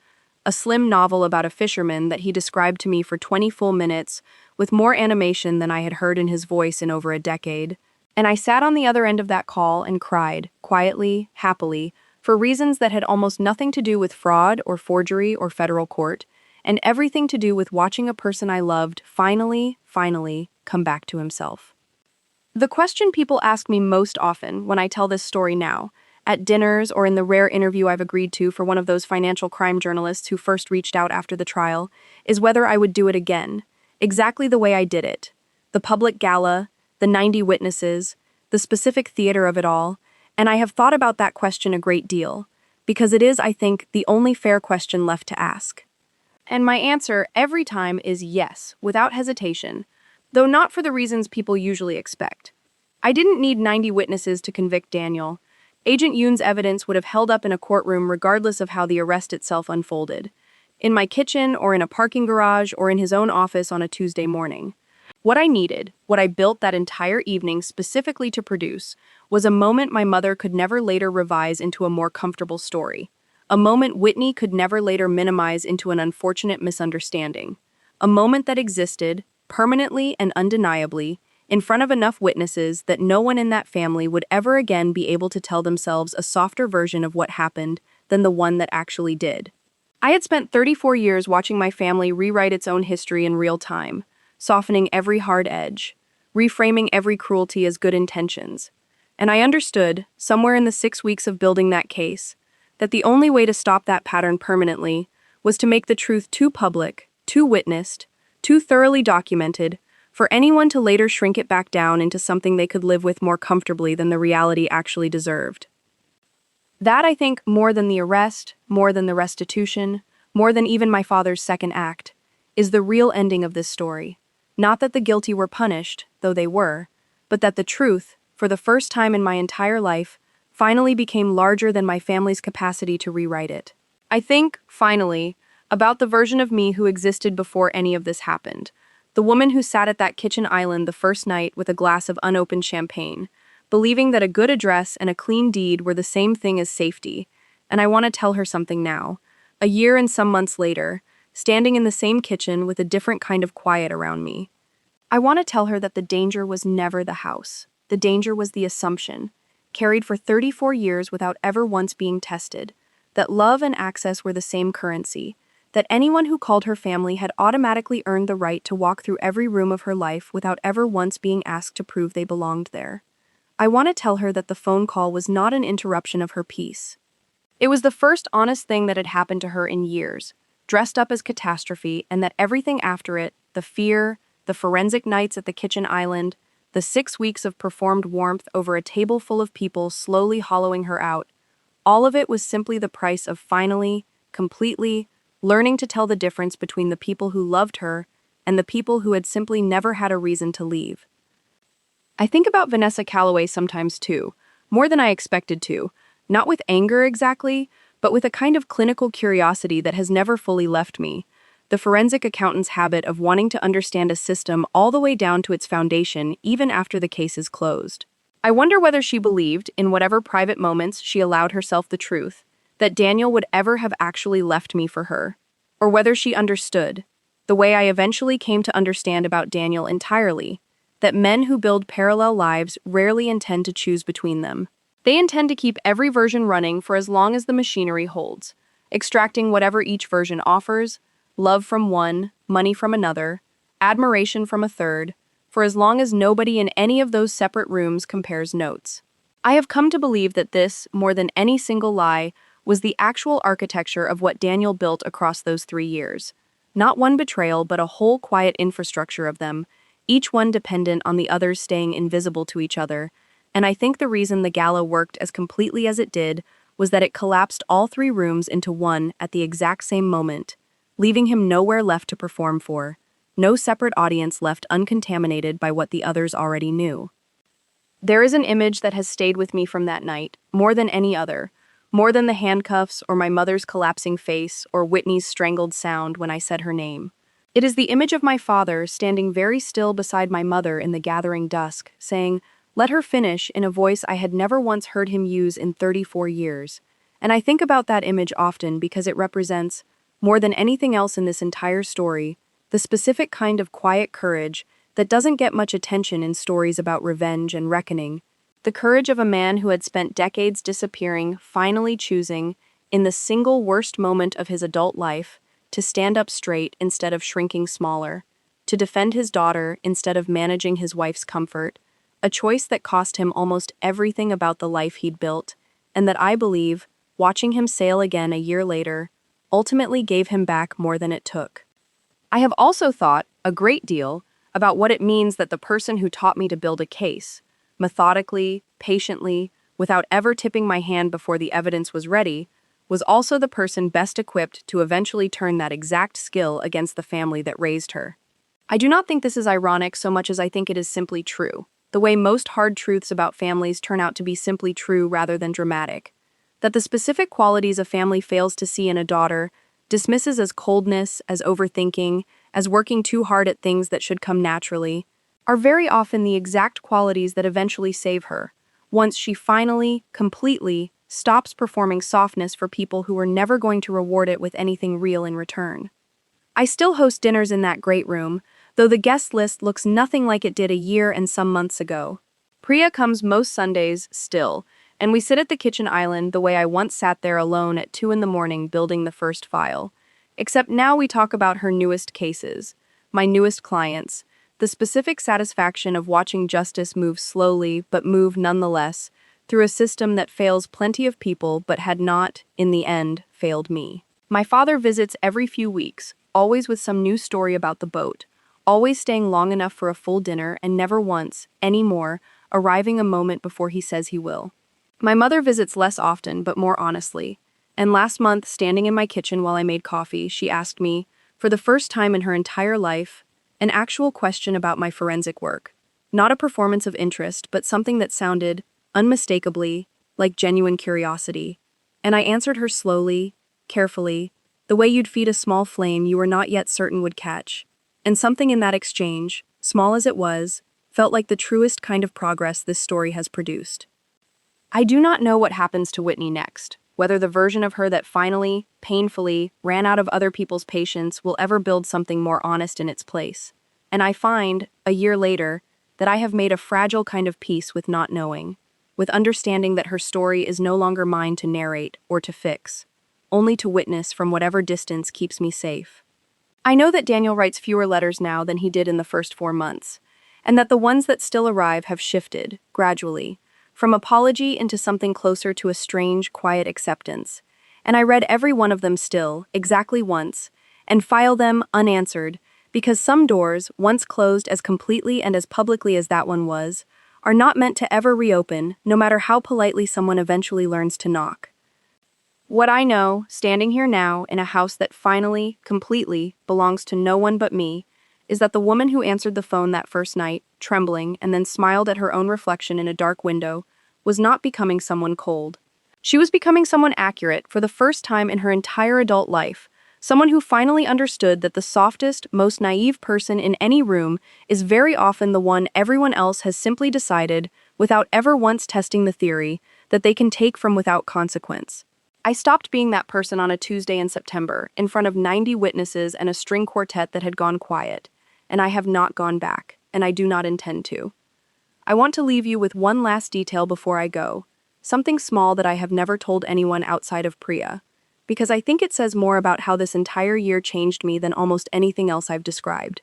A slim novel about a fisherman that he described to me for 20 full minutes, with more animation than I had heard in his voice in over a decade. And I sat on the other end of that call and cried, quietly, happily, for reasons that had almost nothing to do with fraud or forgery or federal court, and everything to do with watching a person I loved finally, come back to himself. The question people ask me most often when I tell this story now, at dinners or in the rare interview I've agreed to for one of those financial crime journalists who first reached out after the trial, is whether I would do it again, exactly the way I did it. The public gala, the 90 witnesses, the specific theater of it all, and I have thought about that question a great deal, because it is, I think, the only fair question left to ask. And my answer every time is yes, without hesitation, though not for the reasons people usually expect. I didn't need 90 witnesses to convict Daniel. Agent Yoon's evidence would have held up in a courtroom regardless of how the arrest itself unfolded. In my kitchen, or in a parking garage, or in his own office on a Tuesday morning. What I needed, what I built that entire evening specifically to produce, was a moment my mother could never later revise into a more comfortable story. A moment Whitney could never later minimize into an unfortunate misunderstanding. A moment that existed, permanently and undeniably, in front of enough witnesses that no one in that family would ever again be able to tell themselves a softer version of what happened than the one that actually did. I had spent 34 years watching my family rewrite its own history in real time, softening every hard edge, reframing every cruelty as good intentions. And I understood, somewhere in the 6 weeks of building that case, that the only way to stop that pattern permanently was to make the truth too public, too witnessed, too thoroughly documented, for anyone to later shrink it back down into something they could live with more comfortably than the reality actually deserved. That, I think, more than the arrest, more than the restitution, more than even my father's second act, is the real ending of this story. Not that the guilty were punished, though they were, but that the truth, for the first time in my entire life, finally became larger than my family's capacity to rewrite it. I think, finally, about the version of me who existed before any of this happened. The woman who sat at that kitchen island the first night with a glass of unopened champagne, believing that a good address and a clean deed were the same thing as safety. And I want to tell her something now, a year and some months later, standing in the same kitchen with a different kind of quiet around me. I want to tell her that the danger was never the house. The danger was the assumption, carried for 34 years without ever once being tested, that love and access were the same currency, that anyone who called her family had automatically earned the right to walk through every room of her life without ever once being asked to prove they belonged there. I want to tell her that the phone call was not an interruption of her peace. It was the first honest thing that had happened to her in years, dressed up as catastrophe, and that everything after it, the fear, the forensic nights at the kitchen island, the 6 weeks of performed warmth over a table full of people slowly hollowing her out, all of it was simply the price of finally, completely, learning to tell the difference between the people who loved her and the people who had simply never had a reason to leave. I think about Vanessa Calloway sometimes too, more than I expected to, not with anger exactly, but with a kind of clinical curiosity that has never fully left me, the forensic accountant's habit of wanting to understand a system all the way down to its foundation even after the case is closed. I wonder whether she believed, in whatever private moments she allowed herself the truth, that Daniel would ever have actually left me for her, or whether she understood, the way I eventually came to understand about Daniel entirely, that men who build parallel lives rarely intend to choose between them. They intend to keep every version running for as long as the machinery holds, extracting whatever each version offers, love from one, money from another, admiration from a third, for as long as nobody in any of those separate rooms compares notes. I have come to believe that this, more than any single lie, was the actual architecture of what Daniel built across those 3 years. Not one betrayal, but a whole quiet infrastructure of them, each one dependent on the others staying invisible to each other, and I think the reason the gala worked as completely as it did was that it collapsed all 3 rooms into one at the exact same moment, leaving him nowhere left to perform for, no separate audience left uncontaminated by what the others already knew. There is an image that has stayed with me from that night, more than any other, more than the handcuffs or my mother's collapsing face or Whitney's strangled sound when I said her name. It is the image of my father standing very still beside my mother in the gathering dusk, saying, "Let her finish," in a voice I had never once heard him use in 34 years. And I think about that image often because it represents, more than anything else in this entire story, the specific kind of quiet courage that doesn't get much attention in stories about revenge and reckoning. The courage of a man who had spent decades disappearing, finally choosing, in the single worst moment of his adult life, to stand up straight instead of shrinking smaller, to defend his daughter instead of managing his wife's comfort, a choice that cost him almost everything about the life he'd built, and that I believe, watching him sail again a year later, ultimately gave him back more than it took. I have also thought a great deal about what it means that the person who taught me to build a case, methodically, patiently, without ever tipping my hand before the evidence was ready, was also the person best equipped to eventually turn that exact skill against the family that raised her. I do not think this is ironic so much as I think it is simply true, the way most hard truths about families turn out to be simply true rather than dramatic, that the specific qualities a family fails to see in a daughter, dismisses as coldness, as overthinking, as working too hard at things that should come naturally, are very often the exact qualities that eventually save her, once she finally, completely, stops performing softness for people who are never going to reward it with anything real in return. I still host dinners in that great room, though the guest list looks nothing like it did a year and some months ago. Priya comes most Sundays, still, and we sit at the kitchen island the way I once sat there alone at 2 in the morning building the first file. Except now we talk about her newest cases, my newest clients, the specific satisfaction of watching justice move slowly, but move nonetheless, through a system that fails plenty of people but had not, in the end, failed me. My father visits every few weeks, always with some new story about the boat, always staying long enough for a full dinner and never once, anymore, arriving a moment before he says he will. My mother visits less often but more honestly, and last month, standing in my kitchen while I made coffee, she asked me, for the first time in her entire life, an actual question about my forensic work. Not a performance of interest, but something that sounded, unmistakably, like genuine curiosity. And I answered her slowly, carefully, the way you'd feed a small flame you were not yet certain would catch. And something in that exchange, small as it was, felt like the truest kind of progress this story has produced. I do not know what happens to Whitney next, whether the version of her that finally, painfully, ran out of other people's patience will ever build something more honest in its place. And I find, a year later, that I have made a fragile kind of peace with not knowing, with understanding that her story is no longer mine to narrate or to fix. only to witness from whatever distance keeps me safe. I know that Daniel writes fewer letters now than he did in the first 4 months, and that the ones that still arrive have shifted, gradually, from apology into something closer to a strange, quiet acceptance. And I read every one of them still, exactly once, and file them unanswered, because some doors, once closed as completely and as publicly as that one was, are not meant to ever reopen, no matter how politely someone eventually learns to knock. What I know, standing here now in a house that finally, completely, belongs to no one but me, is that the woman who answered the phone that first night, trembling and then smiled at her own reflection in a dark window, was not becoming someone cold. She was becoming someone accurate for the first time in her entire adult life, someone who finally understood that the softest, most naive person in any room is very often the one everyone else has simply decided, without ever once testing the theory, that they can take from without consequence. I stopped being that person on a Tuesday in September, in front of 90 witnesses and a string quartet that had gone quiet, and I have not gone back, and I do not intend to. I want to leave you with one last detail before I go, something small that I have never told anyone outside of Priya, because I think it says more about how this entire year changed me than almost anything else I've described.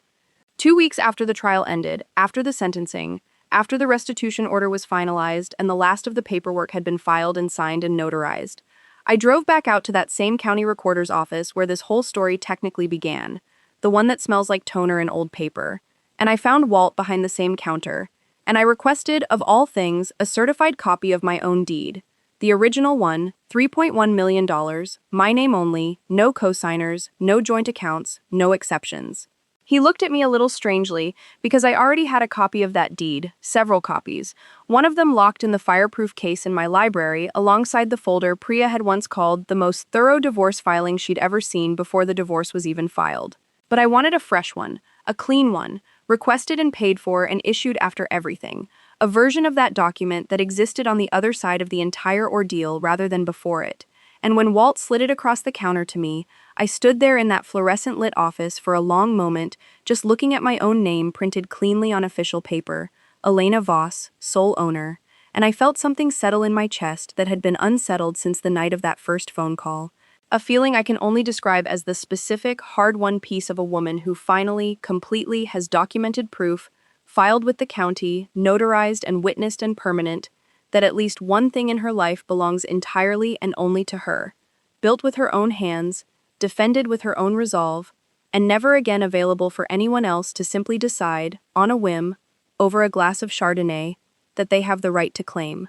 2 weeks after the trial ended, after the sentencing, after the restitution order was finalized and the last of the paperwork had been filed and signed and notarized, I drove back out to that same county recorder's office where this whole story technically began, the one that smells like toner and old paper, and I found Walt behind the same counter, and I requested, of all things, a certified copy of my own deed. The original one, $3.1 million, my name only, no cosigners, no joint accounts, no exceptions. He looked at me a little strangely, because I already had a copy of that deed, several copies, one of them locked in the fireproof case in my library alongside the folder Priya had once called the most thorough divorce filing she'd ever seen before the divorce was even filed. But I wanted a fresh one, a clean one, requested and paid for and issued after everything, a version of that document that existed on the other side of the entire ordeal rather than before it. And when Walt slid it across the counter to me, I stood there in that fluorescent-lit office for a long moment, just looking at my own name printed cleanly on official paper, Elena Voss, sole owner, and I felt something settle in my chest that had been unsettled since the night of that first phone call, a feeling I can only describe as the specific, hard-won piece of a woman who finally, completely has documented proof, filed with the county, notarized and witnessed and permanent, that at least one thing in her life belongs entirely and only to her, built with her own hands, defended with her own resolve, and never again available for anyone else to simply decide, on a whim, over a glass of Chardonnay, that they have the right to claim.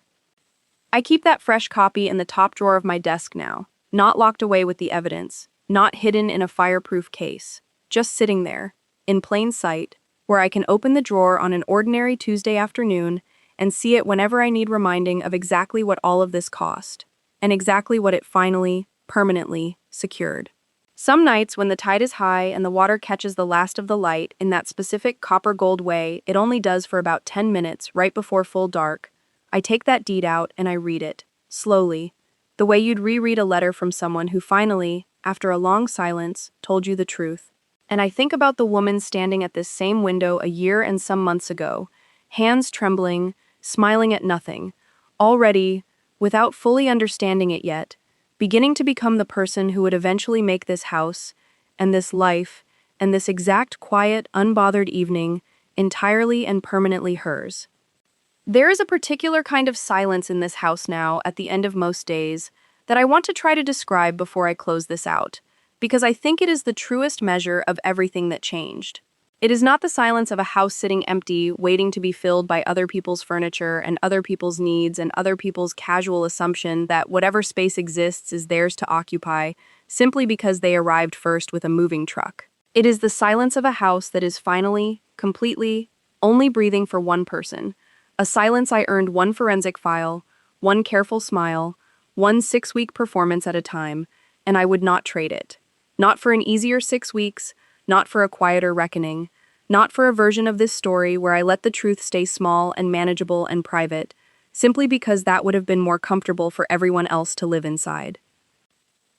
I keep that fresh copy in the top drawer of my desk now, not locked away with the evidence, not hidden in a fireproof case, just sitting there, in plain sight, where I can open the drawer on an ordinary Tuesday afternoon and see it whenever I need reminding of exactly what all of this cost, and exactly what it finally, permanently, secured. Some nights when the tide is high and the water catches the last of the light in that specific copper-gold way it only does for about 10 minutes right before full dark, I take that deed out and I read it, slowly, the way you'd reread a letter from someone who finally, after a long silence, told you the truth. And I think about the woman standing at this same window a year and some months ago, hands trembling, smiling at nothing, already, without fully understanding it yet, beginning to become the person who would eventually make this house, and this life, and this exact quiet, unbothered evening entirely and permanently hers. There is a particular kind of silence in this house now at the end of most days that I want to try to describe before I close this out, because I think it is the truest measure of everything that changed. It is not the silence of a house sitting empty, waiting to be filled by other people's furniture and other people's needs and other people's casual assumption that whatever space exists is theirs to occupy, simply because they arrived first with a moving truck. It is the silence of a house that is finally, completely, only breathing for one person, a silence I earned one forensic file, one careful smile, one 6-week performance at a time, and I would not trade it. Not for an easier 6 weeks, not for a quieter reckoning, not for a version of this story where I let the truth stay small and manageable and private, simply because that would have been more comfortable for everyone else to live inside.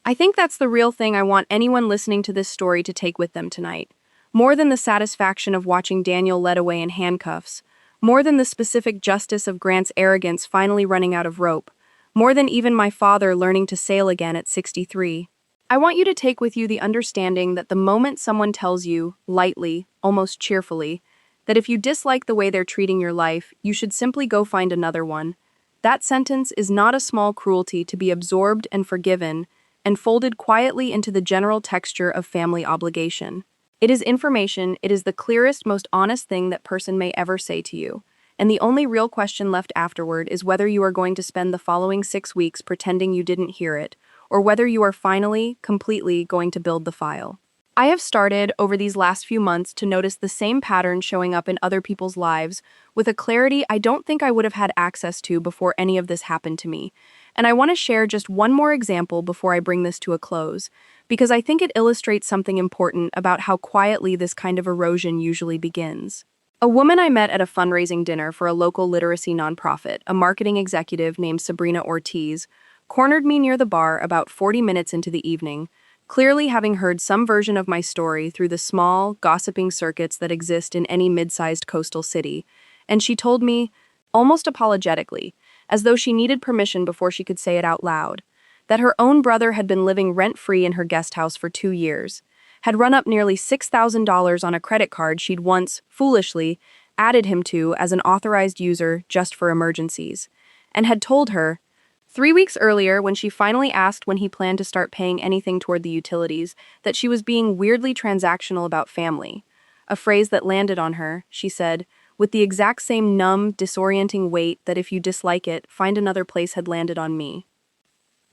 I think that's the real thing I want anyone listening to this story to take with them tonight. More than the satisfaction of watching Daniel led away in handcuffs, more than the specific justice of Grant's arrogance finally running out of rope, more than even my father learning to sail again at 63. I want you to take with you the understanding that the moment someone tells you, lightly, almost cheerfully, that if you dislike the way they're treating your life, you should simply go find another one, that sentence is not a small cruelty to be absorbed and forgiven and folded quietly into the general texture of family obligation. It is information, it is the clearest, most honest thing that person may ever say to you. And the only real question left afterward is whether you are going to spend the following 6 weeks pretending you didn't hear it, or whether you are finally, completely going to build the file. I have started, over these last few months, to notice the same pattern showing up in other people's lives with a clarity I don't think I would have had access to before any of this happened to me. And I want to share just one more example before I bring this to a close, because I think it illustrates something important about how quietly this kind of erosion usually begins. A woman I met at a fundraising dinner for a local literacy nonprofit, a marketing executive named Sabrina Ortiz, cornered me near the bar about 40 minutes into the evening, clearly having heard some version of my story through the small, gossiping circuits that exist in any mid-sized coastal city, and she told me, almost apologetically, as though she needed permission before she could say it out loud, that her own brother had been living rent-free in her guest house for 2 years, had run up nearly $6,000 on a credit card she'd once, foolishly, added him to as an authorized user just for emergencies, and had told her, 3 weeks earlier, when she finally asked when he planned to start paying anything toward the utilities, that she was being weirdly transactional about family. A phrase that landed on her, she said, with the exact same numb, disorienting weight that if you dislike it, find another place had landed on me.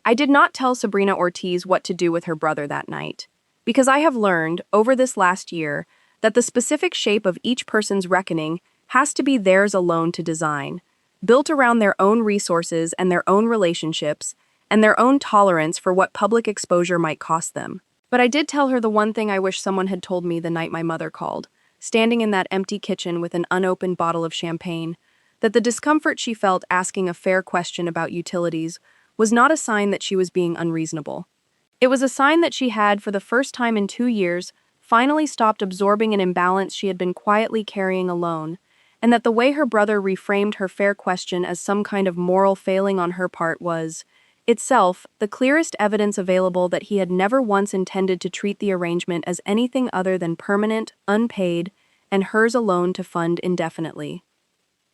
I did not tell Sabrina Ortiz what to do with her brother that night, because I have learned, over this last year, that the specific shape of each person's reckoning has to be theirs alone to design, built around their own resources and their own relationships, and their own tolerance for what public exposure might cost them. But I did tell her the one thing I wish someone had told me the night my mother called, standing in that empty kitchen with an unopened bottle of champagne, that the discomfort she felt asking a fair question about utilities was not a sign that she was being unreasonable. It was a sign that she had, for the first time in 2 years, finally stopped absorbing an imbalance she had been quietly carrying alone, and that the way her brother reframed her fair question as some kind of moral failing on her part was, itself, the clearest evidence available that he had never once intended to treat the arrangement as anything other than permanent, unpaid, and hers alone to fund indefinitely.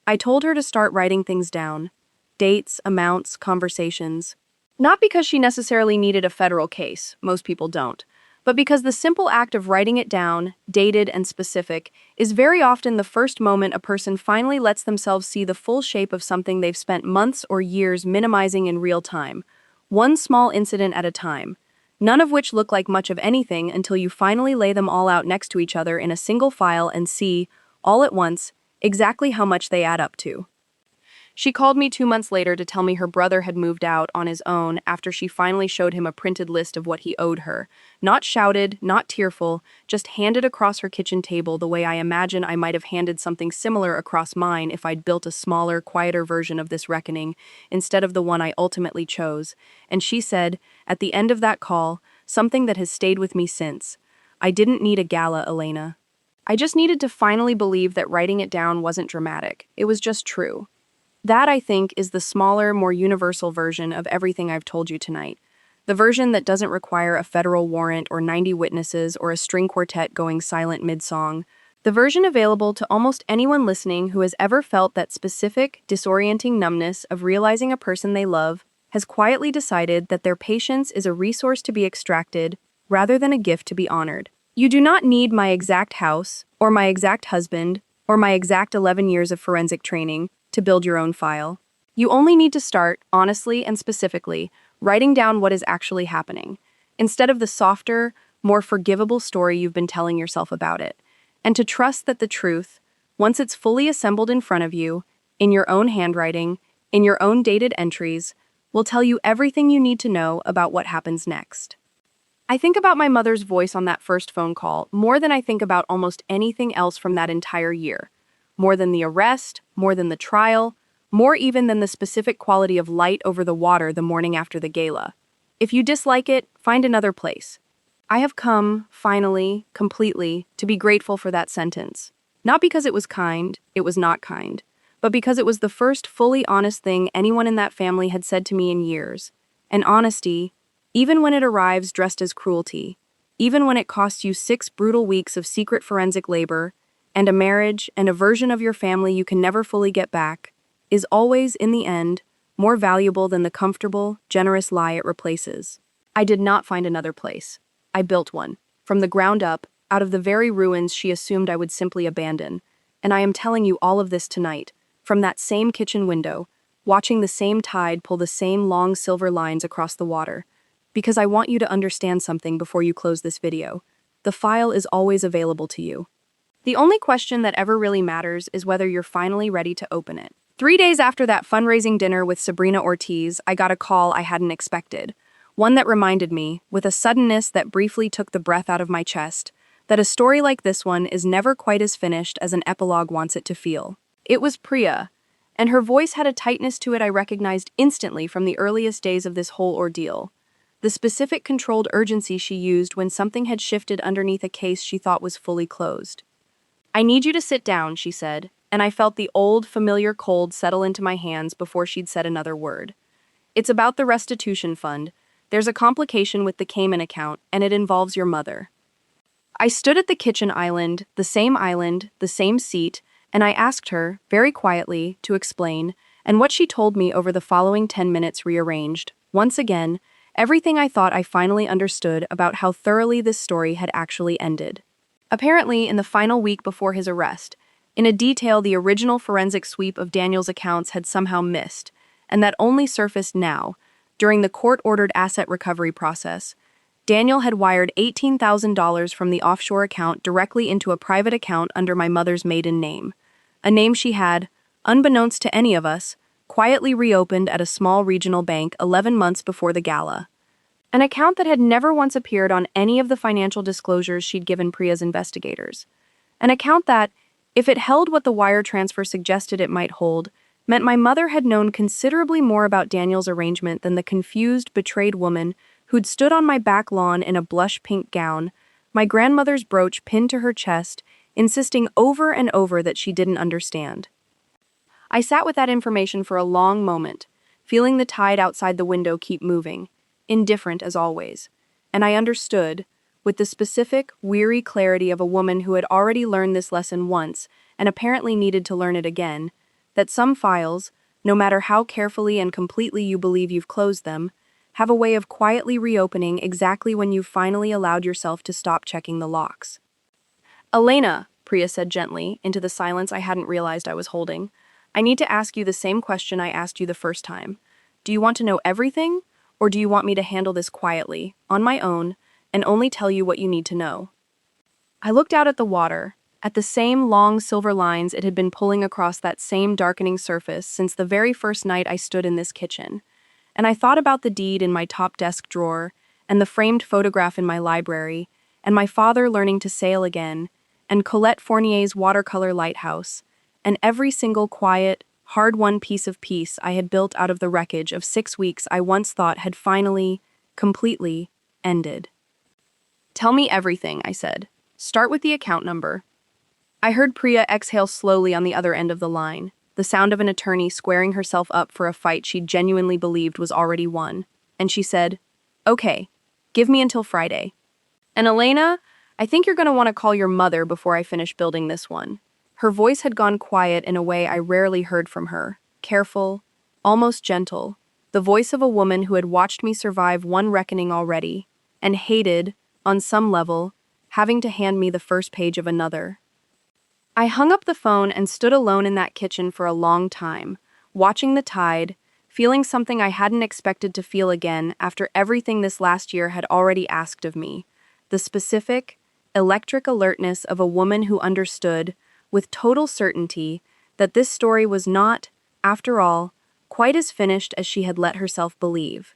I told her to start writing things down, dates, amounts, conversations. Not because she necessarily needed a federal case, most people don't, but because the simple act of writing it down, dated and specific, is very often the first moment a person finally lets themselves see the full shape of something they've spent months or years minimizing in real time, one small incident at a time, none of which look like much of anything until you finally lay them all out next to each other in a single file and see, all at once, exactly how much they add up to. She called me 2 months later to tell me her brother had moved out on his own after she finally showed him a printed list of what he owed her. Not shouted, not tearful, just handed across her kitchen table the way I imagine I might have handed something similar across mine if I'd built a smaller, quieter version of this reckoning instead of the one I ultimately chose. And she said, at the end of that call, something that has stayed with me since. I didn't need a gala, Elena. I just needed to finally believe that writing it down wasn't dramatic. It was just true. That, I think, is the smaller, more universal version of everything I've told you tonight. The version that doesn't require a federal warrant or 90 witnesses or a string quartet going silent mid-song. The version available to almost anyone listening who has ever felt that specific, disorienting numbness of realizing a person they love has quietly decided that their patience is a resource to be extracted rather than a gift to be honored. You do not need my exact house, or my exact husband, or my exact 11 years of forensic training to build your own file. You only need to start, honestly and specifically, writing down what is actually happening, instead of the softer, more forgivable story you've been telling yourself about it, and to trust that the truth, once it's fully assembled in front of you, in your own handwriting, in your own dated entries, will tell you everything you need to know about what happens next. I think about my mother's voice on that first phone call more than I think about almost anything else from that entire year. More than the arrest, more than the trial, more even than the specific quality of light over the water the morning after the gala. If you dislike it, find another place. I have come, finally, completely, to be grateful for that sentence. Not because it was kind, it was not kind, but because it was the first fully honest thing anyone in that family had said to me in years. And honesty, even when it arrives dressed as cruelty, even when it costs you 6 brutal weeks of secret forensic labor, and a marriage and a version of your family you can never fully get back, is always, in the end, more valuable than the comfortable, generous lie it replaces. I did not find another place. I built one, from the ground up, out of the very ruins she assumed I would simply abandon. And I am telling you all of this tonight, from that same kitchen window, watching the same tide pull the same long silver lines across the water. Because I want you to understand something before you close this video. The file is always available to you. The only question that ever really matters is whether you're finally ready to open it. 3 days after that fundraising dinner with Sabrina Ortiz, I got a call I hadn't expected. One that reminded me, with a suddenness that briefly took the breath out of my chest, that a story like this one is never quite as finished as an epilogue wants it to feel. It was Priya, and her voice had a tightness to it I recognized instantly from the earliest days of this whole ordeal. The specific controlled urgency she used when something had shifted underneath a case she thought was fully closed. "I need you to sit down," she said, and I felt the old, familiar cold settle into my hands before she'd said another word. "It's about the restitution fund. There's a complication with the Cayman account, and it involves your mother." I stood at the kitchen island, the same seat, and I asked her, very quietly, to explain, and what she told me over the following 10 minutes rearranged, once again, everything I thought I finally understood about how thoroughly this story had actually ended. Apparently, in the final week before his arrest, in a detail the original forensic sweep of Daniel's accounts had somehow missed, and that only surfaced now, during the court-ordered asset recovery process, Daniel had wired $18,000 from the offshore account directly into a private account under my mother's maiden name, a name she had, unbeknownst to any of us, quietly reopened at a small regional bank 11 months before the gala. An account that had never once appeared on any of the financial disclosures she'd given Priya's investigators. An account that, if it held what the wire transfer suggested it might hold, meant my mother had known considerably more about Daniel's arrangement than the confused, betrayed woman who'd stood on my back lawn in a blush pink gown, my grandmother's brooch pinned to her chest, insisting over and over that she didn't understand. I sat with that information for a long moment, feeling the tide outside the window keep moving, indifferent as always, and I understood, with the specific, weary clarity of a woman who had already learned this lesson once and apparently needed to learn it again, that some files, no matter how carefully and completely you believe you've closed them, have a way of quietly reopening exactly when you've finally allowed yourself to stop checking the locks. "Elena," Priya said gently, into the silence I hadn't realized I was holding, "I need to ask you the same question I asked you the first time. Do you want to know everything, or do you want me to handle this quietly, on my own, and only tell you what you need to know?" I looked out at the water, at the same long silver lines it had been pulling across that same darkening surface since the very first night I stood in this kitchen, and I thought about the deed in my top desk drawer, and the framed photograph in my library, and my father learning to sail again, and Colette Fournier's watercolor lighthouse, and every single quiet, hard-won piece of peace I had built out of the wreckage of 6 weeks I once thought had finally, completely, ended. "Tell me everything," I said. "Start with the account number." I heard Priya exhale slowly on the other end of the line, the sound of an attorney squaring herself up for a fight she genuinely believed was already won, and she said, "Okay, give me until Friday. And Elena, I think you're going to want to call your mother before I finish building this one." Her voice had gone quiet in a way I rarely heard from her, careful, almost gentle, the voice of a woman who had watched me survive one reckoning already, and hated, on some level, having to hand me the first page of another. I hung up the phone and stood alone in that kitchen for a long time, watching the tide, feeling something I hadn't expected to feel again after everything this last year had already asked of me, the specific, electric alertness of a woman who understood, with total certainty, that this story was not, after all, quite as finished as she had let herself believe.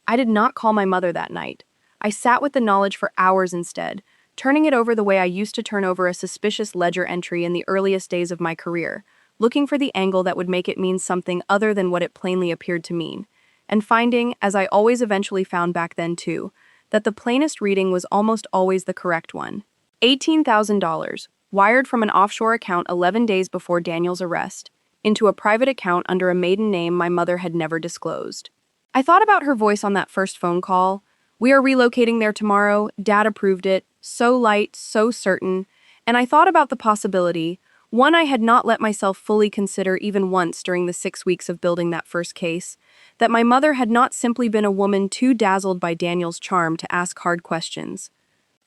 I did not call my mother that night. I sat with the knowledge for hours instead, turning it over the way I used to turn over a suspicious ledger entry in the earliest days of my career, looking for the angle that would make it mean something other than what it plainly appeared to mean, and finding, as I always eventually found back then too, that the plainest reading was almost always the correct one. $18,000, wired from an offshore account 11 days before Daniel's arrest, into a private account under a maiden name my mother had never disclosed. I thought about her voice on that first phone call, We are relocating there tomorrow. Dad approved it. So light, so certain. And I thought about the possibility, one I had not let myself fully consider even once during the 6 weeks of building that first case, that my mother had not simply been a woman too dazzled by Daniel's charm to ask hard questions,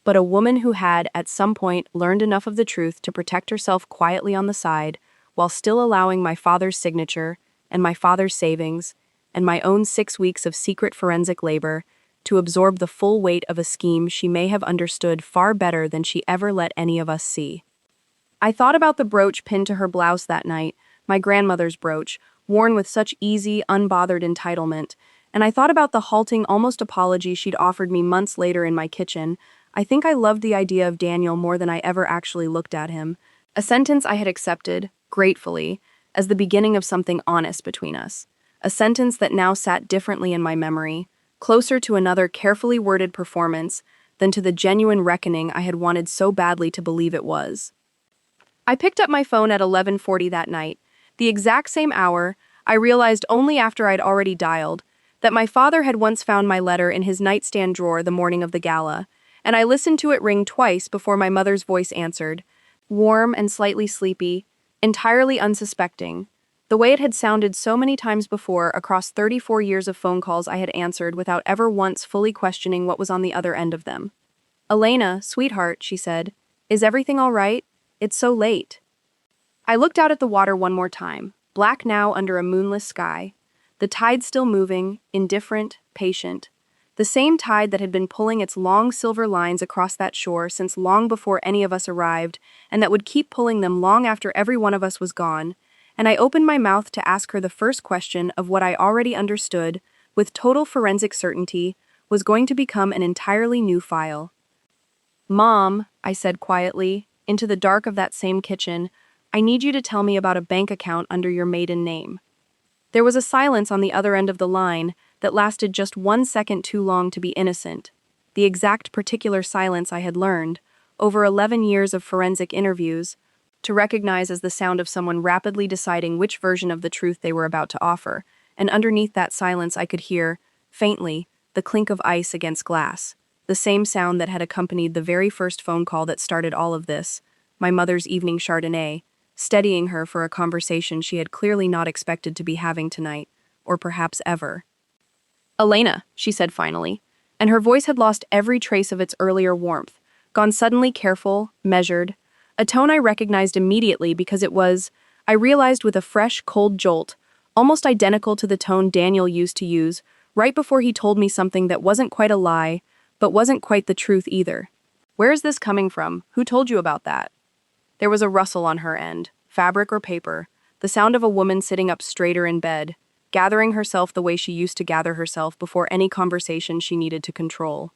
but a woman who had, at some point, learned enough of the truth to protect herself quietly on the side, while still allowing my father's signature, and my father's savings, and my own 6 weeks of secret forensic labor to absorb the full weight of a scheme she may have understood far better than she ever let any of us see. I thought about the brooch pinned to her blouse that night, my grandmother's brooch, worn with such easy, unbothered entitlement, and I thought about the halting, almost apology she'd offered me months later in my kitchen. I think I loved the idea of Daniel more than I ever actually looked at him, a sentence I had accepted, gratefully, as the beginning of something honest between us, a sentence that now sat differently in my memory, closer to another carefully worded performance than to the genuine reckoning I had wanted so badly to believe it was. I picked up my phone at 11:40 that night, the exact same hour I realized only after I'd already dialed that my father had once found my letter in his nightstand drawer the morning of the gala, and I listened to it ring twice before my mother's voice answered, warm and slightly sleepy, entirely unsuspecting, the way it had sounded so many times before across 34 years of phone calls I had answered without ever once fully questioning what was on the other end of them. "Elena, sweetheart," she said, "is everything all right? It's so late." I looked out at the water one more time, black now under a moonless sky, the tide still moving, indifferent, patient, the same tide that had been pulling its long silver lines across that shore since long before any of us arrived, and that would keep pulling them long after every one of us was gone, and I opened my mouth to ask her the first question of what I already understood, with total forensic certainty, was going to become an entirely new file. "Mom," I said quietly, into the dark of that same kitchen, "I need you to tell me about a bank account under your maiden name." There was a silence on the other end of the line that lasted just 1 second too long to be innocent, the exact particular silence I had learned, over 11 years of forensic interviews, to recognize as the sound of someone rapidly deciding which version of the truth they were about to offer, and underneath that silence I could hear, faintly, the clink of ice against glass, the same sound that had accompanied the very first phone call that started all of this, my mother's evening Chardonnay, steadying her for a conversation she had clearly not expected to be having tonight, or perhaps ever. "Elena," she said finally, and her voice had lost every trace of its earlier warmth, gone suddenly careful, measured, a tone I recognized immediately because it was, I realized with a fresh, cold jolt, almost identical to the tone Daniel used to use right before he told me something that wasn't quite a lie, but wasn't quite the truth either. "Where is this coming from? Who told you about that?" There was a rustle on her end, fabric or paper, the sound of a woman sitting up straighter in bed, gathering herself the way she used to gather herself before any conversation she needed to control.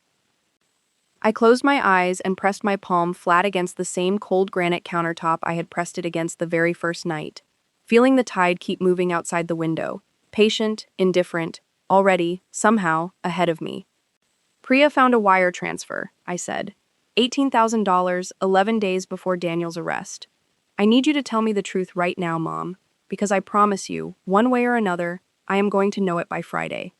I closed my eyes and pressed my palm flat against the same cold granite countertop I had pressed it against the very first night, feeling the tide keep moving outside the window, patient, indifferent, already, somehow, ahead of me. "Priya found a wire transfer," I said. $18,000, 11 days before Daniel's arrest. "I need you to tell me the truth right now, Mom, because I promise you, one way or another, I am going to know it by Friday."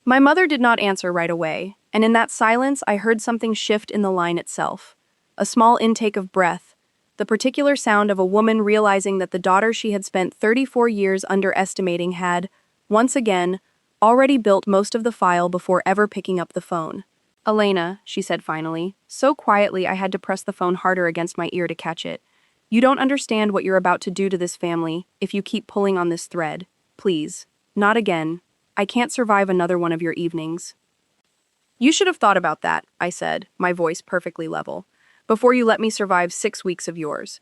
My mother did not answer right away, and in that silence I heard something shift in the line itself. A small intake of breath, the particular sound of a woman realizing that the daughter she had spent 34 years underestimating had, once again, already built most of the file before ever picking up the phone. "Elena," she said finally, so quietly I had to press the phone harder against my ear to catch it. "You don't understand what you're about to do to this family if you keep pulling on this thread. Please. Not again. I can't survive another one of your evenings." "You should have thought about that," I said, my voice perfectly level, "before you let me survive 6 weeks of yours.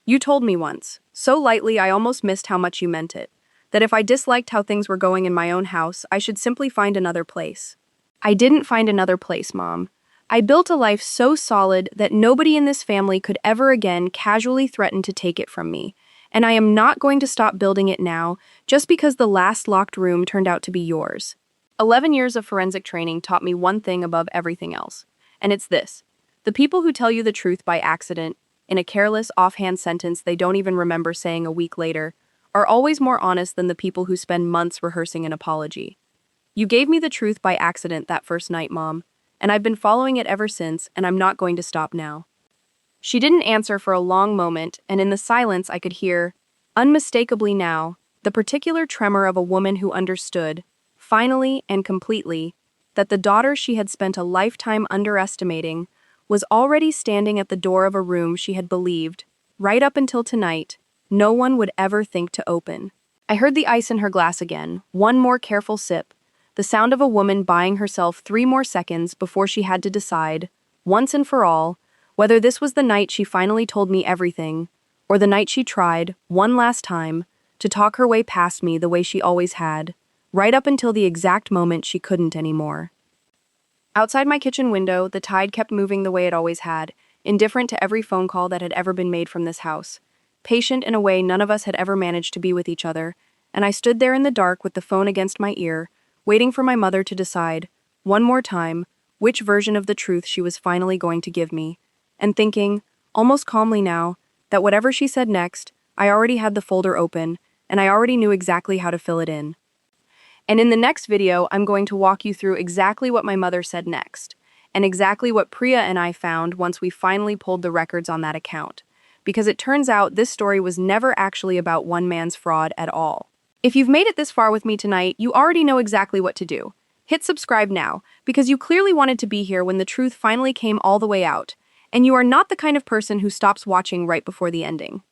You told me once, so lightly I almost missed how much you meant it, that if I disliked how things were going in my own house, I should simply find another place. I didn't find another place, Mom. I built a life so solid that nobody in this family could ever again casually threaten to take it from me, and I am not going to stop building it now just because the last locked room turned out to be yours. 11 years of forensic training taught me one thing above everything else, and it's this. The people who tell you the truth by accident, in a careless, offhand sentence they don't even remember saying a week later, are always more honest than the people who spend months rehearsing an apology. You gave me the truth by accident that first night, Mom, and I've been following it ever since, and I'm not going to stop now. She didn't answer for a long moment, and in the silence I could hear, unmistakably now, the particular tremor of a woman who understood, finally and completely, that the daughter she had spent a lifetime underestimating was already standing at the door of a room she had believed, right up until tonight, no one would ever think to open. I heard the ice in her glass again, one more careful sip, the sound of a woman buying herself 3 more seconds before she had to decide, once and for all, whether this was the night she finally told me everything, or the night she tried, one last time, to talk her way past me the way she always had, right up until the exact moment she couldn't anymore. Outside my kitchen window, the tide kept moving the way it always had, indifferent to every phone call that had ever been made from this house, patient in a way none of us had ever managed to be with each other, and I stood there in the dark with the phone against my ear, waiting for my mother to decide, one more time, which version of the truth she was finally going to give me, and thinking, almost calmly now, that whatever she said next, I already had the folder open, and I already knew exactly how to fill it in. And in the next video, I'm going to walk you through exactly what my mother said next, and exactly what Priya and I found once we finally pulled the records on that account. Because it turns out this story was never actually about one man's fraud at all. If you've made it this far with me tonight, you already know exactly what to do. Hit subscribe now, because you clearly wanted to be here when the truth finally came all the way out, and you are not the kind of person who stops watching right before the ending.